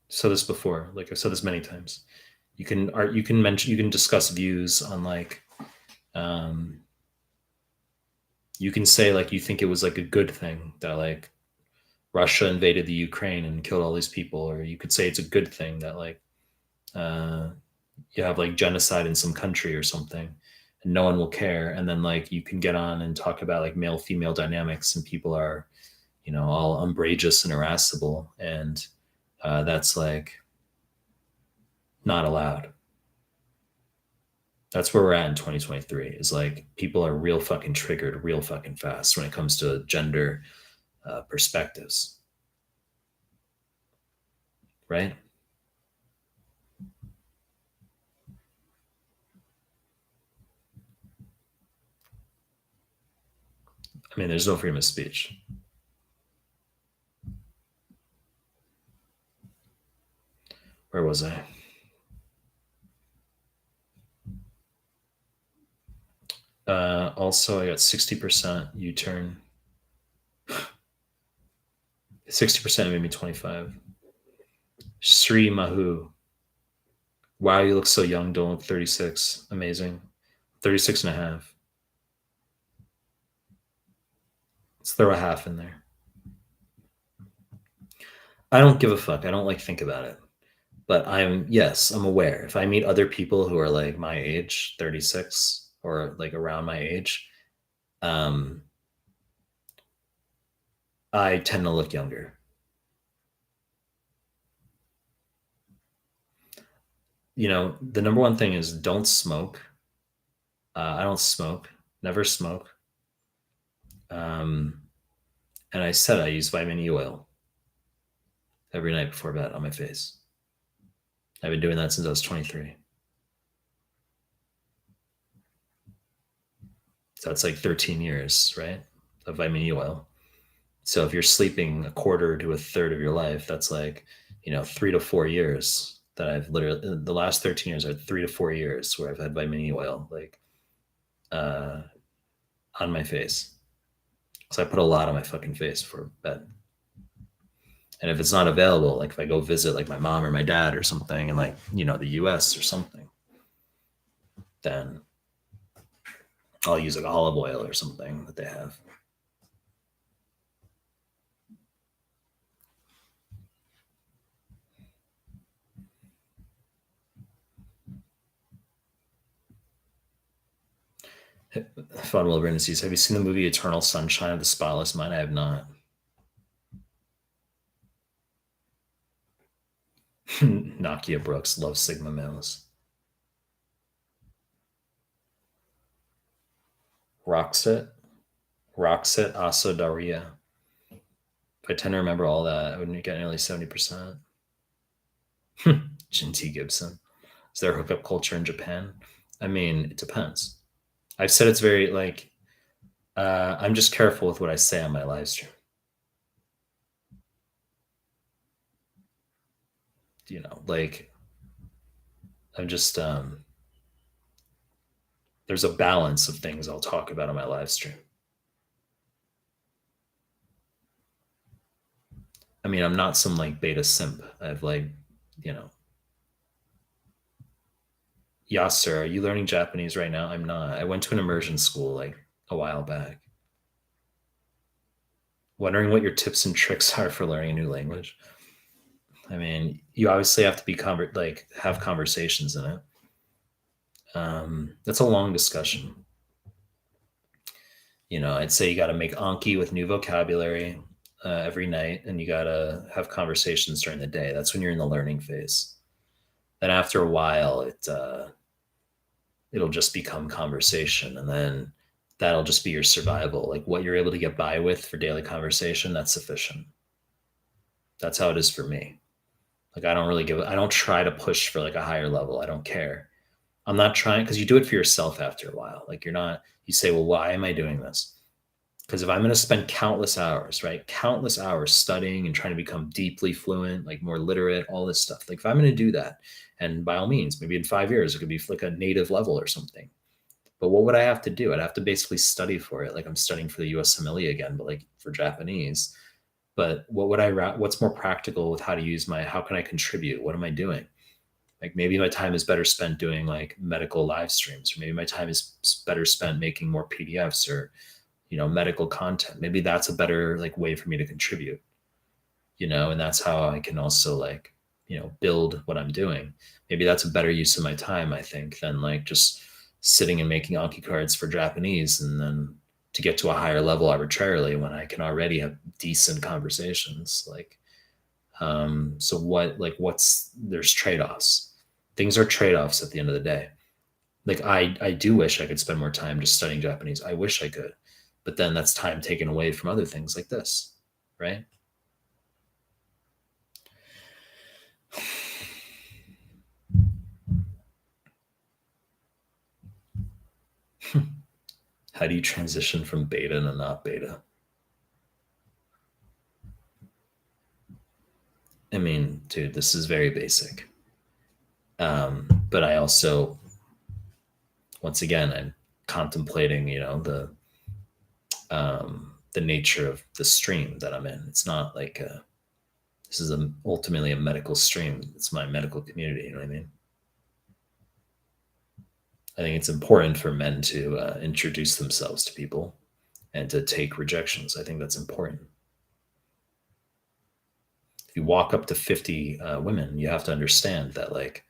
Said this before. Like I've said this many times. You can discuss views on like you can say like you think it was like a good thing that like Russia invaded the Ukraine and killed all these people, or you could say it's a good thing that like you have like genocide in some country or something, and no one will care. And then like you can get on and talk about like male female dynamics, and people are, all umbrageous and irascible, and that's like not allowed. That's where we're at in 2023. Is like people are real fucking triggered real fucking fast when it comes to gender perspectives, right? I mean, there's no freedom of speech. Where was I? Also, I got 60% U-turn. 60% made me 25. Sri Mahu. Wow, you look so young. Don't look 36. Amazing. 36 and a half. Let's throw a half in there. I don't give a fuck. I don't like think about it. But I'm aware. If I meet other people who are like my age, 36, or like around my age, I tend to look younger. The number one thing is don't smoke. I don't smoke. Never smoke. And I said I use vitamin E oil every night before bed on my face. I've been doing that since I was 23. So that's like 13 years, right, of vitamin E oil. So if you're sleeping a quarter to a third of your life, that's like, 3 to 4 years that I've literally, the last 13 years are 3 to 4 years where I've had vitamin E oil, like, on my face. So I put a lot on my fucking face for bed. And if it's not available, like if I go visit like my mom or my dad or something in like, the US or something, then I'll use like olive oil or something that they have. Fun Will Brandon says, have you seen the movie Eternal Sunshine of the Spotless Mind? I have not. Nakia Brooks loves Sigma males. Roxit, Roxit Asodaria. If I tend to remember all that, I would get nearly 70%. Jinty Gibson. Is there a hookup culture in Japan? I mean, it depends. I've said it's very like, I'm just careful with what I say on my live stream. Like I'm just there's a balance of things I'll talk about on my live stream. I mean, I'm not some like beta simp. I've like, you know, Yasser, are you learning Japanese right now? I'm not. I went to an immersion school like a while back. Wondering what your tips and tricks are for learning a new language. I mean, you obviously have to be like have conversations in it. That's a long discussion. I'd say you got to make Anki with new vocabulary every night, and you got to have conversations during the day. That's when you're in the learning phase. Then after a while, it'll just become conversation, and then that'll just be your survival. Like what you're able to get by with for daily conversation, that's sufficient. That's how it is for me. Like I don't try to push for like a higher level. I don't care. I'm not trying, because you do it for yourself after a while. Like you say, well, why am I doing this? Because if I'm going to spend countless hours, right, countless hours studying and trying to become deeply fluent, like more literate, all this stuff, like if I'm going to do that, and by all means, maybe in 5 years, it could be like a native level or something. But what would I have to do? I'd have to basically study for it. Like I'm studying for the USMLE again, but like for Japanese. But what's more practical with how can I contribute? What am I doing? Like maybe my time is better spent doing like medical live streams, or maybe my time is better spent making more PDFs or medical content. Maybe that's a better like way for me to contribute, and that's how I can also like build what I'm doing. Maybe that's a better use of my time, I think, than like just sitting and making Anki cards for Japanese and then to get to a higher level arbitrarily when I can already have decent conversations. Like so there's trade-offs. Things are trade-offs at the end of the day. Like I do wish I could spend more time just studying Japanese. I wish I could, but then that's time taken away from other things like this, right? How do you transition from beta to not beta? I mean, dude, this is very basic. But I also, once again, I'm contemplating, the nature of the stream that I'm in. It's not like this is ultimately a medical stream. It's my medical community. You know what I mean? I think it's important for men to introduce themselves to people and to take rejections. I think that's important. If you walk up to 50 women, you have to understand that like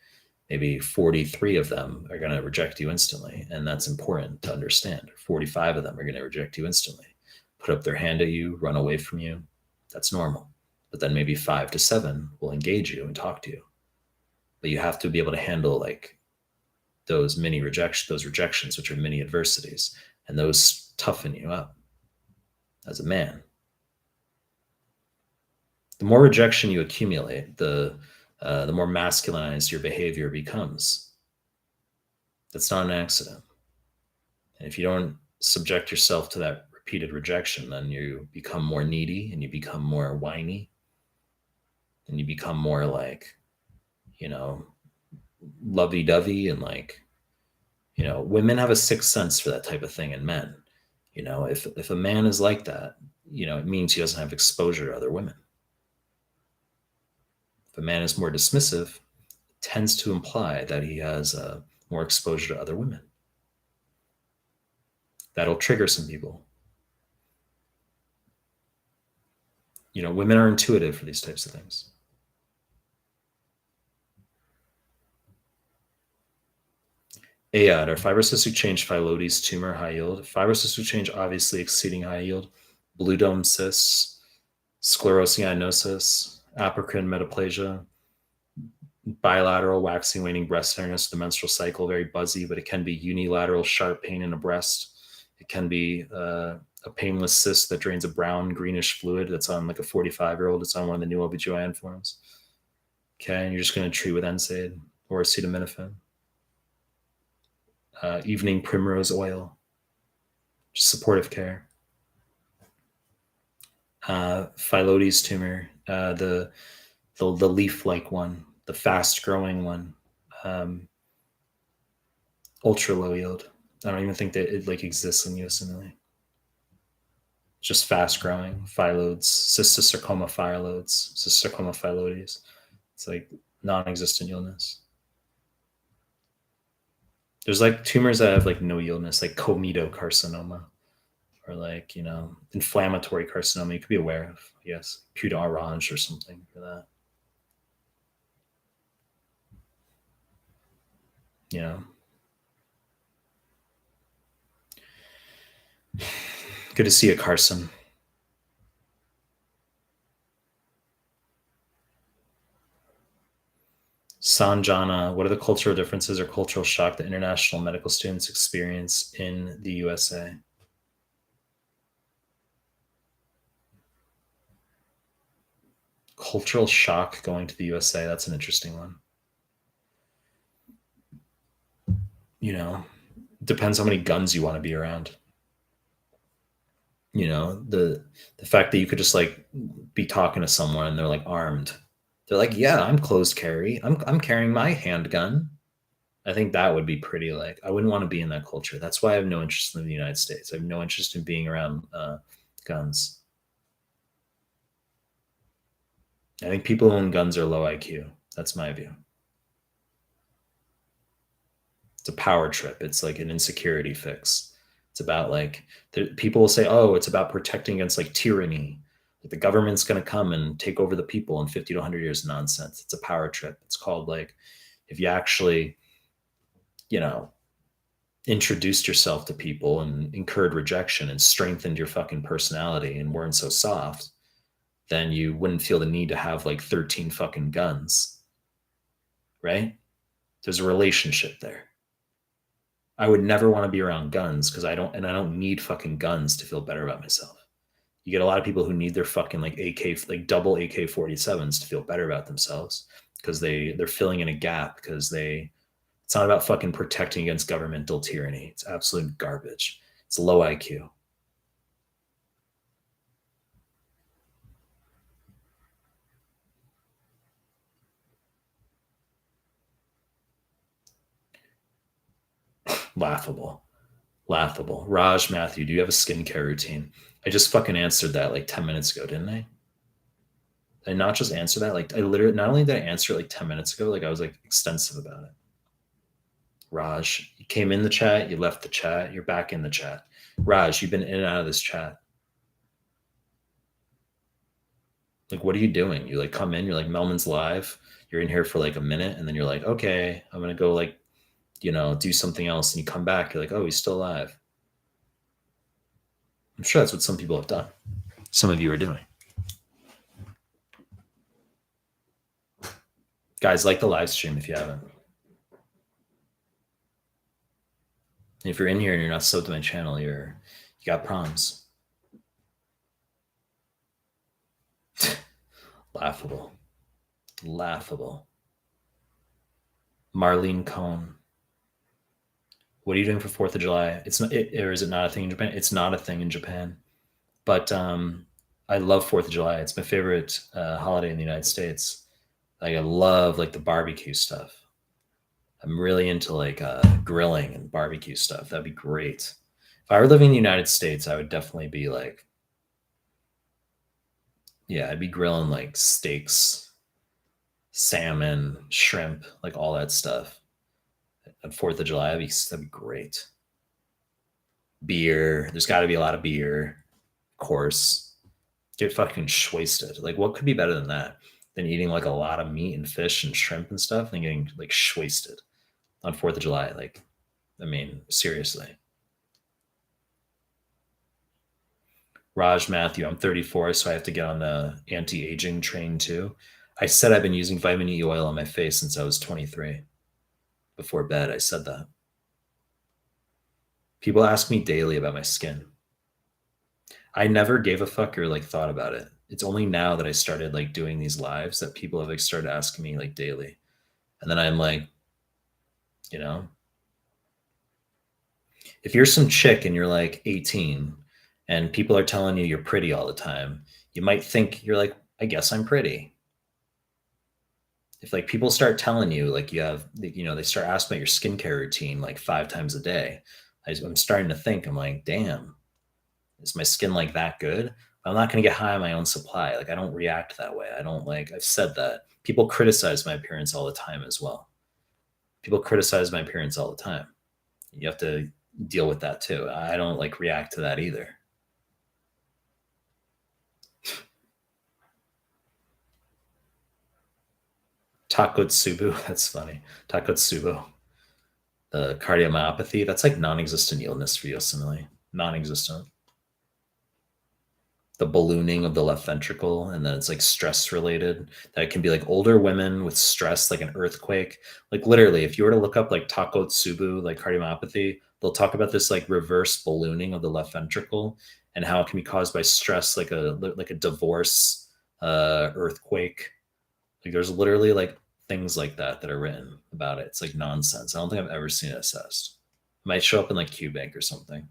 maybe 43 of them are going to reject you instantly. And that's important to understand. 45 of them are going to reject you instantly, put up their hand at you, run away from you. That's normal. But then maybe 5 to 7 will engage you and talk to you. But you have to be able to handle like those rejections, which are mini adversities, and those toughen you up as a man. The more rejection you accumulate, the more masculinized your behavior becomes. That's not an accident. And if you don't subject yourself to that repeated rejection, then you become more needy and you become more whiny and you become more like, lovey-dovey and like, women have a sixth sense for that type of thing in men. If a man is like that, it means he doesn't have exposure to other women. If a man is more dismissive, it tends to imply that he has more exposure to other women. That'll trigger some people. Women are intuitive for these types of things. AOD, are fibrocystic change phyllodes tumor high yield? Fibrocystic change obviously exceeding high yield. Blue dome cysts, sclerosing anosis, apocrine metaplasia, bilateral waxing, waning breast tenderness, the menstrual cycle, very buzzy, but it can be unilateral sharp pain in a breast. It can be a painless cyst that drains a brown greenish fluid that's on like a 45-year-old. It's on one of the new OBGYN forms. Okay, and you're just going to treat with NSAID or acetaminophen. Evening primrose oil, just supportive care. Phyllodes tumor, the leaf-like one, the fast-growing one, ultra low yield. I don't even think that it like exists in USMLE. Just fast-growing phyllodes, cystosarcoma phyllodes, cystosarcoma phyllodes. It's like non-existent yieldness. There's like tumors that have like no yieldness, like comitocarcinoma, or like, you know, inflammatory carcinoma you could be aware of. Yes, Puda orange or something for that. You know, good to see you, Carson. Sanjana, what are the cultural differences or cultural shock that international medical students experience in the USA? Cultural shock going to the USA, that's an interesting one. You know, depends how many guns you want to be around. You know, the fact that you could just like be talking to someone and they're like armed. They're like, yeah, I'm closed carry. I'm carrying my handgun. I think that would be pretty like I wouldn't want to be in that culture. That's why I have no interest in the United States. I have no interest in being around guns. I think people who own guns are low IQ. That's my view. It's a power trip. It's like an insecurity fix. It's about like people will say, "Oh, it's about protecting against like tyranny. Like the government's going to come and take over the people in 50 to 100 years." Nonsense. It's a power trip. It's called like if you actually, you know, introduced yourself to people and incurred rejection and strengthened your fucking personality and weren't so soft, then you wouldn't feel the need to have like 13 fucking guns. Right? There's a relationship there. I would never want to be around guns because I don't need fucking guns to feel better about myself. You get a lot of people who need their fucking like like double AK-47s to feel better about themselves because they're filling in a gap because it's not about fucking protecting against governmental tyranny. It's absolute garbage. It's low IQ. Laughable. Laughable. Raj Matthew, do you have a skincare routine? I just fucking answered that like 10 minutes ago, didn't I? Did I not just answer that? Like I literally not only did I answer it like 10 minutes ago, like I was like extensive about it. Raj, you came in the chat, you left the chat, you're back in the chat. Raj, you've been in and out of this chat. Like, what are you doing? You like come in, you're like, Mehlman's live. You're in here for like a minute, and then you're like, okay, I'm gonna go like, you know, do something else. And you come back, you're like, oh, he's still alive. I'm sure that's what some people have done. Some of you are doing. Guys, like the live stream if you haven't. If you're in here and you're not subbed to my channel, you got problems. Laughable. Laughable. Marlene Cohn. What are you doing for 4th of July? It's not, or is it not a thing in Japan? It's not a thing in Japan. But I love 4th of July. It's my favorite holiday in the United States. Like I love like the barbecue stuff. I'm really into like grilling and barbecue stuff. That'd be great. If I were living in the United States, I would definitely be like, yeah, I'd be grilling like steaks, salmon, shrimp, like all that stuff. At 4th of July, that'd be great. Beer. There's got to be a lot of beer, of course. Get fucking wasted. Like, what could be better than that? Than eating like a lot of meat and fish and shrimp and stuff and getting like wasted on 4th of July. Like, I mean, seriously. Raj Matthew, I'm 34, so I have to get on the anti-aging train too. I said I've been using vitamin E oil on my face since I was 23. Before bed, I said that. People ask me daily about my skin. I never gave a fuck or like thought about it. It's only now that I started like doing these lives that people have like started asking me like daily. And then I'm like, you know, if you're some chick and you're like 18 and people are telling you you're pretty all the time, you might think you're like, I guess I'm pretty. If like people start telling you like you have, you know, they start asking about your skincare routine like 5 times a day, I'm starting to think, I'm like, damn, is my skin like that good? I'm not going to get high on my own supply. Like I don't react that way. I don't like, I've said that. People criticize my appearance all the time as well. People criticize my appearance all the time. You have to deal with that too. I don't like react to that either. Takotsubu, that's funny. Takotsubo, the cardiomyopathy, that's like non-existent illness for USMLE. Non-existent. The ballooning of the left ventricle, and then it's like stress related. That it can be like older women with stress, like an earthquake. Like literally, if you were to look up like Takotsubu, like cardiomyopathy, they'll talk about this like reverse ballooning of the left ventricle and how it can be caused by stress, like a divorce, earthquake. Like there's literally like things like that that are written about it. It's like nonsense. I don't think I've ever seen it assessed. It might show up in like QBank or something.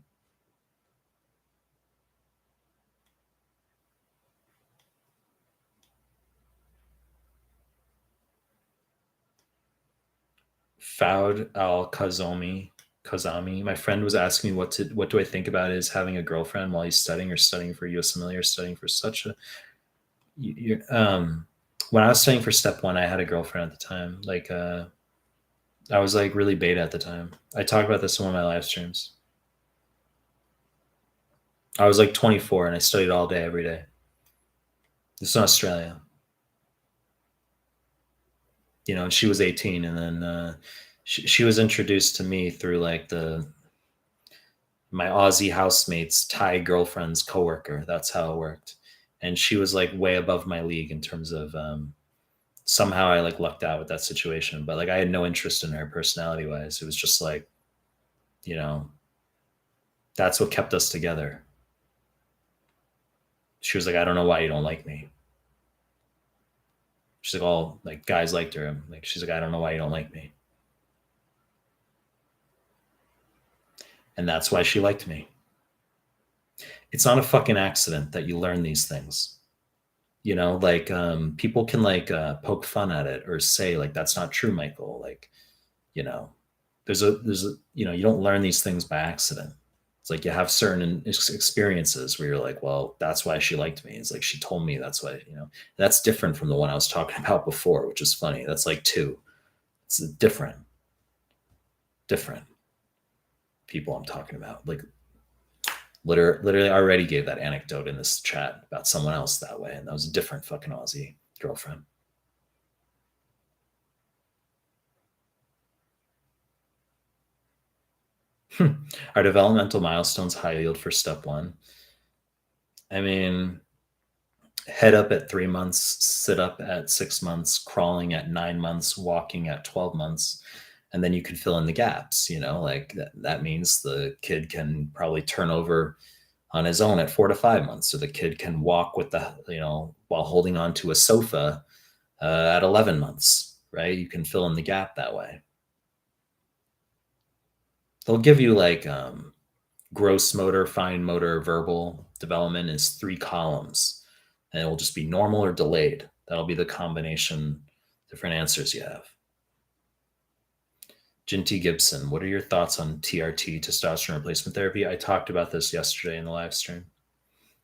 Faud Al Kazami. My friend was asking me what do I think about is having a girlfriend while he's studying or studying for USMLE or studying for such a you, when I was studying for step one, I had a girlfriend at the time. Like I was like really beta at the time. I talked about this in one of my live streams. I was like 24 and I studied all day every day. This is in Australia. You know, and she was 18, and then she was introduced to me through like the my Aussie housemate's Thai girlfriend's coworker. That's how it worked. And she was like way above my league in terms of somehow I like lucked out with that situation. But like I had no interest in her personality wise. It was just like, you know, that's what kept us together. She was like, I don't know why you don't like me. She's like, all like guys liked her. Like she's like, I don't know why you don't like me. And that's why she liked me. It's not a fucking accident that you learn these things. You know, like people can like poke fun at it or say like that's not true, Michael. Like, you know, there's a you know, you don't learn these things by accident. It's like you have certain experiences where you're like, well, that's why she liked me. It's like she told me that's why, you know, that's different from the one I was talking about before, which is funny. That's like two. It's different people I'm talking about. Like literally already gave that anecdote in this chat about someone else that way, and that was a different fucking Aussie girlfriend. Our developmental milestones high yield for step one. I mean, head up at 3 months, sit up at 6 months, crawling at 9 months, walking at 12 months. And then you can fill in the gaps, you know, like that means the kid can probably turn over on his own at 4 to 5 months. So the kid can walk with the, you know, while holding on to a sofa at 11 months, right? You can fill in the gap that way. They'll give you like gross motor, fine motor, verbal development is 3 columns, and it will just be normal or delayed. That'll be the combination, different answers you have. Jinty Gibson, what are your thoughts on TRT, testosterone replacement therapy? I talked about this yesterday in the live stream.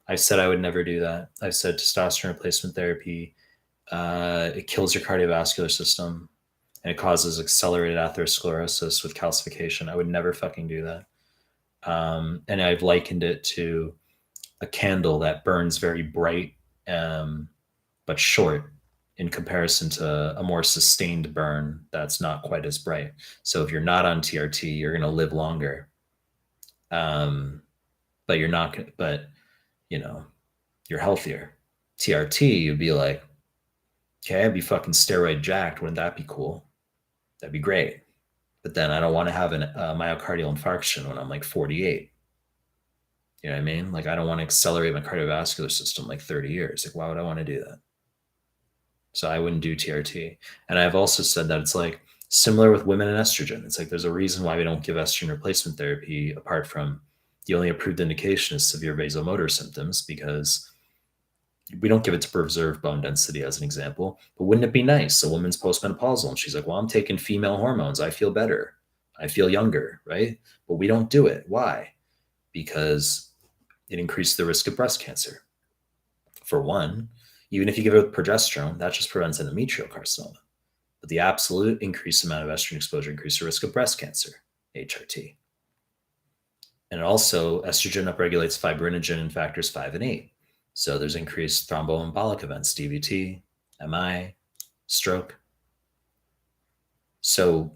I said I would never do that. I said testosterone replacement therapy, it kills your cardiovascular system and it causes accelerated atherosclerosis with calcification. I would never fucking do that. And I've likened it to a candle that burns very bright but short in comparison to a more sustained burn that's not quite as bright. So if you're not on TRT, you're going to live longer. But you're not, but you know, you're healthier. TRT, you'd be like, Okay, I'd be fucking steroid jacked. Wouldn't that be cool? That'd be great. But then I don't want to have a myocardial infarction when I'm like 48. You know what I mean? Like, I don't want to accelerate my cardiovascular system like 30 years. Like, why would I want to do that? So I wouldn't do TRT. And I've also said that it's like similar with women and estrogen. It's like there's a reason why we don't give estrogen replacement therapy apart from the only approved indication is severe vasomotor symptoms, because we don't give it to preserve bone density as an example. But wouldn't it be nice? A woman's postmenopausal and she's like, well, I'm taking female hormones. I feel better. I feel younger, right? But we don't do it. Why? Because it increases the risk of breast cancer. For one, even if you give it with progesterone, that just prevents endometrial carcinoma. But the absolute increased amount of estrogen exposure increases the risk of breast cancer, HRT. And it also, estrogen upregulates fibrinogen in factors 5 and 8. So there's increased thromboembolic events, DVT, MI, stroke. So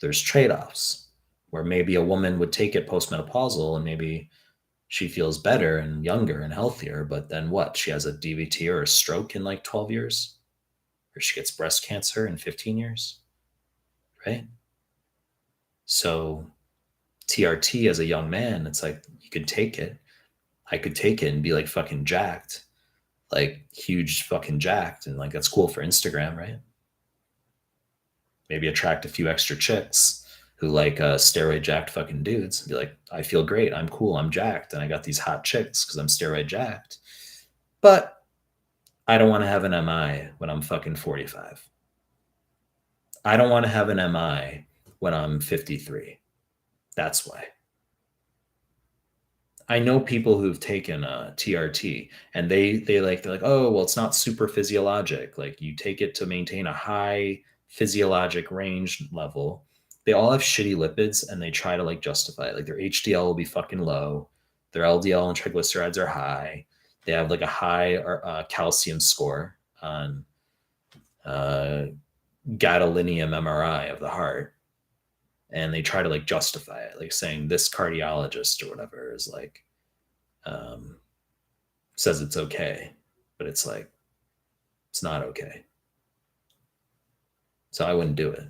there's trade-offs where maybe a woman would take it postmenopausal and maybe she feels better and younger and healthier, but then what? She has a DVT or a stroke in like 12 years, or she gets breast cancer in 15 years, right? So TRT as a young man, it's like you could take it. I could take it and be like fucking jacked, like huge fucking jacked, and like that's cool for Instagram, right? Maybe attract a few extra chicks who like steroid jacked fucking dudes and be like, I feel great, I'm cool, I'm jacked, and I got these hot chicks because I'm steroid jacked. But I don't want to have an MI when I'm fucking 45. I don't want to have an MI when I'm 53. That's why. I know people who've taken TRT and they're like, oh well, it's not super physiologic. Like you take it to maintain a high physiologic range level. They all have shitty lipids and they try to like justify it. Like their HDL will be fucking low, their LDL and triglycerides are high. They have like a high calcium score on gadolinium MRI of the heart, and they try to like justify it, like saying this cardiologist or whatever is like says it's okay, but it's like it's not okay. So I wouldn't do it.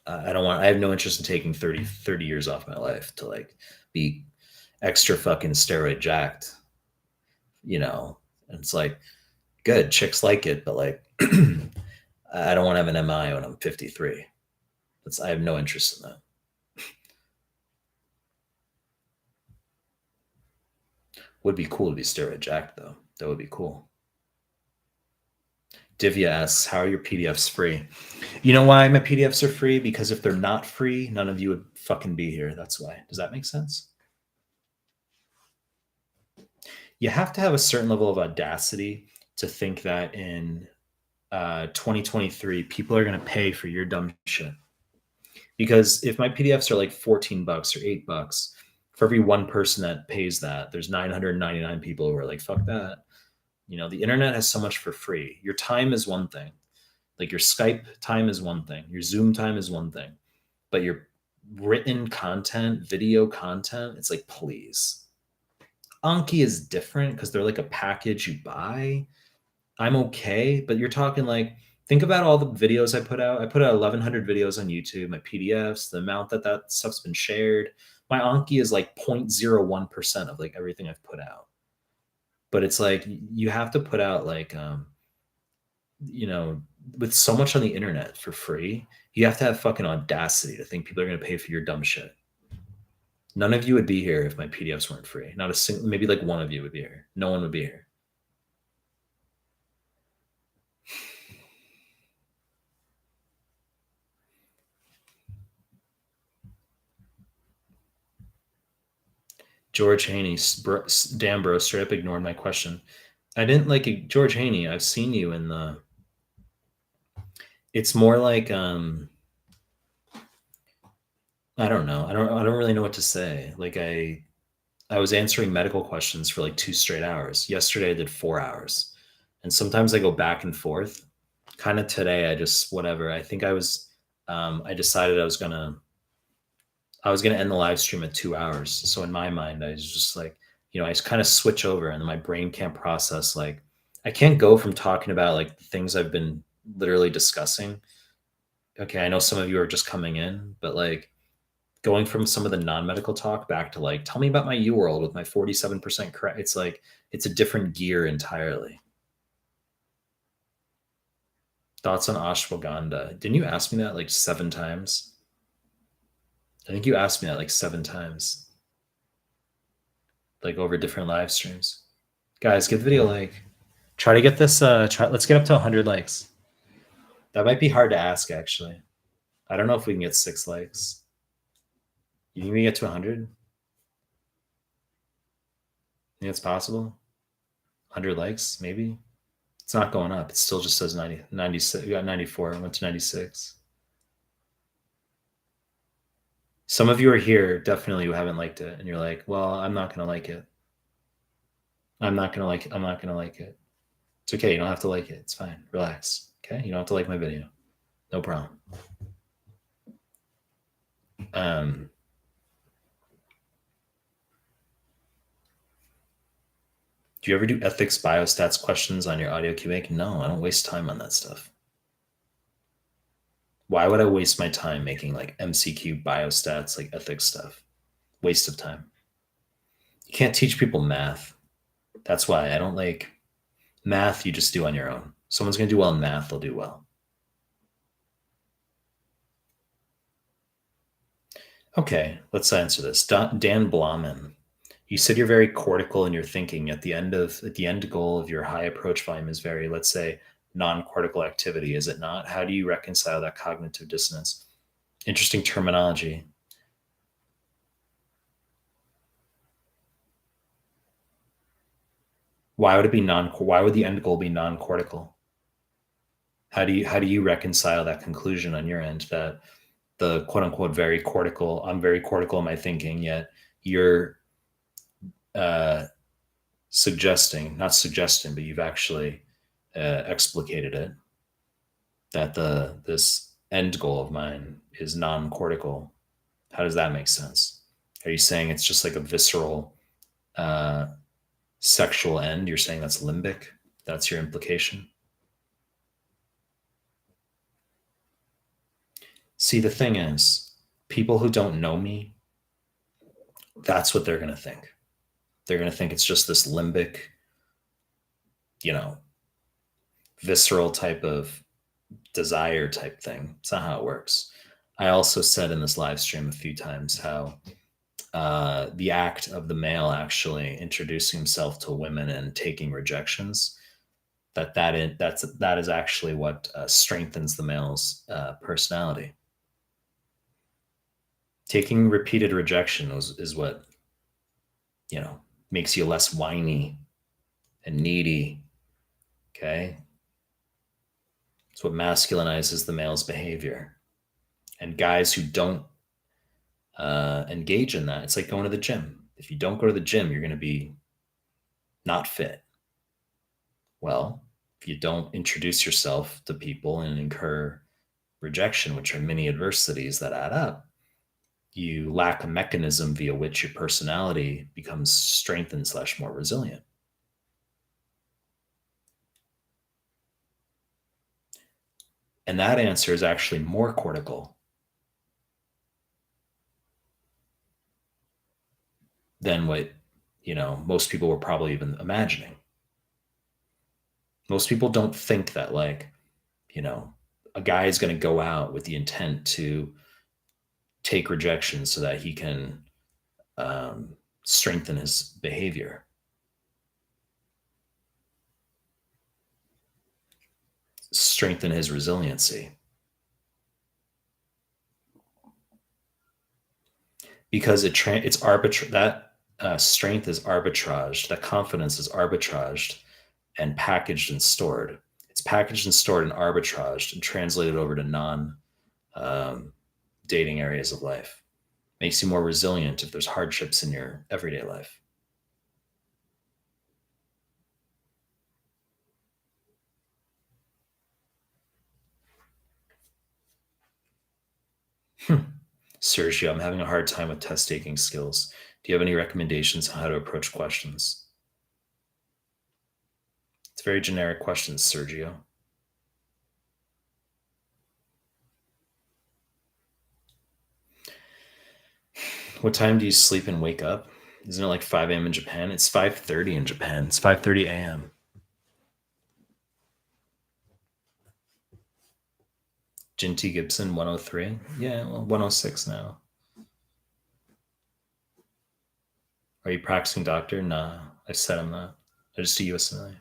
I don't want. I have no interest in taking 30 years off my life to like be extra fucking steroid jacked. You know, and it's like good chicks like it, but like I don't want to have an MI when I'm 53. I have no interest in that. Would be cool to be steroid jacked though. That would be cool. Divya asks, how are your PDFs free? You know why my PDFs are free? Because if they're not free, none of you would fucking be here. That's why. Does that make sense? You have to have a certain level of audacity to think that in 2023, people are going to pay for your dumb shit. Because if my PDFs are like $14 or $8, for every one person that pays that, there's 999 people who are like, fuck that. You know, the internet has so much for free. Your time is one thing. Like your Skype time is one thing. Your Zoom time is one thing. But your written content, video content, it's like, please. Anki is different because they're like a package you buy. I'm okay, but you're talking like, think about all the videos I put out. I put out 1,100 videos on YouTube, my PDFs, the amount that stuff's been shared. My Anki is like 0.01% of like everything I've put out. But it's like, you have to put out like, you know, with so much on the internet for free, you have to have fucking audacity to think people are going to pay for your dumb shit. None of you would be here if my PDFs weren't free. Not a single, maybe like one of you would be here. No one would be here. George Haney, damn bro, straight up ignored my question. I didn't like George Haney. I've seen you in the. It's more like I don't know. I don't really know what to say. Like I was answering medical questions for like 2 straight hours. Yesterday I did 4 hours, and sometimes I go back and forth. Kind of today I just whatever. I think I was. I decided I was gonna end the live stream at 2 hours. So in my mind, I was just like, you know, I just kind of switch over and my brain can't process like I can't go from talking about like the things I've been literally discussing. Okay, I know some of you are just coming in, but like going from some of the non-medical talk back to like, tell me about my U world with my 47% correct. It's like it's a different gear entirely. Thoughts on ashwagandha? Didn't you ask me that like 7 times? I think you asked me that like 7 times, like over different live streams. Guys, give the video a like. Try to get this. Let's get up to 100 likes. That might be hard to ask, actually. I don't know if we can get 6 likes. You think we get to 100? Think it's possible? 100 likes, maybe? It's not going up. It still just says 90, 96. We got 94. It went to 96. Some of you are here, definitely, who haven't liked it. And you're like, well, I'm not going to like it. I'm not going to like it. I'm not going to like it. It's okay. You don't have to like it. It's fine. Relax. Okay? You don't have to like my video. No problem. Do you ever do ethics biostats questions on your audio QA? No, I don't waste time on that stuff. Why would I waste my time making like MCQ biostats, like ethics stuff? Waste of time. You can't teach people math. That's why I don't like math. You just do on your own. Someone's going to do well in math, they'll do well. Okay, let's answer this. Dan Blahman, you said you're very cortical in your thinking. At the end goal of your high approach volume is very, let's say, non-cortical activity, is it not? How do you reconcile that cognitive dissonance? Interesting terminology. Why would it be why would the end goal be non-cortical? How do you reconcile that conclusion on your end that the quote unquote very cortical, I'm very cortical in my thinking, yet you're not suggesting, but you've actually explicated it, that this end goal of mine is non-cortical. How does that make sense? Are you saying it's just like a visceral sexual end? You're saying that's limbic? That's your implication? See, the thing is, people who don't know me, that's what they're going to think. They're going to think it's just this limbic, visceral type of desire type thing. It's not how it works. I also said in this live stream a few times how the act of the male actually introducing himself to women and taking rejections, that is actually what strengthens the male's personality. Taking repeated rejection is what makes you less whiny and needy. Okay, it's what masculinizes the male's behavior. And guys who don't engage in that, it's like going to the gym. If you don't go to the gym, you're going to be not fit. Well, if you don't introduce yourself to people and incur rejection, which are many adversities that add up, you lack a mechanism via which your personality becomes strengthened / more resilient. And that answer is actually more cortical than what most people were probably even imagining. Most people don't think that a guy is going to go out with the intent to take rejection so that he can strengthen his behavior. Strengthen his resiliency. Because it's arbitrary. That strength is arbitraged. That confidence is arbitraged and packaged and stored. It's packaged and stored and arbitraged and translated over to dating areas of life. Makes you more resilient if there's hardships in your everyday life. Sergio, I'm having a hard time with test taking skills. Do you have any recommendations on how to approach questions? It's a very generic question, Sergio. What time do you sleep and wake up? Isn't it like 5 a.m. in Japan? It's 5:30 in Japan. It's 5:30 a.m. Jinty Gibson, 103. Yeah, well, 106 now. Are you practicing doctor? Nah, I said I'm not. I just do USMLE.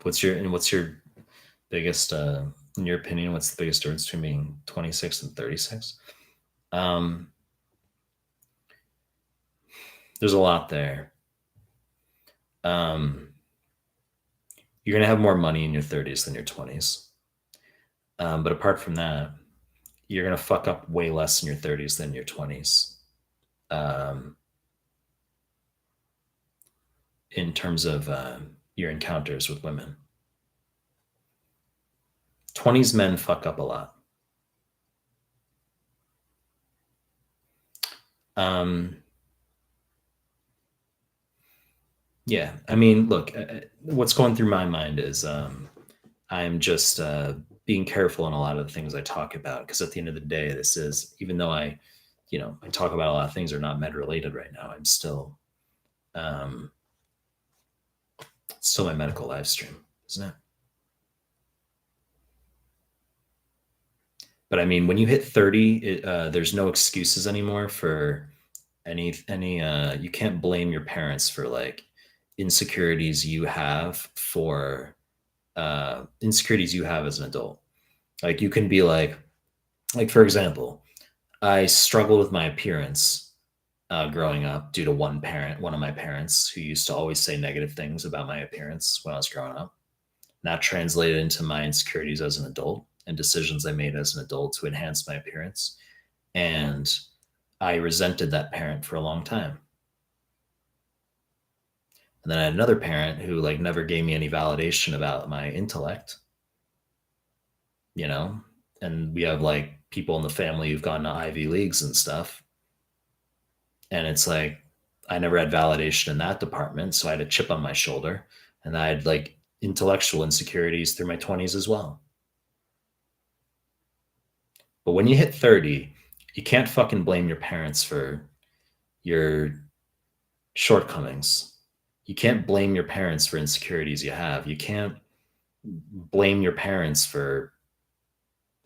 What's your biggest in your opinion, what's the biggest difference between being 26 and 36? Um, there's a lot there. Um, you're gonna have more money in your 30s than your 20s. But apart from that, you're gonna fuck up way less in your 30s than your 20s. Um, in terms of your encounters with women, 20s men fuck up a lot. Um, yeah, I mean, look, what's going through my mind is I'm just being careful in a lot of the things I talk about because at the end of the day, this is even though I talk about a lot of things that are not med related right now. I'm um, still my medical live stream, isn't it? But I mean, when you hit 30, there's no excuses anymore for any. You can't blame your parents for like insecurities you have for insecurities you have as an adult. Like you can be like for example, I struggled with my appearance growing up due to one of my parents who used to always say negative things about my appearance when I was growing up. That translated into my insecurities as an adult and decisions I made as an adult to enhance my appearance. And I resented that parent for a long time. And then I had another parent who like never gave me any validation about my intellect, you know? And we have like people in the family who've gone to Ivy Leagues and stuff. And it's like I never had validation in that department. So I had a chip on my shoulder. And I had like intellectual insecurities through my 20s as well. But when you hit 30, you can't fucking blame your parents for your shortcomings. You can't blame your parents for insecurities you have. You can't blame your parents for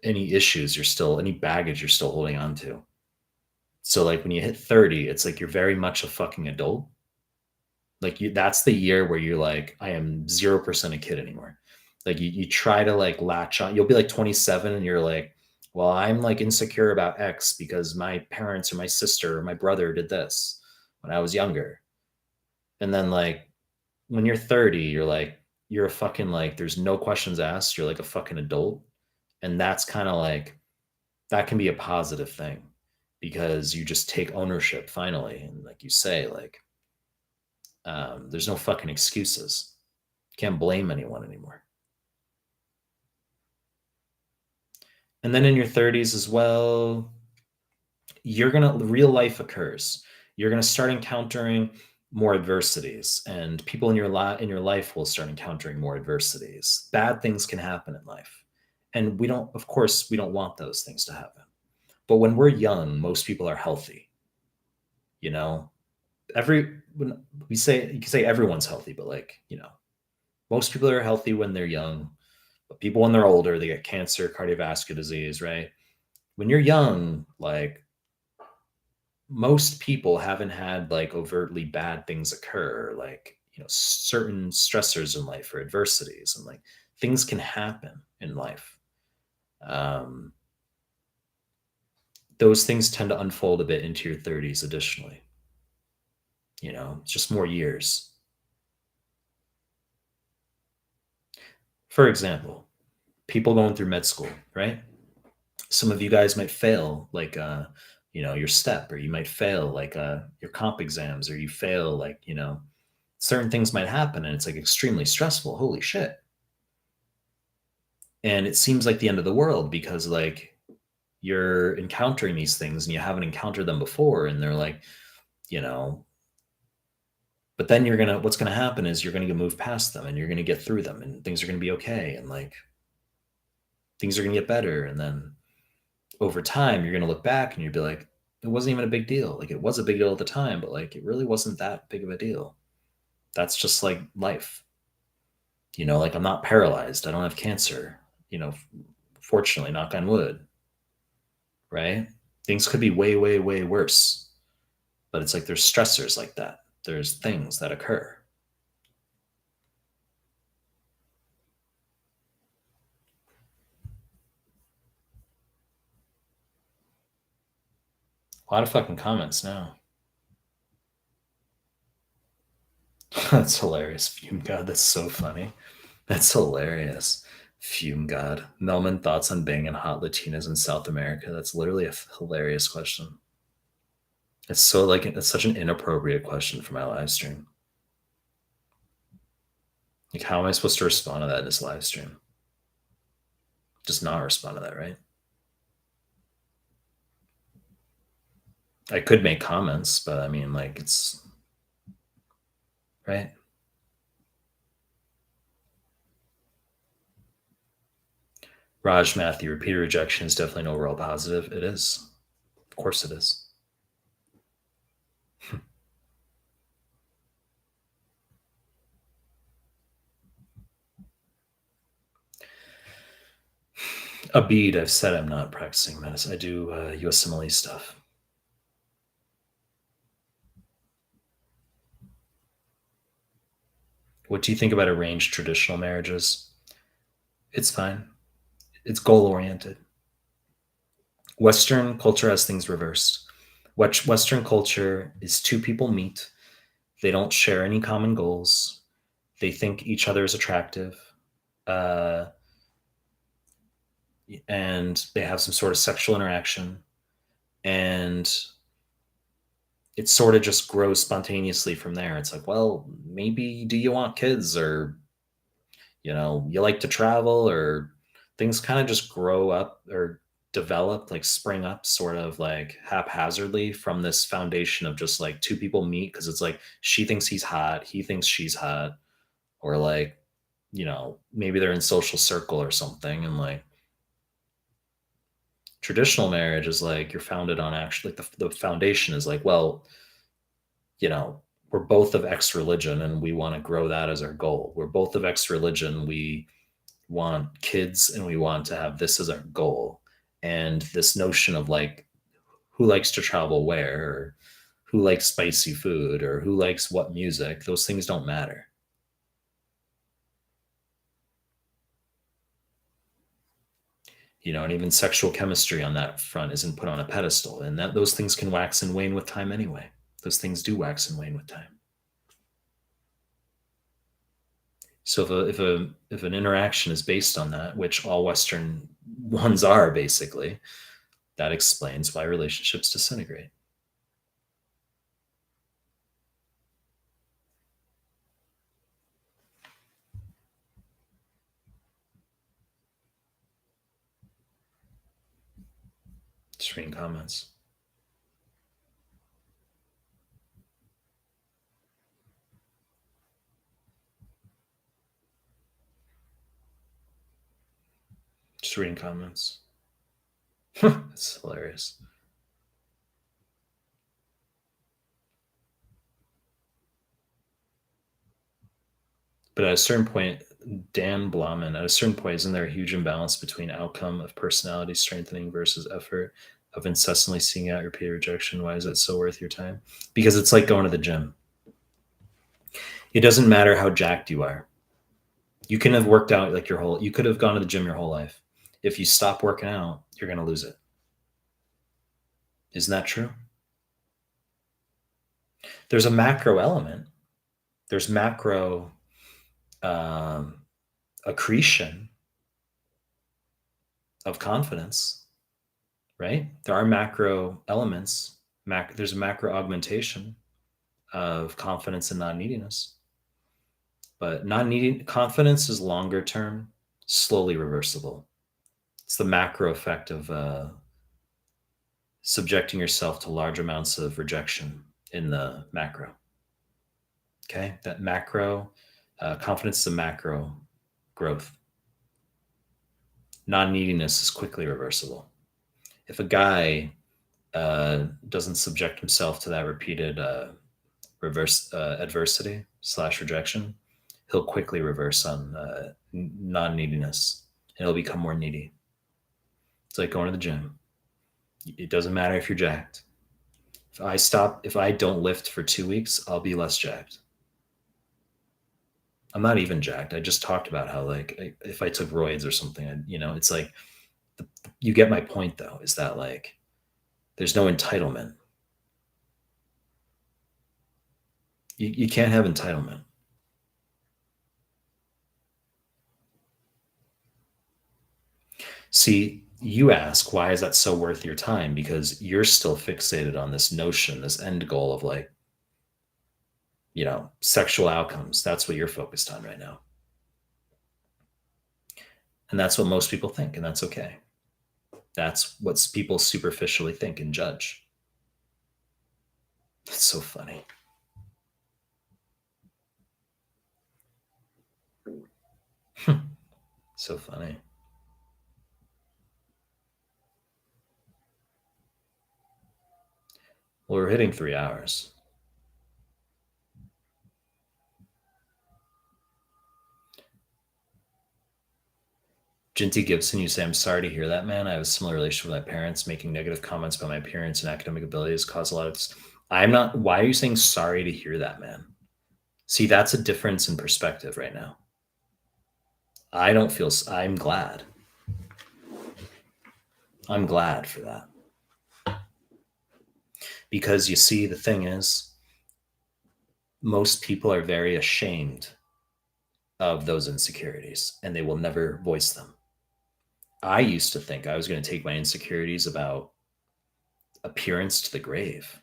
any baggage you're still holding on to. So like when you hit 30, it's like you're very much a fucking adult. Like that's the year where you're like, I am 0% a kid anymore. Like you try to like latch on, you'll be like 27 and you're like, well, I'm like insecure about X because my parents or my sister or my brother did this when I was younger. And then like when you're 30, you're like, you're a fucking like, there's no questions asked. You're like a fucking adult. And that's kind of like, that can be a positive thing because you just take ownership finally. And like you say, like, there's no fucking excuses. You can't blame anyone anymore. And then in your 30s as well, real life occurs. You're gonna start encountering more adversities, and people in your life will start encountering more adversities. Bad things can happen in life, and of course, we don't want those things to happen. But when we're young, most people are healthy. You know, when we say you can say everyone's healthy, but like most people are healthy when they're young. But people when they're older, they get cancer, cardiovascular disease, right? When you're young, like most people haven't had like overtly bad things occur, like certain stressors in life or adversities, and like things can happen in life. Um, those things tend to unfold a bit into your 30s. Additionally, it's just more years. For example, people going through med school, right? Some of you guys might fail like your step, or you might fail like your comp exams, or you fail like certain things might happen and it's like extremely stressful. Holy shit. And it seems like the end of the world because like you're encountering these things and you haven't encountered them before, and they're like you know But then what's gonna happen is you're gonna move past them and you're gonna get through them and things are gonna be okay and like things are gonna get better. And then over time, you're gonna look back and you'll be like, it wasn't even a big deal. Like it was a big deal at the time, but like it really wasn't that big of a deal. That's just like life. Like I'm not paralyzed. I don't have cancer. Fortunately, knock on wood, right? Things could be way, way, way worse. But it's like there's stressors like that. There's things that occur. A lot of fucking comments now. That's hilarious. Fume God, that's so funny. That's hilarious. Fume God. Melman, thoughts on banging hot Latinas in South America? That's literally a hilarious question. It's such an inappropriate question for my live stream. Like, how am I supposed to respond to that in this live stream? Just not respond to that, right? I could make comments, but I mean, like, it's right. Raj Matthew, repeated rejection is definitely an overall positive. It is. Of course it is. Abid, I've said I'm not practicing medicine. I do USMLE stuff. What do you think about arranged traditional marriages? It's fine. It's goal oriented. Western culture has things reversed. Western culture is two people meet, they don't share any common goals, they think each other is attractive, uh, and they have some sort of sexual interaction, and it sort of just grows spontaneously from there. It's like, well, maybe do you want kids, or you like to travel, or things kind of just grow up or develop, like spring up sort of like haphazardly from this foundation of just like two people meet because it's like she thinks he's hot, he thinks she's hot, or like, maybe they're in social circle or something. And like traditional marriage is like you're founded on actually like the foundation is like, well, you know, we're both of X religion and we want to grow that as our goal. We're both of X religion. We want kids and we want to have this as our goal. And this notion of like who likes to travel where, or who likes spicy food, or who likes what music, those things don't matter. And even sexual chemistry on that front isn't put on a pedestal. And that those things can wax and wane with time anyway. Those things do wax and wane with time. So if an interaction is based on that, which all Western ones are basically, that explains why relationships disintegrate. Just reading comments. Just reading comments. It's hilarious. But at a certain point, Dan Blauman, at a certain point, isn't there a huge imbalance between outcome of personality strengthening versus effort of incessantly seeking out repeated rejection? Why is that so worth your time? Because it's like going to the gym. It doesn't matter how jacked you are. You can have worked out like you could have gone to the gym your whole life. If you stop working out, you're going to lose it. Isn't that true? There's a macro element. There's macro accretion of confidence, right? There are macro elements. There's a macro augmentation of confidence and non-neediness. But non-needing confidence is longer term, slowly reversible. It's the macro effect of subjecting yourself to large amounts of rejection in the macro Okay, that macro confidence is a macro growth. Non-neediness is quickly reversible. If a guy doesn't subject himself to that repeated reverse adversity / rejection, he'll quickly reverse on non-neediness, and he'll become more needy. It's like going to the gym. It doesn't matter if you're jacked. If I don't lift for 2 weeks, I'll be less jacked. I'm not even jacked. I just talked about how, like, if I took roids or something, it's like, you get my point though, is that, like, there's no entitlement. You can't have entitlement. See, you ask, why is that so worth your time? Because you're still fixated on this notion, this end goal of, like, sexual outcomes. That's what you're focused on right now. And that's what most people think, and that's okay. That's what people superficially think and judge. That's so funny. So funny. Well, we're hitting 3 hours. Jinty Gibson, you say, I'm sorry to hear that, man. I have a similar relationship with my parents. Making negative comments about my appearance and academic abilities cause a lot of. I'm not. Why are you saying sorry to hear that, man? See, that's a difference in perspective right now. I don't feel. I'm glad. I'm glad for that. Because you see, the thing is, most people are very ashamed of those insecurities and they will never voice them. I used to think I was going to take my insecurities about appearance to the grave.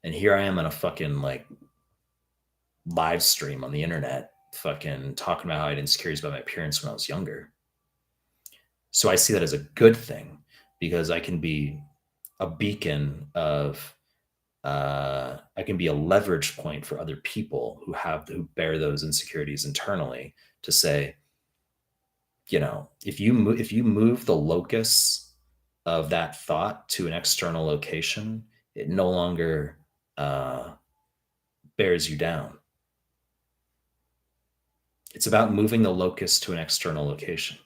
And here I am on a fucking, like, live stream on the internet, fucking talking about how I had insecurities about my appearance when I was younger. So I see that as a good thing, because I can be a beacon of, I can be a leverage point for other people who bear those insecurities internally, to say, if you move the locus of that thought to an external location, it no longer bears you down. It's about moving the locus to an external location.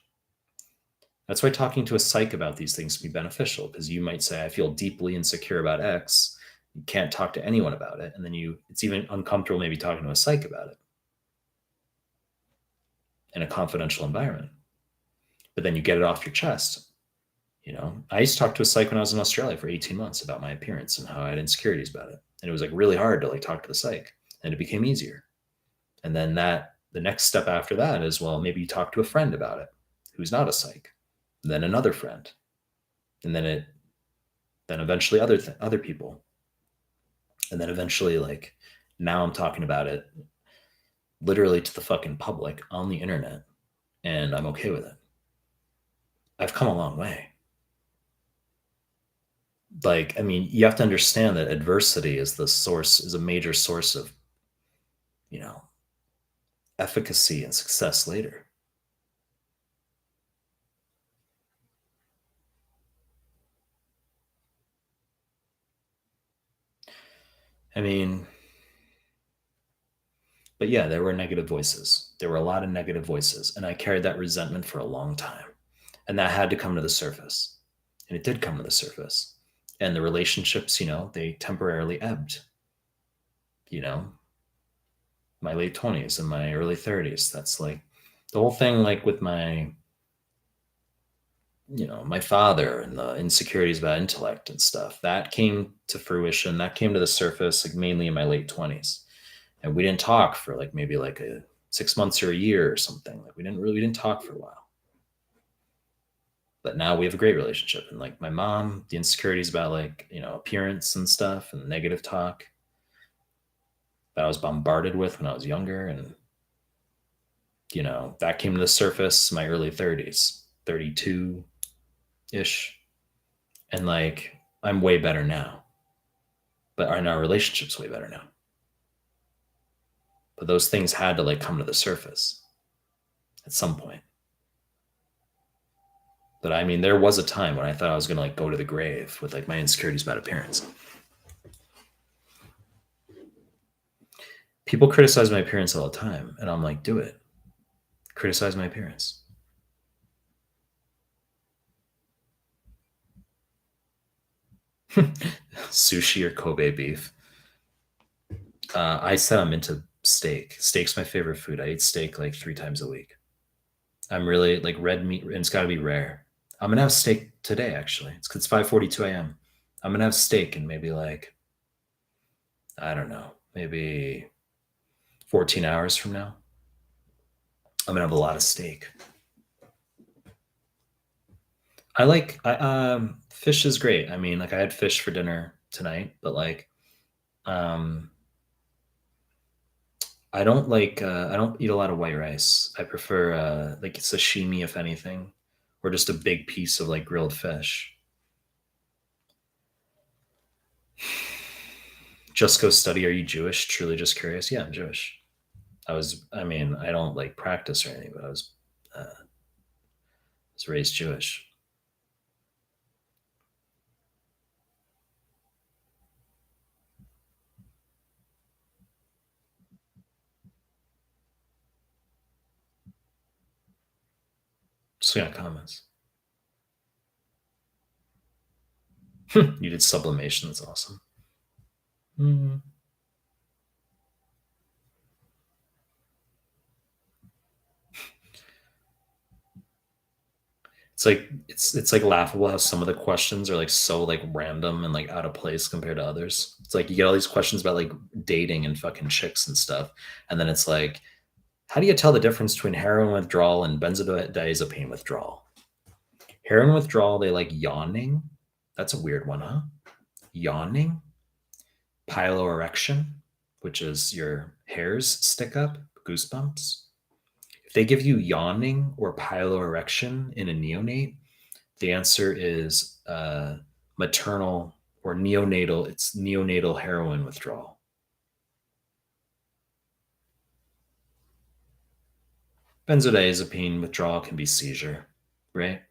That's why talking to a psych about these things can be beneficial, because you might say, I feel deeply insecure about X. You can't talk to anyone about it. And then it's even uncomfortable maybe talking to a psych about it in a confidential environment. But then you get it off your chest. I used to talk to a psych when I was in Australia for 18 months about my appearance and how I had insecurities about it. And it was, like, really hard to, like, talk to the psych, and it became easier. And then the next step after that is, well, maybe you talk to a friend about it who's not a psych, then another friend, and then eventually other people. And then eventually, like, now I'm talking about it literally to the fucking public on the internet, and I'm okay with it. I've come a long way. Like, I mean, you have to understand that adversity is a major source of, efficacy and success later. I mean, but yeah, there were negative voices. There were a lot of negative voices, and I carried that resentment for a long time. And that had to come to the surface. And it did come to the surface. And the relationships, they temporarily ebbed. My late 20s and my early 30s. That's, like, the whole thing, like, with my father and the insecurities about intellect and stuff, that came to fruition. That came to the surface, like, mainly in my late 20s. And we didn't talk for, like, maybe like 6 months or a year or something. Like, we didn't talk for a while. But now we have a great relationship. And, like, my mom, the insecurities about, like, appearance and stuff, and negative talk that I was bombarded with when I was younger, and that came to the surface in my early 30s, 32 ish. And, like, I'm way better now. But our relationship's way better now. But those things had to like come to the surface at some point. But I mean, there was a time when I thought I was gonna like go to the grave with like my insecurities about appearance. People criticize my appearance all the time, and I'm like, do it. Criticize my appearance. Sushi or Kobe beef. I said I'm into steak. Steak's my favorite food. I eat steak like 3 times a week. I'm really like red meat, and it's got to be rare. I'm gonna have steak today. Actually, it's 5:42 a.m. I'm gonna have steak in maybe like I don't know, maybe 14 hours from now. I'm gonna have a lot of steak. Fish is great. I mean, like I had fish for dinner tonight, but like um I don't eat a lot of white rice. I prefer like sashimi if anything, or just a big piece of like grilled fish. Just go study. Are you Jewish? Truly just curious. Yeah, I'm Jewish. I mean, I don't like practice or anything, but I was raised Jewish. Just got comments. You did sublimation. That's awesome. Mm. It's like laughable how some of the questions are like so like random and like out of place compared to others. It's like you get all these questions about like dating and fucking chicks and stuff, and then it's like, how do you tell the difference between heroin withdrawal and benzodiazepine withdrawal? Heroin withdrawal, they like yawning. That's a weird one, huh? Yawning, piloerection, which is your hairs stick up, goosebumps. If they give you yawning or piloerection in a neonate, the answer is maternal or neonatal. It's neonatal heroin withdrawal. Benzodiazepine withdrawal can be seizure, right?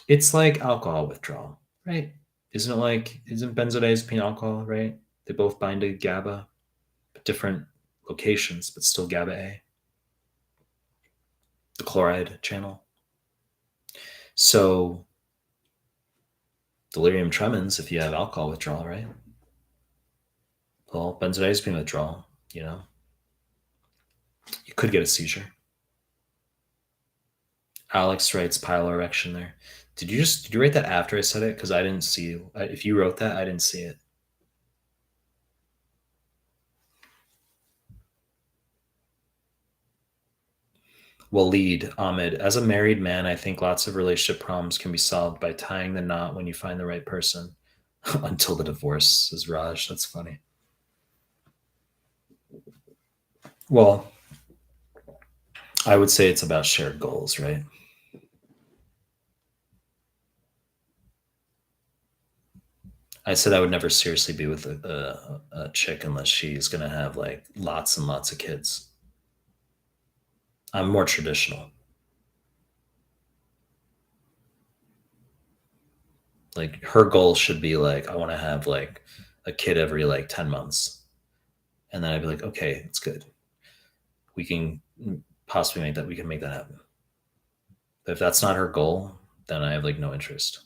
It's like alcohol withdrawal, right? Isn't benzodiazepine alcohol, right? They both bind to GABA, but different locations, but still GABA A, the chloride channel. So delirium tremens if you have alcohol withdrawal, right? Well, benzodiazepine withdrawal, you could get a seizure. Alex writes piloerection there. Did you write that after I said it? Because I didn't see. If you wrote that, I didn't see it. Waleed Ahmed, as a married man, I think lots of relationship problems can be solved by tying the knot when you find the right person. Until the divorce, says Raj. That's funny. Well, I would say it's about shared goals, right? I said I would never seriously be with a chick unless she's going to have like lots and lots of kids. I'm more traditional. Like her goal should be like, I want to have like a kid every like 10 months. And then I'd be like, okay, it's good. We can possibly we can make that happen. But if that's not her goal, then I have like no interest.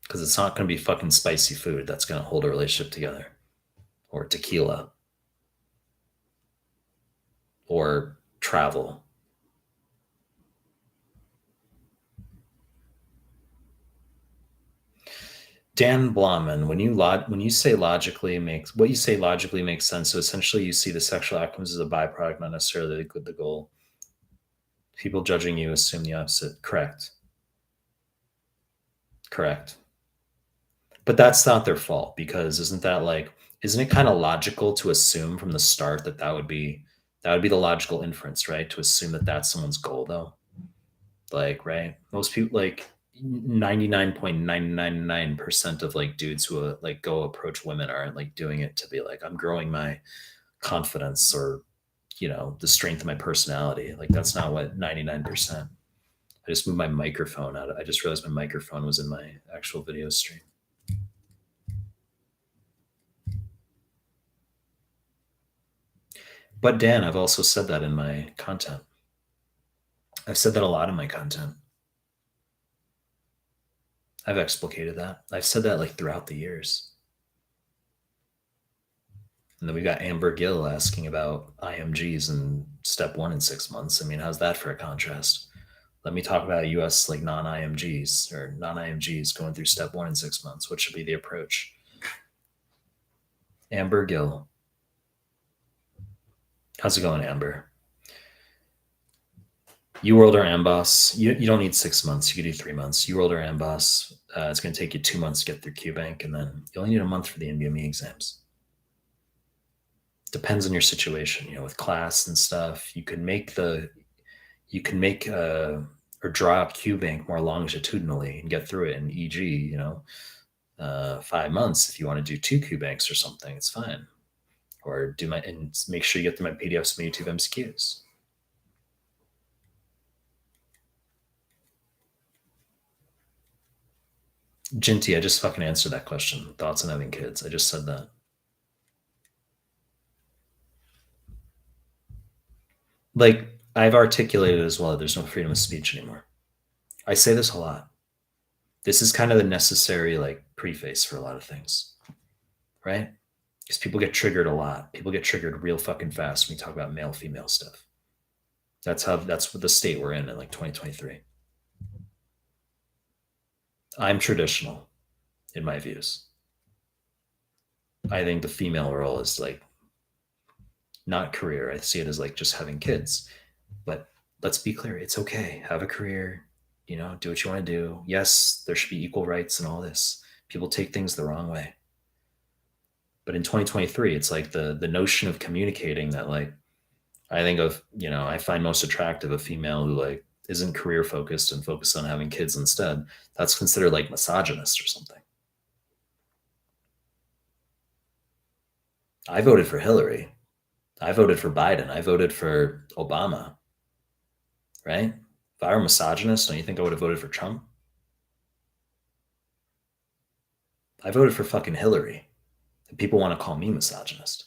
Because it's not going to be fucking spicy food that's going to hold a relationship together, or tequila, or travel. Dan Blahman, when you say logically makes what you say logically makes sense. So essentially, you see the sexual outcomes as a byproduct, not necessarily the goal. People judging you assume the opposite. Correct. Correct. But that's not their fault, because isn't it kind of logical to assume from the start that that would be the logical inference, right? To assume that that's someone's goal, though. Like, right? Most people like 99.999% of like dudes who like go approach women are like doing it to be like, I'm growing my confidence or, the strength of my personality. Like that's not what 99%. I just moved my microphone out. I just realized my microphone was in my actual video stream. But Dan, I've also said that in my content. I've said that a lot in my content. I've explicated that. I've said that like throughout the years. And then we got Amber Gill asking about IMGs in step 1 in 6 months. I mean, how's that for a contrast? Let me talk about US like non-IMGs or non-IMGs going through step 1 in 6 months. What should be the approach? Amber Gill. How's it going, Amber? UWorld or Amboss, you don't need 6 months. You could do 3 months. UWorld or Amboss, it's going to take you 2 months to get through QBank, and then you only need a month for the NBME exams. Depends on your situation, with class and stuff. You can make or draw up QBank more longitudinally and get through it in EG, 5 months. If you want to do 2 QBanks or something, it's fine. Or and make sure you get through my PDFs and YouTube MCQs. Jinty, I just fucking answered that question. Thoughts on having kids? I just said that. Like, I've articulated as well, there's no freedom of speech anymore. I say this a lot. This is kind of the necessary, like, preface for a lot of things, right? Because people get triggered a lot. People get triggered real fucking fast when we talk about male female stuff. That's what the state we're in like 2023. I'm traditional in my views. I think the female role is like not career. I see it as like just having kids. But let's be clear, it's okay. Have a career, do what you want to do. Yes, there should be equal rights and all this. People take things the wrong way. But in 2023, it's like the notion of communicating that, like, I think of, I find most attractive a female who like isn't career focused and focused on having kids instead. That's considered like misogynist or something. I voted for Hillary. I voted for Biden. I voted for Obama. Right? If I were a misogynist, don't you think I would have voted for Trump? I voted for fucking Hillary. And people want to call me misogynist.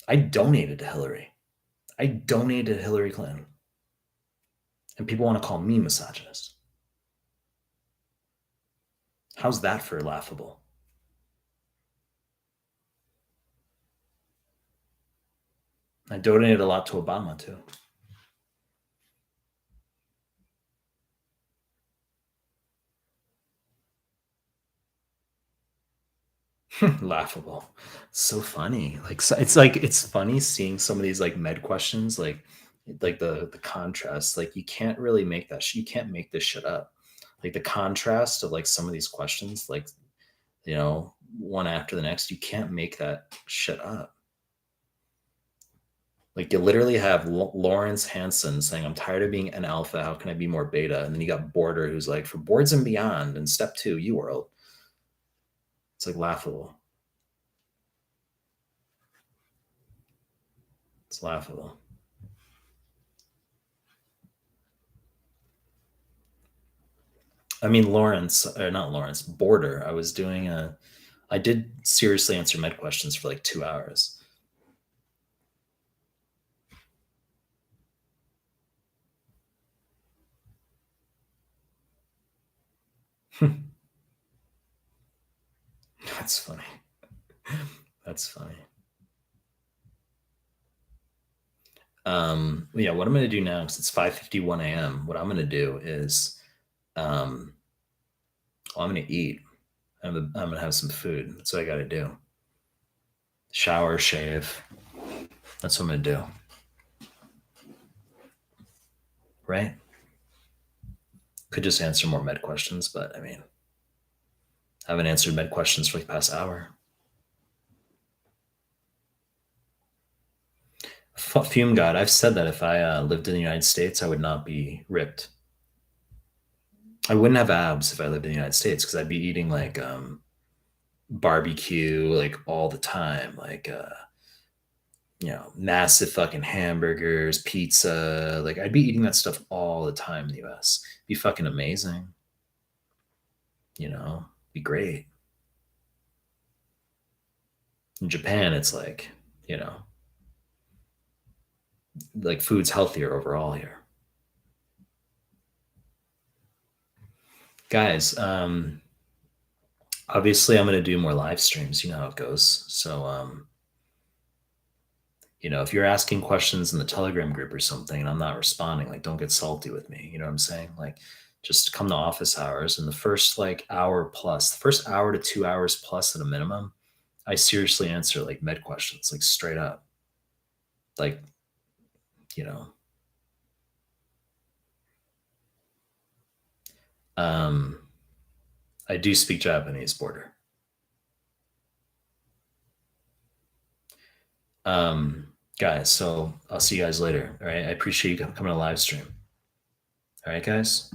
I donated to Hillary. I donated to Hillary Clinton. And people want to call me misogynist. How's that for laughable? I donated a lot to Obama too. Laughable. So funny. Like, so it's funny seeing some of these like med questions, like the contrast. Like, you can't really make that. You can't make this shit up. Like the contrast of like some of these questions, like, one after the next, you can't make that shit up. Like, you literally have Lawrence Hansen saying, I'm tired of being an alpha. How can I be more beta? And then you got Border, who's like, for boards and beyond, and step 2, UWorld. It's like laughable. It's laughable. I mean, not Lawrence, Border. I did seriously answer med questions for like 2 hours. That's funny. That's funny. Yeah, what I'm going to do now, because it's 5:51 a.m., what I'm going to do is I'm going to eat. I'm going to have some food. That's what I got to do. Shower, shave. That's what I'm going to do. Right? Could just answer more med questions, but I mean, I haven't answered med questions for like the past hour. Fume God, I've said that if I lived in the United States, I would not be ripped. I wouldn't have abs if I lived in the United States because I'd be eating like barbecue like all the time, like massive fucking hamburgers, pizza. Like I'd be eating that stuff all the time in the US. Be fucking amazing, be great. In Japan, it's you know, like food's healthier overall here. Guys, obviously I'm going to do more live streams. You know how it goes. So, if you're asking questions in the Telegram group or something and I'm not responding, like, don't get salty with me. You know what I'm saying? Like, just come to office hours and the first like hour plus, the first hour to 2 hours plus at a minimum, I seriously answer like med questions, like straight up. Like, you know, um, I do speak Japanese, border. Guys, so I'll see you guys later. All right. I appreciate you coming to live stream. All right, guys.